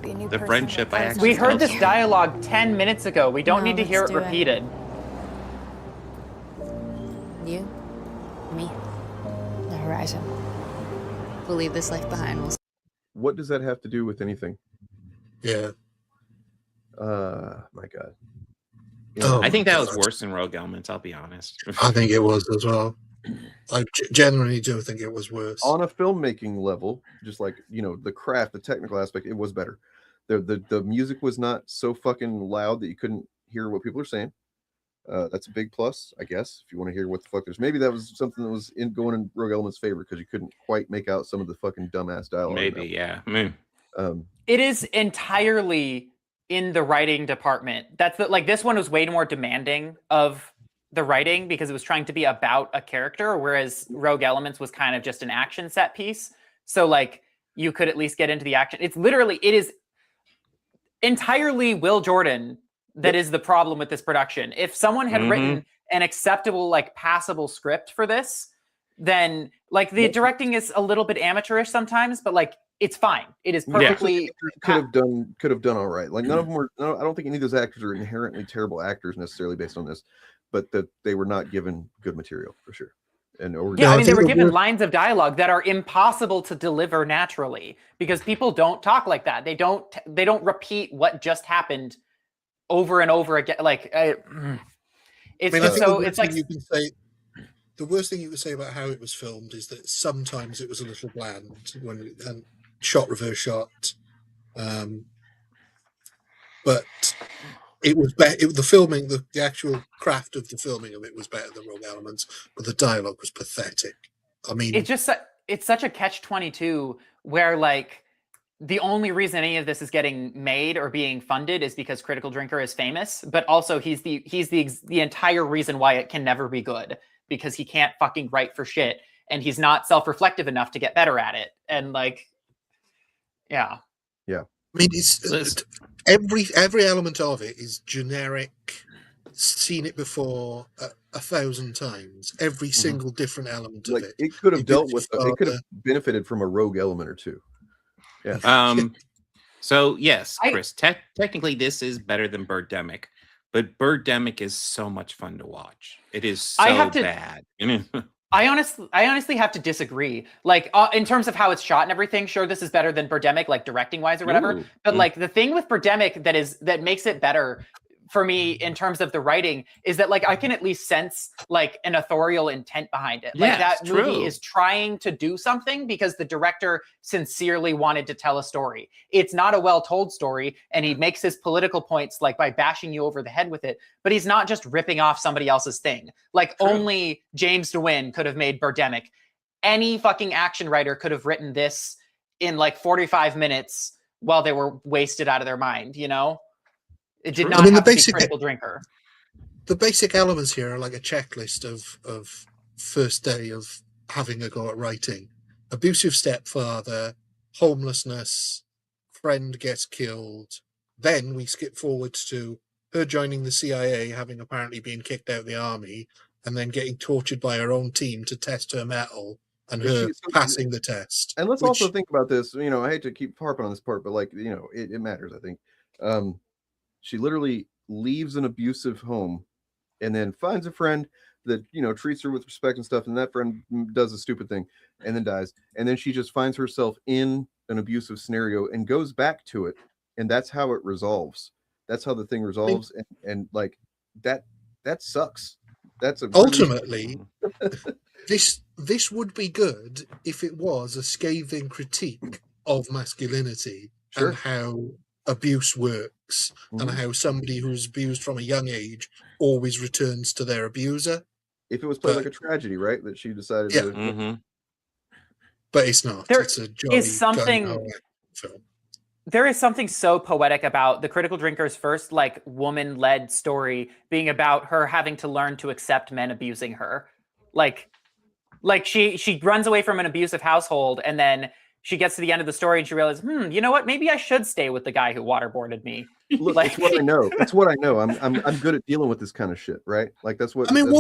Be a new The person friendship that I does actually We heard something. this dialogue 10 minutes ago. We don't No, need to hear let's it do it. repeated. You, me, the horizon. We'll leave this life behind. What does that have to do with anything? Yeah. My God. I think that was worse than Rogue Elements, I'll be honest. I think it was as well. I generally do think it was worse. On a filmmaking level, just like, the craft, the technical aspect, it was better. The music was not so fucking loud that you couldn't hear what people are saying. That's a big plus, I guess, if you want to hear what the fuck there's. Maybe that was something that was going in Rogue Element's favor because you couldn't quite make out some of the fucking dumbass dialogue. Maybe, yeah. It is entirely in the writing department. That's this one was way more demanding of the writing because it was trying to be about a character, whereas Rogue Elements was kind of just an action set piece. So you could at least get into the action. It is entirely Will Jordan that is the problem with this production. If someone had written an acceptable, passable script for this, then the directing is a little bit amateurish sometimes, but it's fine. It is perfectly could have done all right. None of them were. I don't think any of those actors are inherently terrible actors necessarily based on this, but that they were not given good material for sure. They were given lines of dialogue that are impossible to deliver naturally because people don't talk like that. They don't repeat what just happened over and over again. The worst thing you could say about how it was filmed is that sometimes it was a little bland and shot reverse shot, but it was better. The filming, the actual craft of the filming of it was better than Rogue Elements, but the dialogue was pathetic. I mean, it's such a catch-22 where the only reason any of this is getting made or being funded is because Critical Drinker is famous, but also he's the entire reason why it can never be good because he can't fucking write for shit and he's not self-reflective enough to get better at it. And yeah. Yeah. I mean, it's every element of it is generic. Seen it before 1,000 times. Every single different element of it. It could have it could have benefited from a rogue element or two. Yeah. So yes, Chris. Technically, this is better than Birdemic, but Birdemic is so much fun to watch. It is so bad. I honestly have to disagree. In terms of how it's shot and everything, sure, this is better than Birdemic, directing wise or whatever. But the thing with Birdemic that makes it better for me in terms of the writing is that like I can at least sense like an authorial intent behind it. Like that movie is trying to do something because the director sincerely wanted to tell a story. It's not a well-told story, and he makes his political points like by bashing you over the head with it, but he's not just ripping off somebody else's thing. Like only James DeWin could have made Birdemic. Any fucking action writer could have written this in like 45 minutes while they were wasted out of their mind, you know? It did not have to be Critical Drinker. The basic elements here are like a checklist of first day of having a go at writing. Abusive stepfather, homelessness, friend gets killed. Then we skip forward to her joining the CIA, having apparently been kicked out of the army, and then getting tortured by her own team to test her mettle, and her passing the test. And let's also think about this. You know, I hate to keep harping on this part, but like, you know, it matters, I think. She literally leaves an abusive home and then finds a friend that, you know, treats her with respect and stuff. And that friend does a stupid thing and then dies. And then she just finds herself in an abusive scenario and goes back to it. And that's how it resolves. That's how the thing resolves. And like that sucks. That's a ultimately this would be good if it was a scathing critique of masculinity and how abuse works and how somebody who's abused from a young age always returns to their abuser. If it was played like a tragedy, right? That she decided to. But it's not. It's a jolly film. There is something so poetic about the Critical Drinker's first like woman-led story being about her having to learn to accept men abusing her. Like she runs away from an abusive household, and then she gets to the end of the story and she realizes, you know what? Maybe I should stay with the guy who waterboarded me. Look, that's what I know. That's what I know. I'm good at dealing with this kind of shit, right? Like that's what I mean.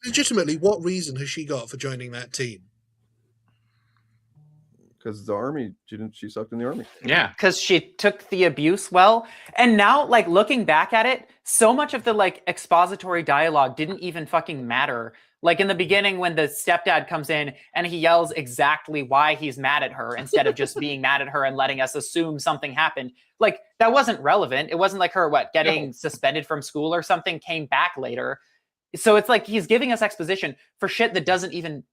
Legitimately, what reason has she got for joining that team? Because the army, she sucked in the army. Yeah, because she took the abuse well. And now, like looking back at it, so much of the like expository dialogue didn't even fucking matter. Like in the beginning when the stepdad comes in and he yells exactly why he's mad at her instead of just being mad at her and letting us assume something happened. Like that wasn't relevant. It wasn't like her, getting suspended from school or something came back later. So it's like he's giving us exposition for shit that doesn't even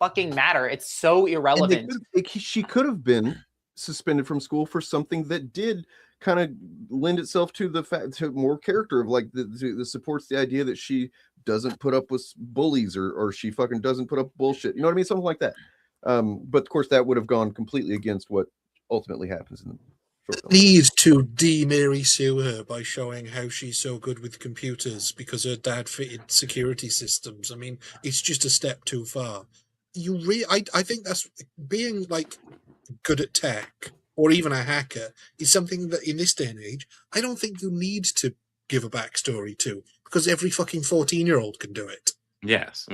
fucking matter. It's so irrelevant. She could have been suspended from school for something that did kind of lend itself to the fact to more character of like the supports the idea that she doesn't put up with bullies or she fucking doesn't put up bullshit. You know what I mean? Something like that. But of course that would have gone completely against what ultimately happens in the short film. Need to de-Mary Sue her by showing how she's so good with computers because her dad fitted security systems. I mean, it's just a step too far. I think that's being like good at tech or even a hacker is something that in this day and age, I don't think you need to give a backstory to because every fucking 14-year-old can do it. Yes.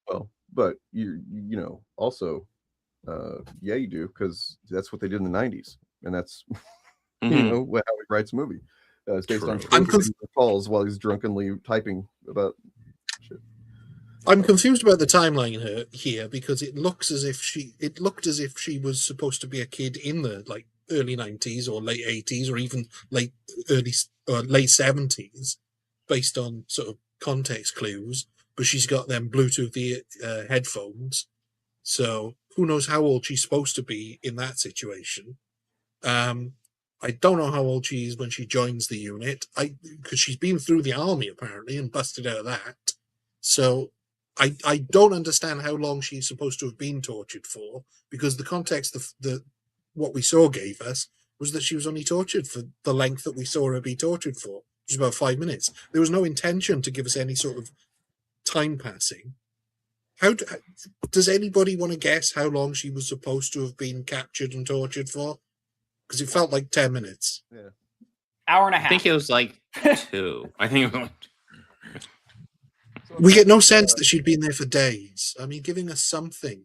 Well, but you know, also, yeah, you do because that's what they did in the 90s. And that's, you know, how he writes a movie. It's based on calls while he's drunkenly typing about shit. I'm confused about the timeline here because it looked as if she was supposed to be a kid in the like early 90s or late 80s or even late 70s based on sort of context clues, but she's got them Bluetooth headphones, so who knows how old she's supposed to be in that situation. I don't know how old she is when she joins the unit, because she's been through the army apparently and busted out of that, so I don't understand how long she's supposed to have been tortured for, because the context of what we saw gave us was that she was only tortured for the length that we saw her be tortured for, which is about 5 minutes. There was no intention to give us any sort of time passing. Does anybody want to guess how long she was supposed to have been captured and tortured for? Because it felt like 10 minutes. Yeah. Hour and a half. I think it was like 2. I think it was we get no sense that she'd been there for days. I mean, giving us something.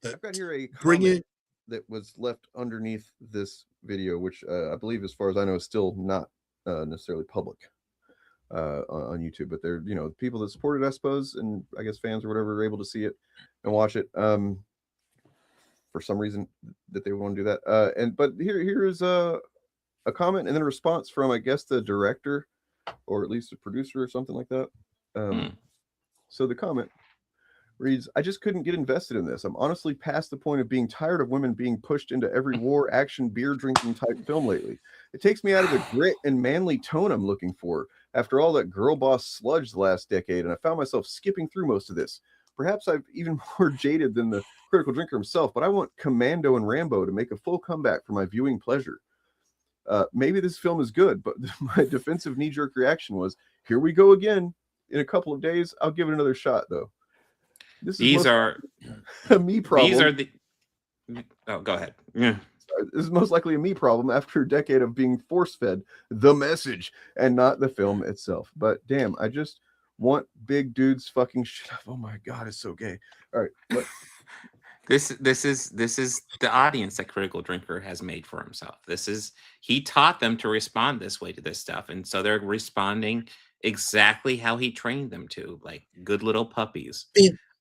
I've got here a comment that was left underneath this video, which I believe, as far as I know, is still not necessarily public on YouTube. But they're, you know, people that supported, I suppose, and I guess fans or whatever are able to see it and watch it for some reason that they want to do that. But here is a comment and then a response from, I guess, the director or at least a producer or something like that. So the comment reads, I just couldn't get invested in this. I'm honestly past the point of being tired of women being pushed into every war, action, beer drinking type film lately. It takes me out of the grit and manly tone I'm looking for after all that girl boss sludge the last decade, and I found myself skipping through most of this. Perhaps I've even more jaded than the critical drinker himself, but I want Commando and Rambo to make a full comeback for my viewing pleasure. Maybe this film is good, but my defensive knee-jerk reaction was, here we go again. In a couple of days, I'll give it another shot, though. These are a me problem. These are the. Oh, go ahead. Yeah. This is most likely a me problem after a decade of being force-fed the message and not the film itself. But damn, I just want big dudes fucking shit up. Oh my god, it's so gay. All right, what? This is the audience that Critical Drinker has made for himself. He taught them to respond this way to this stuff, and so they're responding exactly how he trained them to, like good little puppies.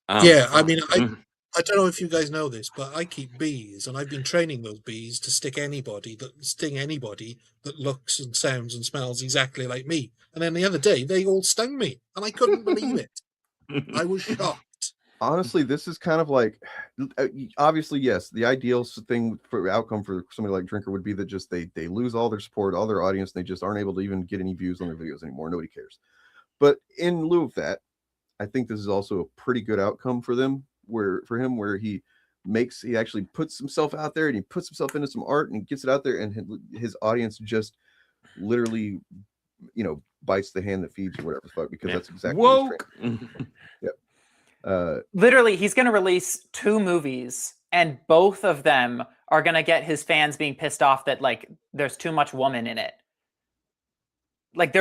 I mean, I don't know if you guys know this, but I keep bees, and I've been training those bees to sting anybody that looks and sounds and smells exactly like me. And then the other day, they all stung me, and I couldn't believe it. I was shocked. Honestly, this is kind of like, obviously, yes, the ideal thing for outcome for somebody like Drinker would be that just they lose all their support, all their audience, and they just aren't able to even get any views on their videos anymore. Nobody cares. But in lieu of that, I think this is also a pretty good outcome for them, where he actually puts himself out there and he puts himself into some art and he gets it out there, and his audience just literally, bites the hand that feeds you, whatever the fuck, because that's exactly what he's trained. Yep. Literally, he's going to release 2 movies, and both of them are going to get his fans being pissed off that like there's too much woman in it. Like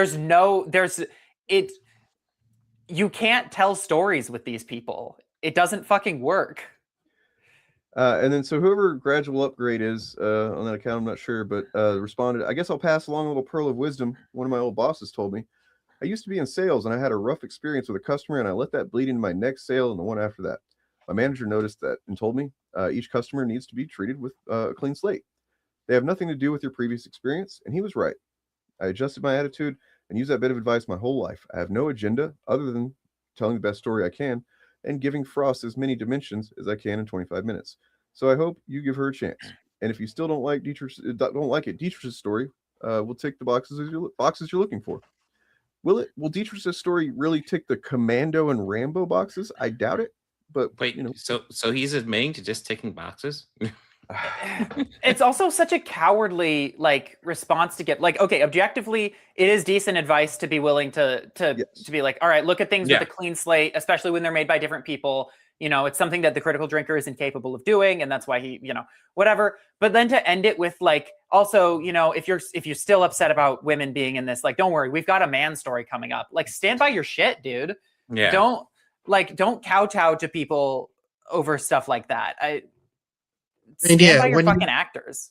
you can't tell stories with these people. It doesn't fucking work. And then so whoever Gradual Upgrade is on that account, I'm not sure, but responded, I guess I'll pass along a little pearl of wisdom. One of my old bosses told me. I used to be in sales, and I had a rough experience with a customer, and I let that bleed into my next sale and the one after that. My manager noticed that and told me each customer needs to be treated with a clean slate. They have nothing to do with your previous experience, and he was right. I adjusted my attitude and used that bit of advice my whole life. I have no agenda other than telling the best story I can and giving Frost as many dimensions as I can in 25 minutes. So I hope you give her a chance. And if you still don't like Dietrich's story, we'll tick the boxes you're looking for. Will Dietrich's story really tick the Commando and Rambo boxes? I doubt it. But wait, so he's admitting to just ticking boxes? It's also such a cowardly response to get. Okay, objectively, it is decent advice to be willing to be like, all right, look at things with a clean slate, especially when they're made by different people. It's something that the Critical Drinker is incapable of doing, and that's why he, whatever. But then to end it with also, if you're still upset about women being in this, don't worry, we've got a man story coming up. Stand by your shit, dude. Yeah. Don't kowtow to people over stuff like that. Stand by your fucking actors.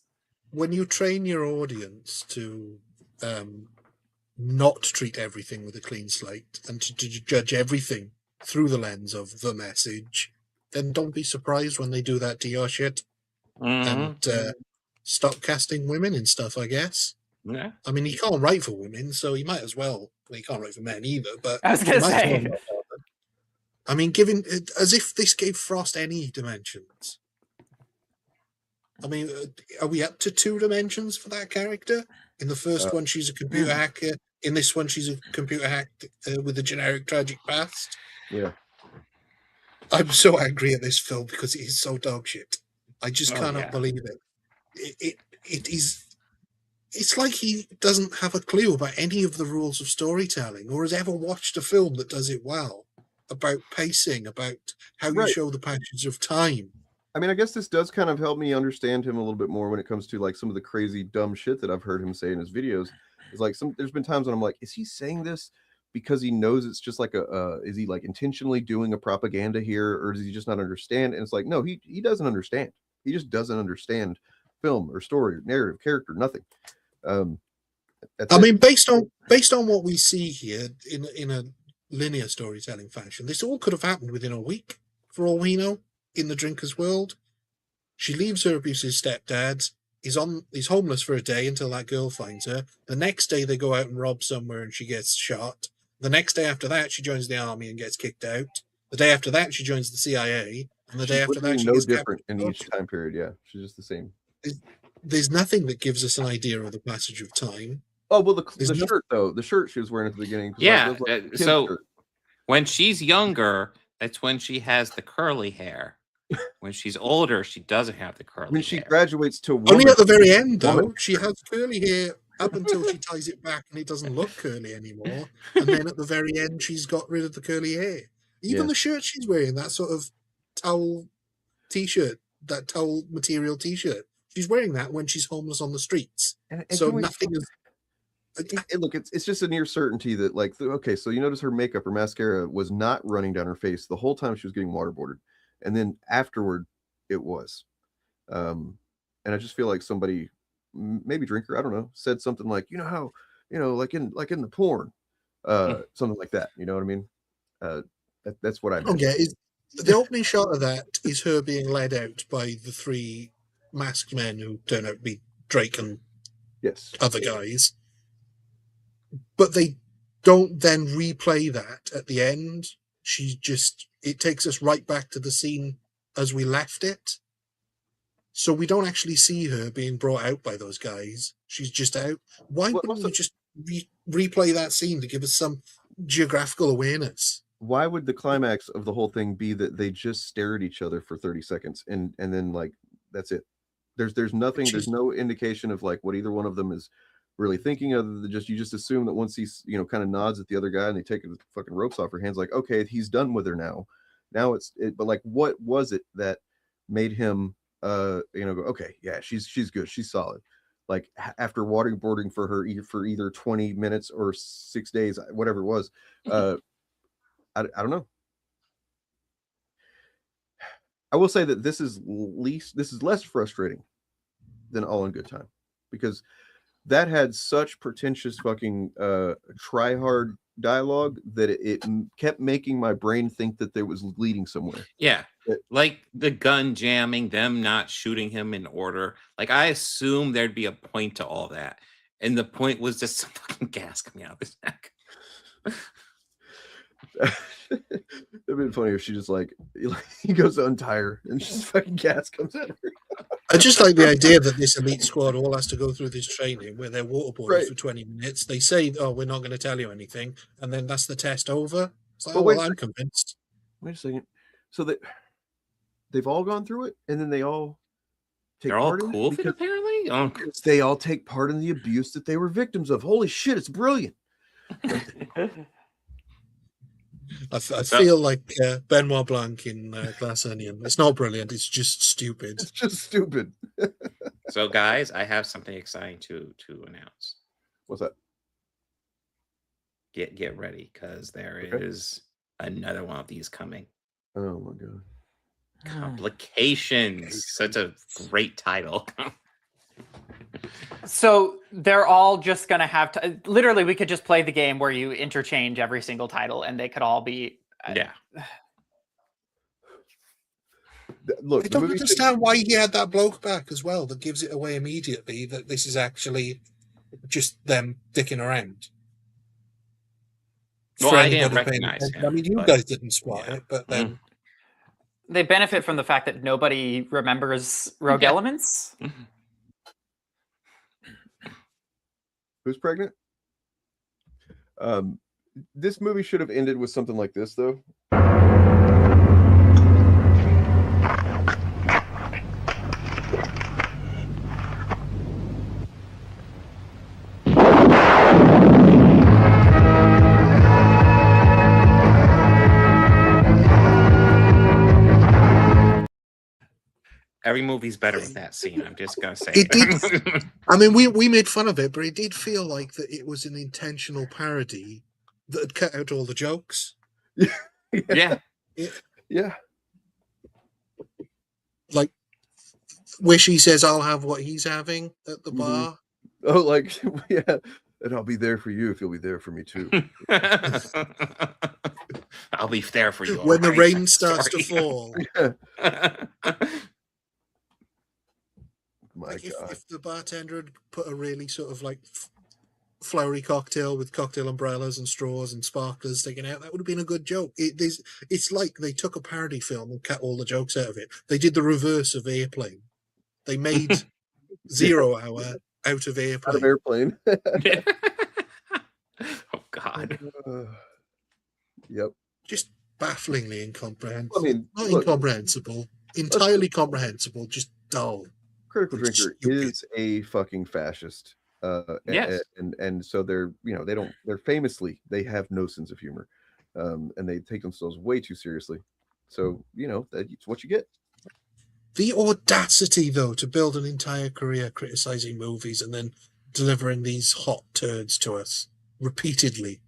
When you train your audience to not treat everything with a clean slate and to judge everything through the lens of the message, then don't be surprised when they do that to your shit. And stop casting women in stuff, I guess. Yeah. I mean, he can't write for women, so he might as well. He can't write for men either, but I was going to say. I mean, as if this gave Frost any dimensions. I mean, are we up to 2 dimensions for that character? In the first one, she's a computer hacker. In this one, she's a computer hack with a generic tragic past. Yeah. I'm so angry at this film because it is so dog shit. I just cannot believe it. It is. It's like he doesn't have a clue about any of the rules of storytelling, or has ever watched a film that does it well, about pacing, about how you show the passage of time. I mean, I guess this does kind of help me understand him a little bit more when it comes to some of the crazy dumb shit that I've heard him say in his videos. It's there's been times when I'm like, is he saying this because he knows it's just is he intentionally doing a propaganda here, or does he just not understand? And it's no, he doesn't understand. He just doesn't understand film or story or narrative, character, nothing. I mean, based on what we see here in a linear storytelling fashion, this all could have happened within a week, for all we know, in the Drinker's world. She leaves her abusive stepdad. he's homeless for a day until that girl finds her. The next day they go out and rob somewhere and she gets shot. The next day after that she joins the army and gets kicked out. The day after that she joins the CIA, and the day after that she no gets different captured. in each time period. Yeah, she's just the same. There's nothing that gives us an idea of the passage of time. Oh well, the shirt though, the shirt she was wearing at the beginning. Yeah. So when she's younger, that's when she has the curly hair. When she's older, she doesn't have the curly when she hair. graduates to Only at the very end, though. She has curly hair up until she ties it back and it doesn't look curly anymore. And then at the very end, she's got rid of the curly hair. Even the shirt she's wearing, that sort of towel t-shirt, that towel material t-shirt, she's wearing that when she's homeless on the streets. And so nothing is... Look, it's just a near certainty that, like, okay, so you notice her makeup or mascara was not running down her face the whole time she was getting waterboarded. And then afterward, it was. And I just feel like somebody, maybe Drinker, I don't know, said something like, you know how, like in the porn, something like that. You know what I mean? That's what I meant. Okay, the opening shot of that is her being led out by the three masked men who turn out to be Drake and other guys. But they don't then replay that at the end. It takes us right back to the scene as we left it. So we don't actually see her being brought out by those guys. She's just out. Why wouldn't you just replay that scene to give us some geographical awareness? Why would the climax of the whole thing be that they just stare at each other for 30 seconds and then, like, that's it? There's nothing, there's no indication of, like, what either one of them is really thinking, other than you just assume that once he's, kind of nods at the other guy and they take the fucking ropes off her hands, like, okay, he's done with her now. But like, what was it that made him go, okay, yeah, she's good, she's solid. Like, after waterboarding for her for either 20 minutes or 6 days, whatever it was, I don't know. I will say that this is less frustrating than All in Good Time, because that had such pretentious fucking try hard dialogue that it kept making my brain think that there was leading somewhere. Yeah, like the gun jamming, them not shooting him in order. Like, I assumed there'd be a point to all that, and the point was just some fucking gas coming out of his neck. It'd been funny if she just like he goes to untie her and just fucking gas comes at her. I just like the idea that this elite squad all has to go through this training where they're waterboarded for 20 minutes. They say, "Oh, we're not going to tell you anything," and then that's the test over. It's like, I'm convinced. Wait a second. So they've all gone through it, and then they all take They're all part cool in with it, apparently. Because they all take part in the abuse that they were victims of. Holy shit! It's brilliant. I feel like Benoit Blanc in Glass Onion. It's not brilliant. It's just stupid. It's just stupid. So, guys, I have something exciting to announce. What's that? Get ready, because there is another one of these coming. Oh my god! Complications. Such a great title. So they're all just going to have to... Literally, we could just play the game where you interchange every single title, and they could all be... Yeah. Look, I don't understand why he had that bloke back as well. That gives it away immediately that this is actually just them dicking around. Well, I didn't recognize him. I mean, you guys didn't spot it, but then... They benefit from the fact that nobody remembers Rogue Elements. Who's pregnant? This movie should have ended with something like this, though. Every movie's better with that scene. I'm just gonna say it did. I mean, we made fun of it, but it did feel like that it was an intentional parody that had cut out all the jokes. Yeah. Yeah. Like where she says, "I'll have what he's having" at the bar. Oh, like, yeah. And I'll be there for you if you'll be there for me too. I'll be there for you. When the rain starts to fall. My like if the bartender had put a really sort of like flowery cocktail with cocktail umbrellas and straws and sparklers taken out, that would have been a good joke. It's like they took a parody film and cut all the jokes out of it. They did the reverse of Airplane. They made 0 Hour out of Airplane. Out of Airplane. Oh God. Yep. Just bafflingly incomprehensible. I mean, not look, incomprehensible, entirely comprehensible, just dull. Critical Drinker is a fucking fascist. Yes. And so they're, they're famously, they have no sense of humor. And they take themselves way too seriously. So, that's what you get. The audacity, though, to build an entire career criticizing movies and then delivering these hot turds to us repeatedly.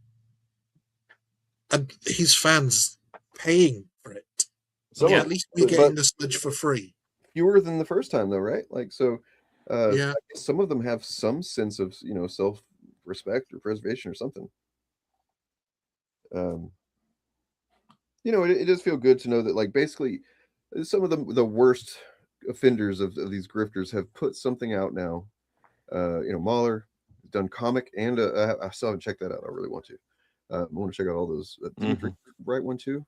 And his fans paying for it. So at least we're getting the sludge for free. Fewer than the first time, though, right? Like, so Yeah. I guess some of them have some sense of, self-respect or preservation or something. It does feel good to know that, like, basically some of the worst offenders of these grifters have put something out now. Mahler has done comic, and I still haven't checked that out. I really want to. I want to check out all those. Right one too.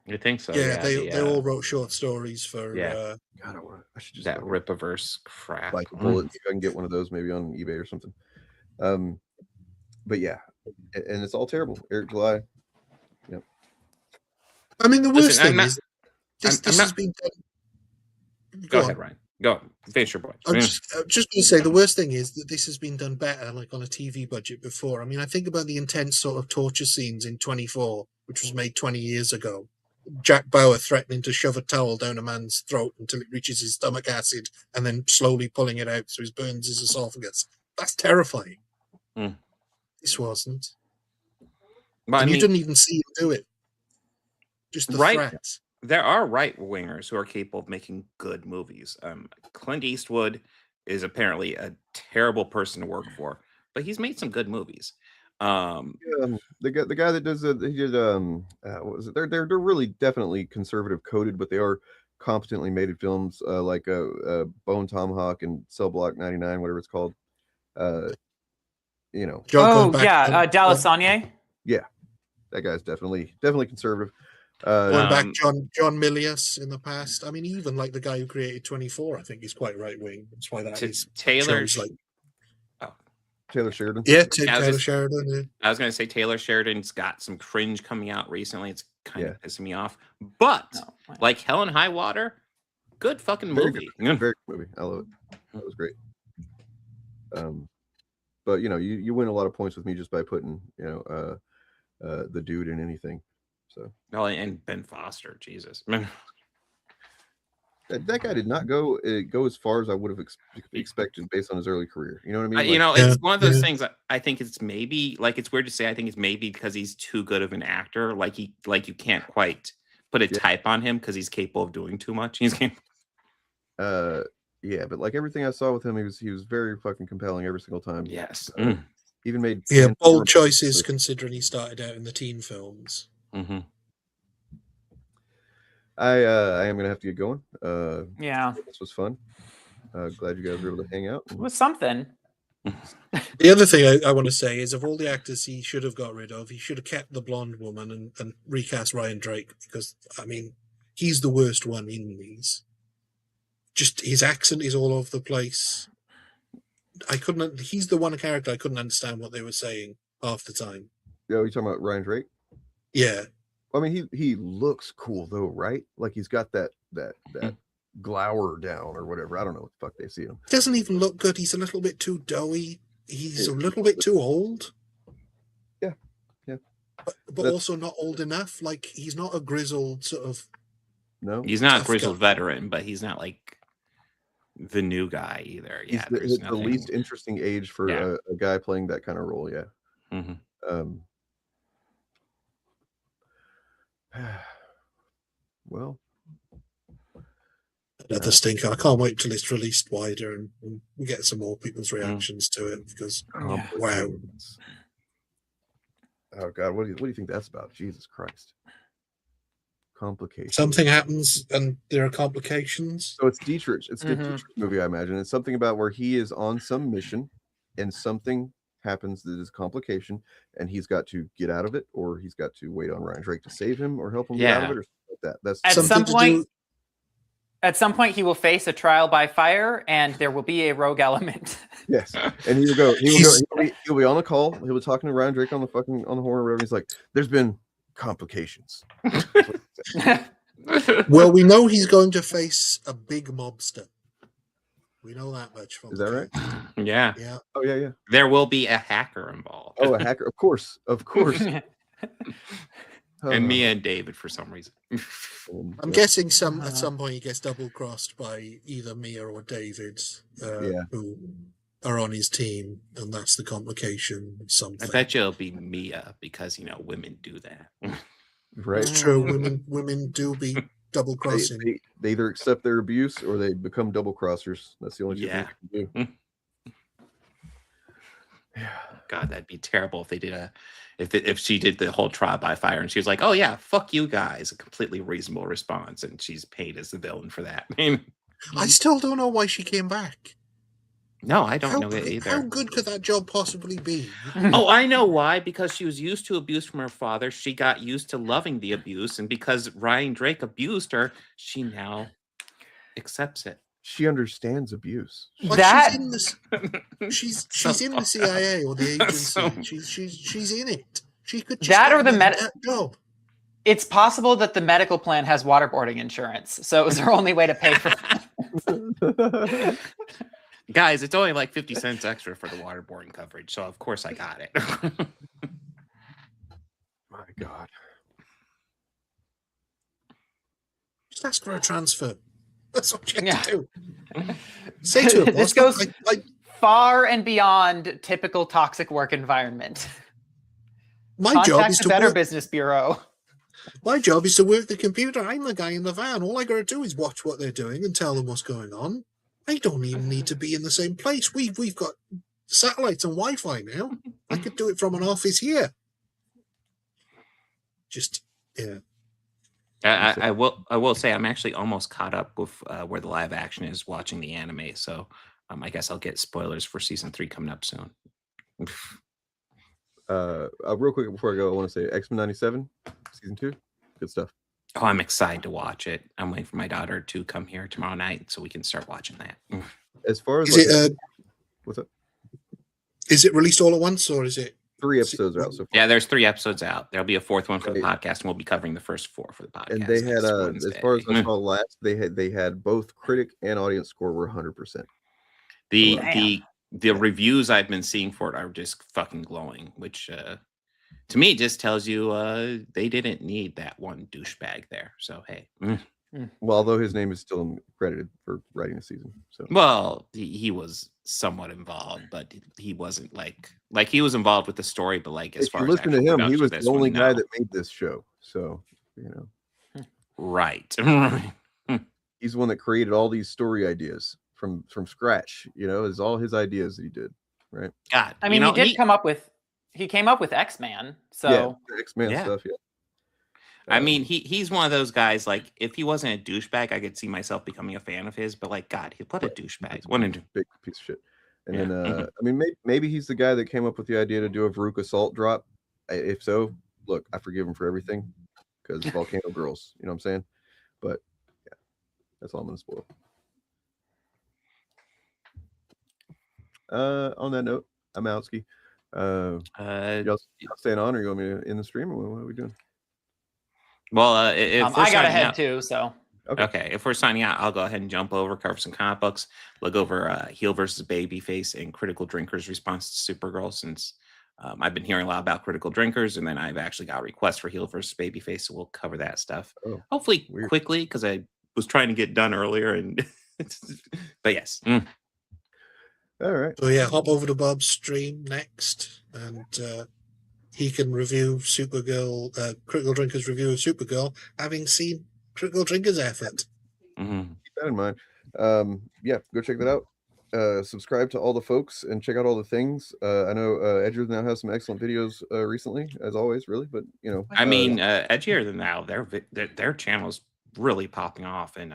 I think so. Yeah, they all wrote short stories for. Yeah. God, I should just that Ripaverse crap. Like a bullet. See if I can get one of those maybe on eBay or something. But yeah, and it's all terrible. Eric July. Yep. I mean, the worst thing is this has been done. Go ahead, Ryan. Go. Finish your point. I'm just going to say the worst thing is that this has been done better, like on a TV budget before. I mean, I think about the intense sort of torture scenes in 24, which was made 20 years ago. Jack Bauer threatening to shove a towel down a man's throat until it reaches his stomach acid and then slowly pulling it out so he burns his esophagus. That's terrifying. This wasn't. But you didn't even see him do it. Just the threat. There are right wingers who are capable of making good movies. Clint Eastwood is apparently a terrible person to work for, but he's made some good movies. The guy that does he did what was it? They're really definitely conservative coded, but they are competently made films like Bone Tomahawk and Cell Block 99, whatever it's called. Dallas Saunier. Yeah, that guy's definitely conservative. Going back, John Milius in the past. I mean, even like the guy who created 24, I think he's quite right wing. That's why that is Taylor. Taylor Sheridan. Yeah, Taylor Sheridan. Yeah. I was going to say Taylor Sheridan's got some cringe coming out recently. It's kind of pissing me off. But like Hell and High Water, good fucking movie. Very good movie. I love it. That was great. But you win a lot of points with me just by putting the dude in anything. So and Ben Foster, Jesus. That guy did not go as far as I would have expected based on his early career. You know what I mean? It's one of those things. I think it's maybe like it's weird to say. I think it's maybe because he's too good of an actor. Like you can't quite put a type on him because he's capable of doing too much. Yeah, but like everything I saw with him, he was very fucking compelling every single time. Yes. Even made bold choices considering he started out in the teen films. Mm-hmm. I am gonna have to get going. This was fun. Glad you guys were able to hang out. It was something. The other thing I want to say is, of all the actors he should have got rid of, he should have kept the blonde woman and recast Ryan Drake, because I mean he's the worst one in these. Just his accent is all over the place. He's the one character I couldn't understand what they were saying half the time. Yeah, you talking about Ryan Drake? Yeah. I mean, he looks cool though, right? Like he's got that glower down or whatever. I don't know what the fuck they see him. He doesn't even look good. He's a little bit too doughy. He's a little bit too old. Yeah. But also not old enough. Like he's not a grizzled sort of. No, he's not a grizzled veteran, but he's not like the new guy either. Yeah, he's the least interesting age for a guy playing that kind of role. Yeah. Mm-hmm. Well, another stinker. I can't wait till it's released wider and we get some more people's reactions to it, because wow. Oh God, what do you think that's about? Jesus Christ. complications. Something happens and there are complications. So it's Dietrich. It's the Dietrich movie, I imagine. It's something about where he is on some mission and something happens that is complication and he's got to get out of it, or he's got to wait on Ryan Drake to save him or help him get out of it, or something like that. That's at some point he will face a trial by fire and there will be a rogue element. Yes. And he'll be on a call. He'll be talking to Ryan Drake on the horn or whatever. He's like, there's been complications. Well, we know he's going to face a big mobster. We know that much from. Is that right? Yeah. Yeah. Oh yeah. There will be a hacker involved. Oh, a hacker. Of course. And Mia and David for some reason. I'm guessing at some point he gets double crossed by either Mia or David, who are on his team, and that's the complication. Something. I bet you it'll be Mia because women do that. Right. It's true. Women do be double crossing. They either accept their abuse or they become double crossers. That's the only two things you can do. God, that'd be terrible if they did if she did the whole trial by fire and she was like, "Oh yeah, fuck you guys," a completely reasonable response, and she's paid as the villain for that. I still don't know why she came back. No, I don't know it either. How good could that job possibly be? Oh, I know why. Because she was used to abuse from her father. She got used to loving the abuse, and because Ryan Drake abused her, she now accepts it. She understands abuse. She's in the CIA or the agency. She's in it. She could just that or the that job. It's possible that the medical plan has waterboarding insurance, so it was her only way to pay for it. Guys, it's only like 50 cents extra for the waterboarding coverage, so of course I got it. My God. Just ask for a transfer. That's what you have to do. Say to him, this goes far and beyond typical toxic work environment. My job is to Better work. Business Bureau. My job is to work the computer. I'm the guy in the van. All I got to do is watch what they're doing and tell them what's going on. I don't even need to be in the same place. We've got satellites and Wi-Fi now. I could do it from an office here. I will say I'm actually almost caught up with where the live action is watching the anime, so I guess I'll get spoilers for season 3 coming up soon. Real quick before I go, I want to say X-Men 97 season 2, good stuff. Oh, I'm excited to watch it. I'm waiting for my daughter to come here tomorrow night so we can start watching that. As far as what's up? Is it released all at once or is it 3 episodes out so far? Yeah, there's 3 episodes out. There'll be a 4th one for the podcast, and we'll be covering the first 4 for the podcast. And they had as far as I saw last, they had both critic and audience score were 100%. The reviews I've been seeing for it are just fucking glowing, which to me just tells you they didn't need that one douchebag there. So hey. Well, although his name is still credited for writing the season. So well, he was somewhat involved, but he wasn't like he was involved with the story, but like as if far you as listen to him, he was the only guy that made this show. So right. He's the one that created all these story ideas from scratch. It's all his ideas that he did. Right. God, I mean, he came up with X-Man. So yeah, X-Man stuff. Yeah. I mean, he's one of those guys. Like, if he wasn't a douchebag, I could see myself becoming a fan of his. But like, God, what a douchebag! What a big piece of shit. And then, I mean, maybe he's the guy that came up with the idea to do a Veruca Salt drop. If so, look, I forgive him for everything because Volcano Girls. You know what I'm saying? But yeah, that's all I'm gonna spoil. On that note, I'm Outski. Y'all staying on, or you want me to end the stream, or what are we doing? Well, if I got ahead too, so okay. If we're signing out, I'll go ahead and jump over, cover some comic books, look over Heel versus Babyface and Critical Drinker's response to Supergirl, since I've been hearing a lot about Critical Drinkers, and then I've actually got requests for Heel versus Babyface, so we'll cover that stuff. Hopefully quickly, because I was trying to get done earlier, and but yes. All right. So yeah, hop over to Bob's stream next, and he can review Supergirl, Critical Drinker's review of Supergirl, having seen Critical Drinker's effort. Keep that in mind. Yeah, go check that out. subscribe to all the folks and check out all the things. I know Edger now has some excellent videos recently, as always, really. But you know, I mean, Edgier than now, their channel is really popping off and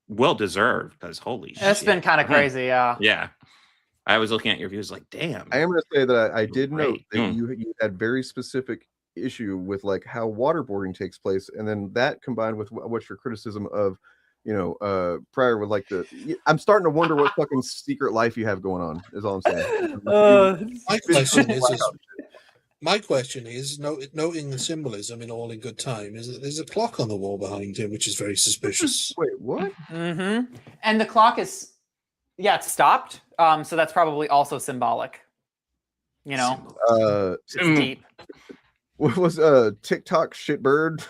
well deserved because holy shit, it's been kind of crazy. Yeah. I was looking at your views like, damn. I am going to say that I did note that you had very specific issue with like how waterboarding takes place, and then that combined with what's your criticism of, you know, prior with like I'm starting to wonder what fucking secret life you have going on. Is all I'm saying. My question is, noting the symbolism in All in Good Time, is that there's a clock on the wall behind him, which is very suspicious. Wait, what? Mm-hmm. And the clock is, it's stopped. So that's probably also symbolic. You know, it's deep. What was TikTok shitbird?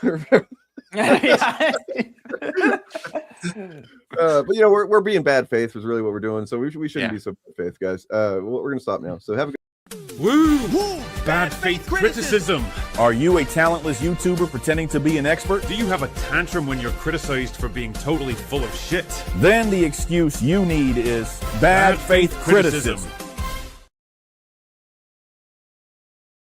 But you know, we're being bad faith is really what we're doing. So we shouldn't be so bad faith, guys. We're gonna stop now. So have a good. Woo! Bad faith criticism. Are you a talentless YouTuber pretending to be an expert? Do you have a tantrum when you're criticized for being totally full of shit? Then the excuse you need is bad faith criticism.